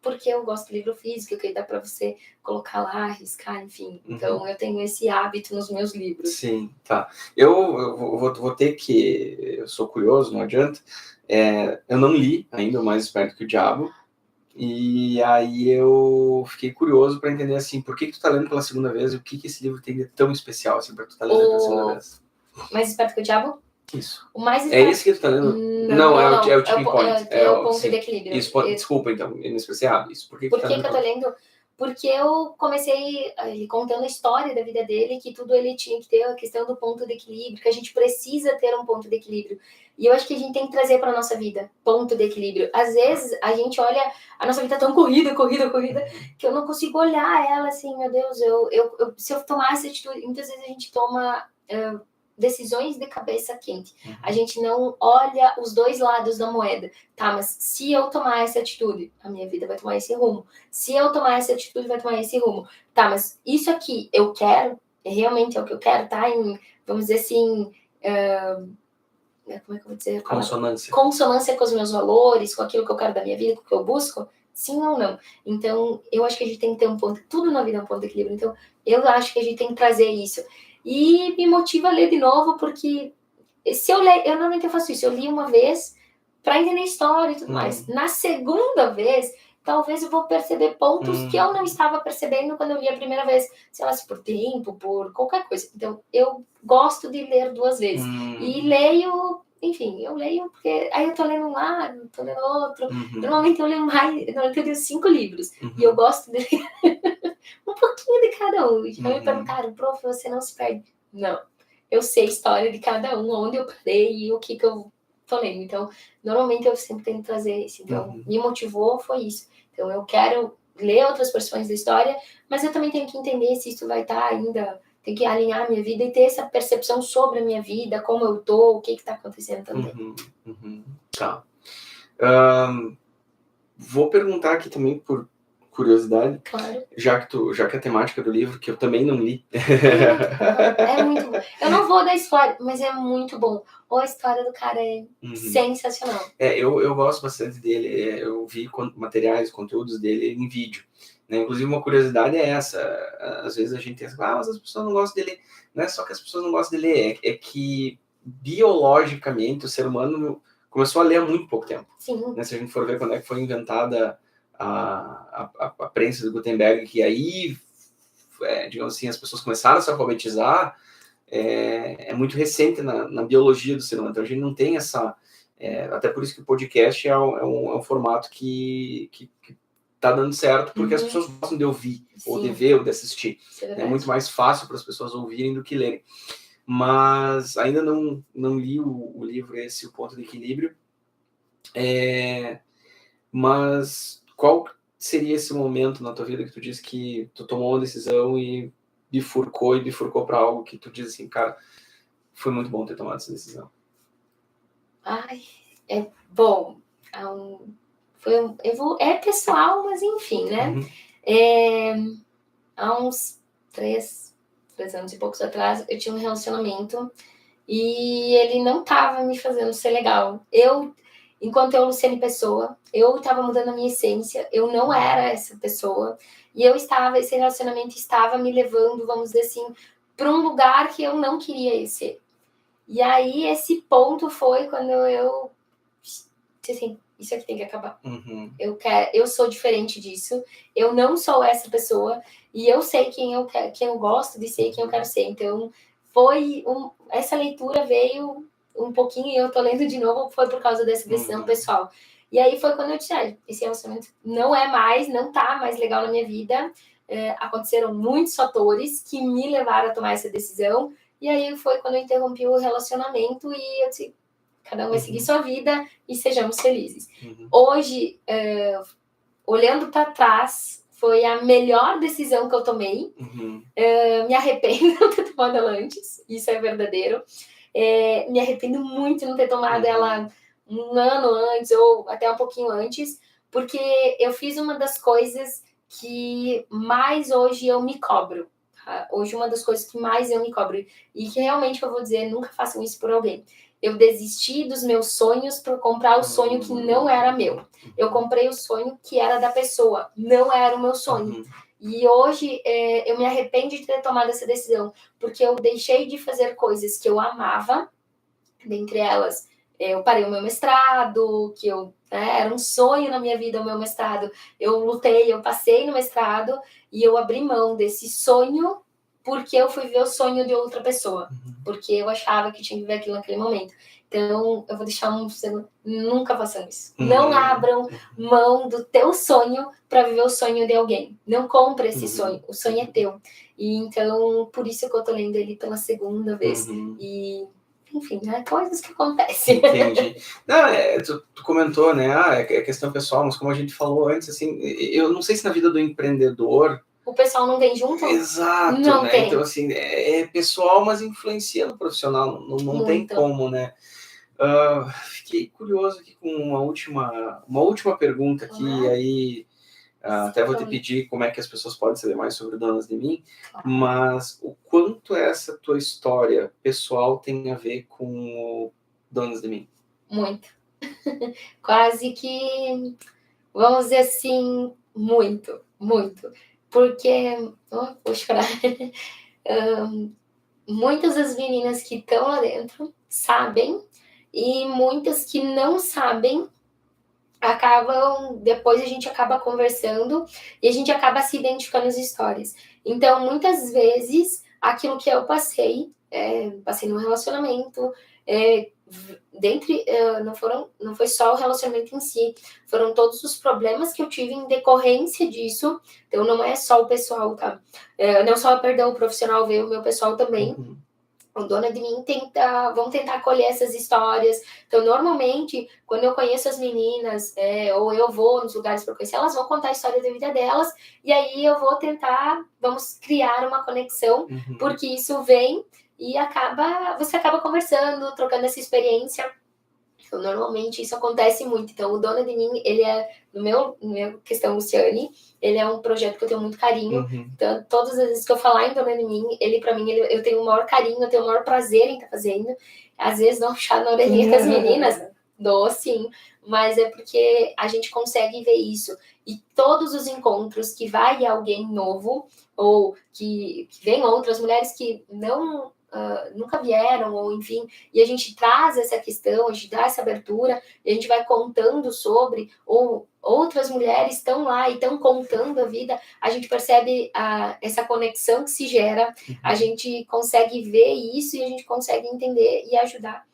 porque eu gosto de livro físico, que dá para você colocar lá, arriscar, enfim. Então eu tenho esse hábito nos meus livros. Sim, tá. Eu vou ter que... Eu sou curioso, não adianta. Eu não li ainda O Mais Esperto que o Diabo. E aí eu fiquei curioso para entender, assim, por que tu tá lendo pela segunda vez e o que esse livro tem de tão especial, assim, pra tu tá lendo pela segunda vez. Mais Esperto que o Diabo? Isso. O mais É esse que tu tá lendo? Não, é o Tipping Point. É o ponto de equilíbrio. Isso, desculpa, então, inespecial. Isso. Por que eu tô lendo? Porque eu comecei ele contando a história da vida dele, que tudo ele tinha que ter a questão do ponto de equilíbrio, que a gente precisa ter um ponto de equilíbrio. E eu acho que a gente tem que trazer para nossa vida ponto de equilíbrio. Às vezes a gente olha a nossa vida tão corrida, que eu não consigo olhar ela assim, meu Deus, se eu tomar essa atitude, muitas vezes a gente toma decisões de cabeça quente. A gente não olha os dois lados da moeda. Tá, mas se eu tomar essa atitude, a minha vida vai tomar esse rumo. Se eu tomar essa atitude, vai tomar esse rumo. Tá, mas isso aqui eu quero, realmente é o que eu quero, tá? Vamos dizer assim, como é que eu vou dizer? Consonância com os meus valores, com aquilo que eu quero da minha vida, com o que eu busco, sim ou não? Então, eu acho que a gente tem que ter um ponto, tudo na vida é um ponto de equilíbrio, então eu acho que a gente tem que trazer isso. E me motiva a ler de novo, porque se eu ler, eu normalmente faço isso, eu li uma vez para entender a história e tudo mais. Na segunda vez, talvez eu vou perceber pontos que eu não estava percebendo quando eu li a primeira vez, sei lá, se por tempo, por qualquer coisa. Então, eu gosto de ler duas vezes. E leio, enfim, eu leio porque aí eu tô lendo um lado, tô lendo outro. Normalmente eu leio normalmente eu leio 5 livros. E eu gosto de ler um pouquinho de cada um. Já me perguntaram, prof, você não se perde? Não. Eu sei a história de cada um, onde eu parei e o que eu tô lendo. Então, normalmente eu sempre tento trazer isso. Então, me motivou, foi isso. Então, eu quero ler outras porções da história, mas eu também tenho que entender se isso vai estar ainda... Tem que alinhar a minha vida e ter essa percepção sobre a minha vida, como eu tô, o que tá acontecendo também. Tá. Vou perguntar aqui também por curiosidade, claro. já que a temática do livro, que eu também não li. É muito bom. Eu não vou dar spoiler, mas é muito bom. A história do cara é sensacional. Eu gosto bastante dele. Eu vi materiais, conteúdos dele em vídeo. Né? Inclusive, uma curiosidade é essa. Às vezes a gente pensa, mas as pessoas não gostam de ler. Não é só que as pessoas não gostam de ler, é que biologicamente o ser humano começou a ler há muito pouco tempo. Sim. Né? Se a gente for ver quando é que foi inventada a prensa do Gutenberg, que aí, digamos assim, as pessoas começaram a se alfabetizar, é muito recente na biologia do ser humano. Então a gente não tem essa... até por isso que o podcast é um formato que tá dando certo, porque as pessoas gostam de ouvir, ou de ver, ou de assistir. É muito mais fácil para as pessoas ouvirem do que lerem. Mas ainda não li o livro esse, O Ponto de Equilíbrio. Mas qual seria esse momento na tua vida que tu disse que tu tomou uma decisão e bifurcou para algo que tu diz assim, cara, foi muito bom ter tomado essa decisão? É bom. É pessoal, mas enfim, né? Há uns 3 anos e poucos atrás, eu tinha um relacionamento e ele não tava me fazendo ser legal. Enquanto eu, Luciane Pessoa, eu estava mudando a minha essência, eu não era essa pessoa, e esse relacionamento estava me levando, vamos dizer assim, para um lugar que eu não queria ser. E aí, esse ponto foi quando eu disse assim, isso aqui tem que acabar. Eu sou diferente disso, eu não sou essa pessoa, e eu sei quem eu gosto de ser, quem eu quero ser. Então, essa leitura veio um pouquinho, e eu tô lendo de novo, foi por causa dessa decisão pessoal. E aí foi quando eu disse, esse relacionamento não tá mais legal na minha vida. Aconteceram muitos fatores que me levaram a tomar essa decisão, E aí foi quando eu interrompi o relacionamento e eu disse, cada um vai seguir sua vida e sejamos felizes. Hoje, olhando para trás, foi a melhor decisão que eu tomei. Me arrependo de não ter tomado ela antes, isso é verdadeiro. Me arrependo muito de não ter tomado ela um ano antes ou até um pouquinho antes, porque eu fiz uma das coisas que mais hoje eu me cobro. Tá? Hoje uma das coisas que mais eu me cobro e que realmente eu vou dizer, nunca façam isso por alguém. Eu desisti dos meus sonhos para comprar o sonho que não era meu. Eu comprei o sonho que era da pessoa, não era o meu sonho. E hoje eu me arrependo de ter tomado essa decisão, porque eu deixei de fazer coisas que eu amava, dentre elas, eu parei o meu mestrado, que era um sonho na minha vida o meu mestrado. Eu lutei, eu passei no mestrado e eu abri mão desse sonho porque eu fui ver o sonho de outra pessoa, porque eu achava que tinha que ver aquilo naquele momento. Então, eu vou deixar nunca façam isso. Não abram mão do teu sonho para viver o sonho de alguém. Não compre esse sonho. O sonho é teu. E então, por isso que eu tô lendo ele pela segunda vez. E, enfim, coisas que acontecem. Entendi. Não, tu comentou, né? É questão pessoal, mas como a gente falou antes, assim, eu não sei se na vida do empreendedor o pessoal não vem junto? Exato, não né? Tem. Então, assim, é pessoal, mas influencia no profissional, não tem como, né? Fiquei curioso aqui com uma última pergunta aqui, e aí até vou te pedir como é que as pessoas podem saber mais sobre Donas de Mim, mas o quanto essa tua história pessoal tem a ver com o Donas de Mim? Muito. Quase que, vamos dizer assim, muito. Porque, vou chorar, muitas das meninas que estão lá dentro sabem, e muitas que não sabem, depois a gente acaba conversando e a gente acaba se identificando as histórias. Então, muitas vezes, aquilo que eu passei num relacionamento, não foi só o relacionamento em si, foram todos os problemas que eu tive em decorrência disso. Então não é só o pessoal, tá? Não só, o profissional veio, o meu pessoal também. O Dona de Mim vão tentar acolher essas histórias. Então, normalmente, quando eu conheço as meninas, ou eu vou nos lugares para conhecer, elas vão contar a história da vida delas, e aí eu vou vamos criar uma conexão, porque isso vem e você acaba conversando, trocando essa experiência. Então, normalmente isso acontece muito. Então, o Dona de Mim, ele no meu questão Luciane, ele é um projeto que eu tenho muito carinho. Então, todas as vezes que eu falar em Dona de Mim, eu tenho o maior carinho, eu tenho o maior prazer em estar fazendo. Às vezes dou um chá na orelhinha das meninas, dou sim, mas é porque a gente consegue ver isso. E todos os encontros que vai alguém novo, ou que vem outras mulheres que nunca vieram, ou enfim, e a gente traz essa questão, a gente dá essa abertura, e a gente vai contando sobre, ou outras mulheres estão lá e estão contando a vida, a gente percebe essa conexão que se gera, a gente consegue ver isso e a gente consegue entender e ajudar.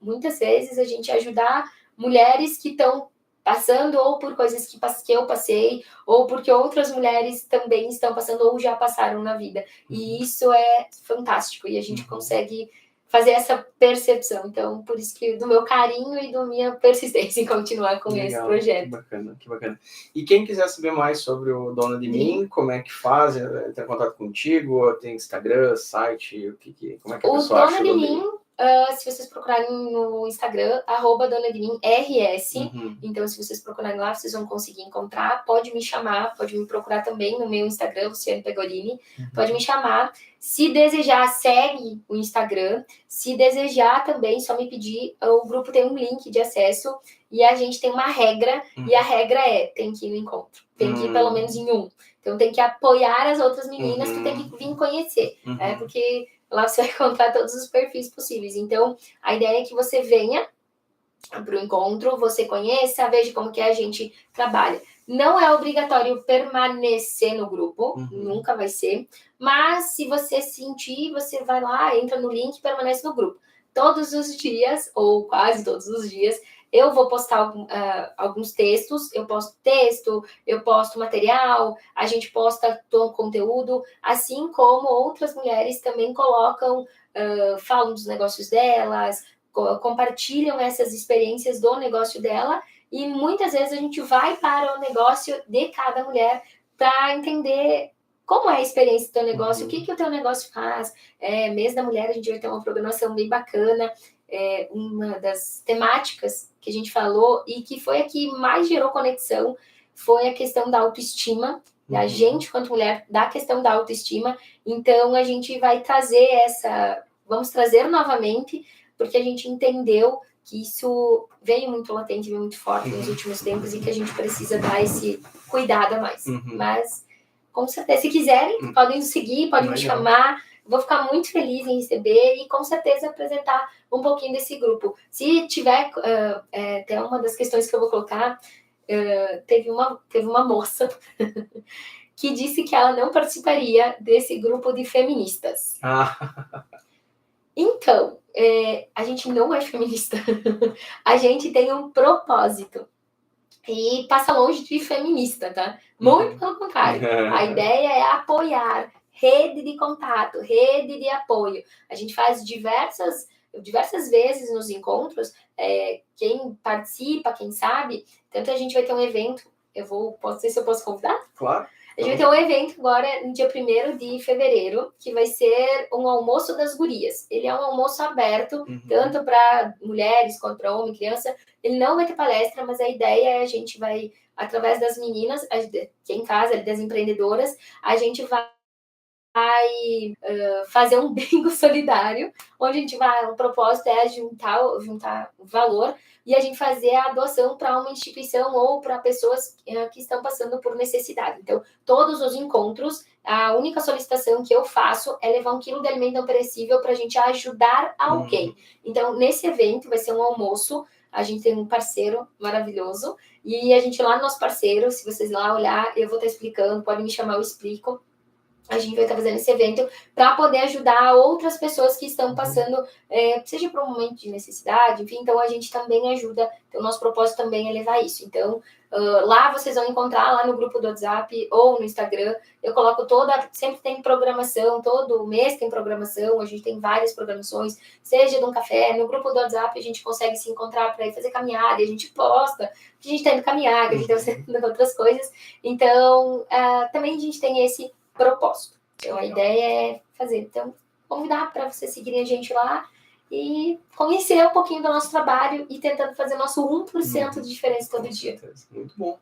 Muitas vezes a gente ajudar mulheres que estão passando ou por coisas que eu passei, ou porque outras mulheres também estão passando ou já passaram na vida. E isso é fantástico, e a gente consegue fazer essa percepção. Então, por isso que do meu carinho e da minha persistência em continuar com esse projeto. Que bacana. E quem quiser saber mais sobre o Dona de Mim, como é que faz? Entrar em contato contigo? Tem Instagram, site? Como é que a pessoa acha o Dona de Mim? Se vocês procurarem no Instagram, @Dona de Mim RS, então se vocês procurarem lá, vocês vão conseguir encontrar. Pode me chamar, pode me procurar também no meu Instagram, Luciane Pegorini, pode me chamar. Se desejar, segue o Instagram. Se desejar também, só me pedir. O grupo tem um link de acesso e a gente tem uma regra, e a regra tem que ir no encontro. Tem que ir pelo menos em um. Então tem que apoiar as outras meninas, tu tem que vir conhecer, porque lá você vai encontrar todos os perfis possíveis. Então, a ideia é que você venha para o encontro, você conheça, veja como que a gente trabalha. Não é obrigatório permanecer no grupo, nunca vai ser. Mas, se você sentir, você vai lá, entra no link e permanece no grupo. Todos os dias, ou quase todos os dias, eu vou postar alguns textos, eu posto texto, eu posto material, a gente posta todo conteúdo, assim como outras mulheres também colocam, falam dos negócios delas, compartilham essas experiências do negócio dela, e muitas vezes a gente vai para o negócio de cada mulher para entender como é a experiência do teu negócio, o que o teu negócio faz. Mês da mulher, a gente vai ter uma programação bem bacana. Uma das temáticas que a gente falou e que foi a que mais gerou conexão foi a questão da autoestima, da gente, quanto mulher, da questão da autoestima. Então, a gente vai trazer vamos trazer novamente, porque a gente entendeu que isso veio muito latente, veio muito forte nos últimos tempos e que a gente precisa dar esse cuidado a mais. Mas, com certeza, se quiserem, podem nos seguir, podem me chamar. Vou ficar muito feliz em receber e, com certeza, apresentar um pouquinho desse grupo. Se tiver, até uma das questões que eu vou colocar, teve uma moça que disse que ela não participaria desse grupo de feministas. Então, a gente não é feminista. A gente tem um propósito. E passa longe de feminista, tá? Muito pelo contrário. A ideia é apoiar, rede de contato, rede de apoio. A gente faz diversas vezes nos encontros, quem participa, quem sabe, tanto a gente vai ter um evento, não sei se eu posso convidar? Claro. A gente vai ter um evento agora, no dia 1º de fevereiro, que vai ser um almoço das gurias. Ele é um almoço aberto, tanto para mulheres quanto para homem, criança. Ele não vai ter palestra, mas a ideia é a gente vai, através das meninas, que é em casa, das empreendedoras, a gente vai fazer um bingo solidário, onde o propósito é juntar valor e a gente fazer a doação para uma instituição ou para pessoas que estão passando por necessidade. Então, todos os encontros, a única solicitação que eu faço é levar 1 quilo de alimento não perecível para a gente ajudar alguém. Então, nesse evento vai ser um almoço, a gente tem um parceiro maravilhoso, e a gente lá no nosso parceiro, se vocês lá olhar, eu vou estar explicando, podem me chamar, eu explico. A gente vai estar fazendo esse evento para poder ajudar outras pessoas que estão passando, seja por um momento de necessidade, enfim, então a gente também ajuda, então o nosso propósito também é levar isso. Então, lá vocês vão encontrar, lá no grupo do WhatsApp ou no Instagram, eu coloco sempre tem programação, todo mês tem programação, a gente tem várias programações, seja de um café, no grupo do WhatsApp a gente consegue se encontrar para ir fazer caminhada, e a gente posta que a gente está indo caminhar, que a gente está fazendo outras coisas, então também a gente tem esse propósito. Então, a ideia é fazer. Então, convidar para vocês seguirem a gente lá e conhecer um pouquinho do nosso trabalho e tentando fazer nosso 1% de diferença todo dia. Muito bom.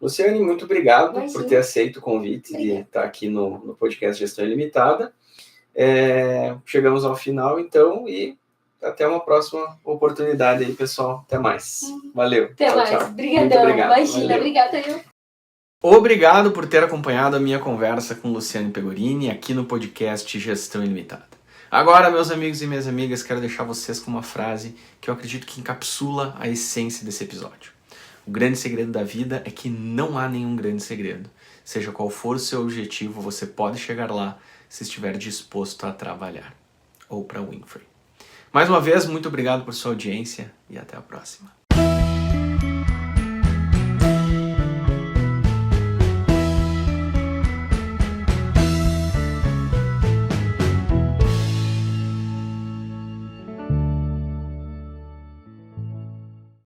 Luciane, muito obrigado por ter aceito o convite de estar aqui no podcast Gestão Ilimitada. Chegamos ao final, então, e até uma próxima oportunidade aí, pessoal. Até mais. Valeu. Até mais. Tchau. Obrigadão. Imagina. Obrigada, eu. Obrigado por ter acompanhado a minha conversa com Luciane Pegorini aqui no podcast Gestão Ilimitada. Agora, meus amigos e minhas amigas, quero deixar vocês com uma frase que eu acredito que encapsula a essência desse episódio. O grande segredo da vida é que não há nenhum grande segredo. Seja qual for o seu objetivo, você pode chegar lá se estiver disposto a trabalhar. Ou para Winfrey. Mais uma vez, muito obrigado por sua audiência e até a próxima.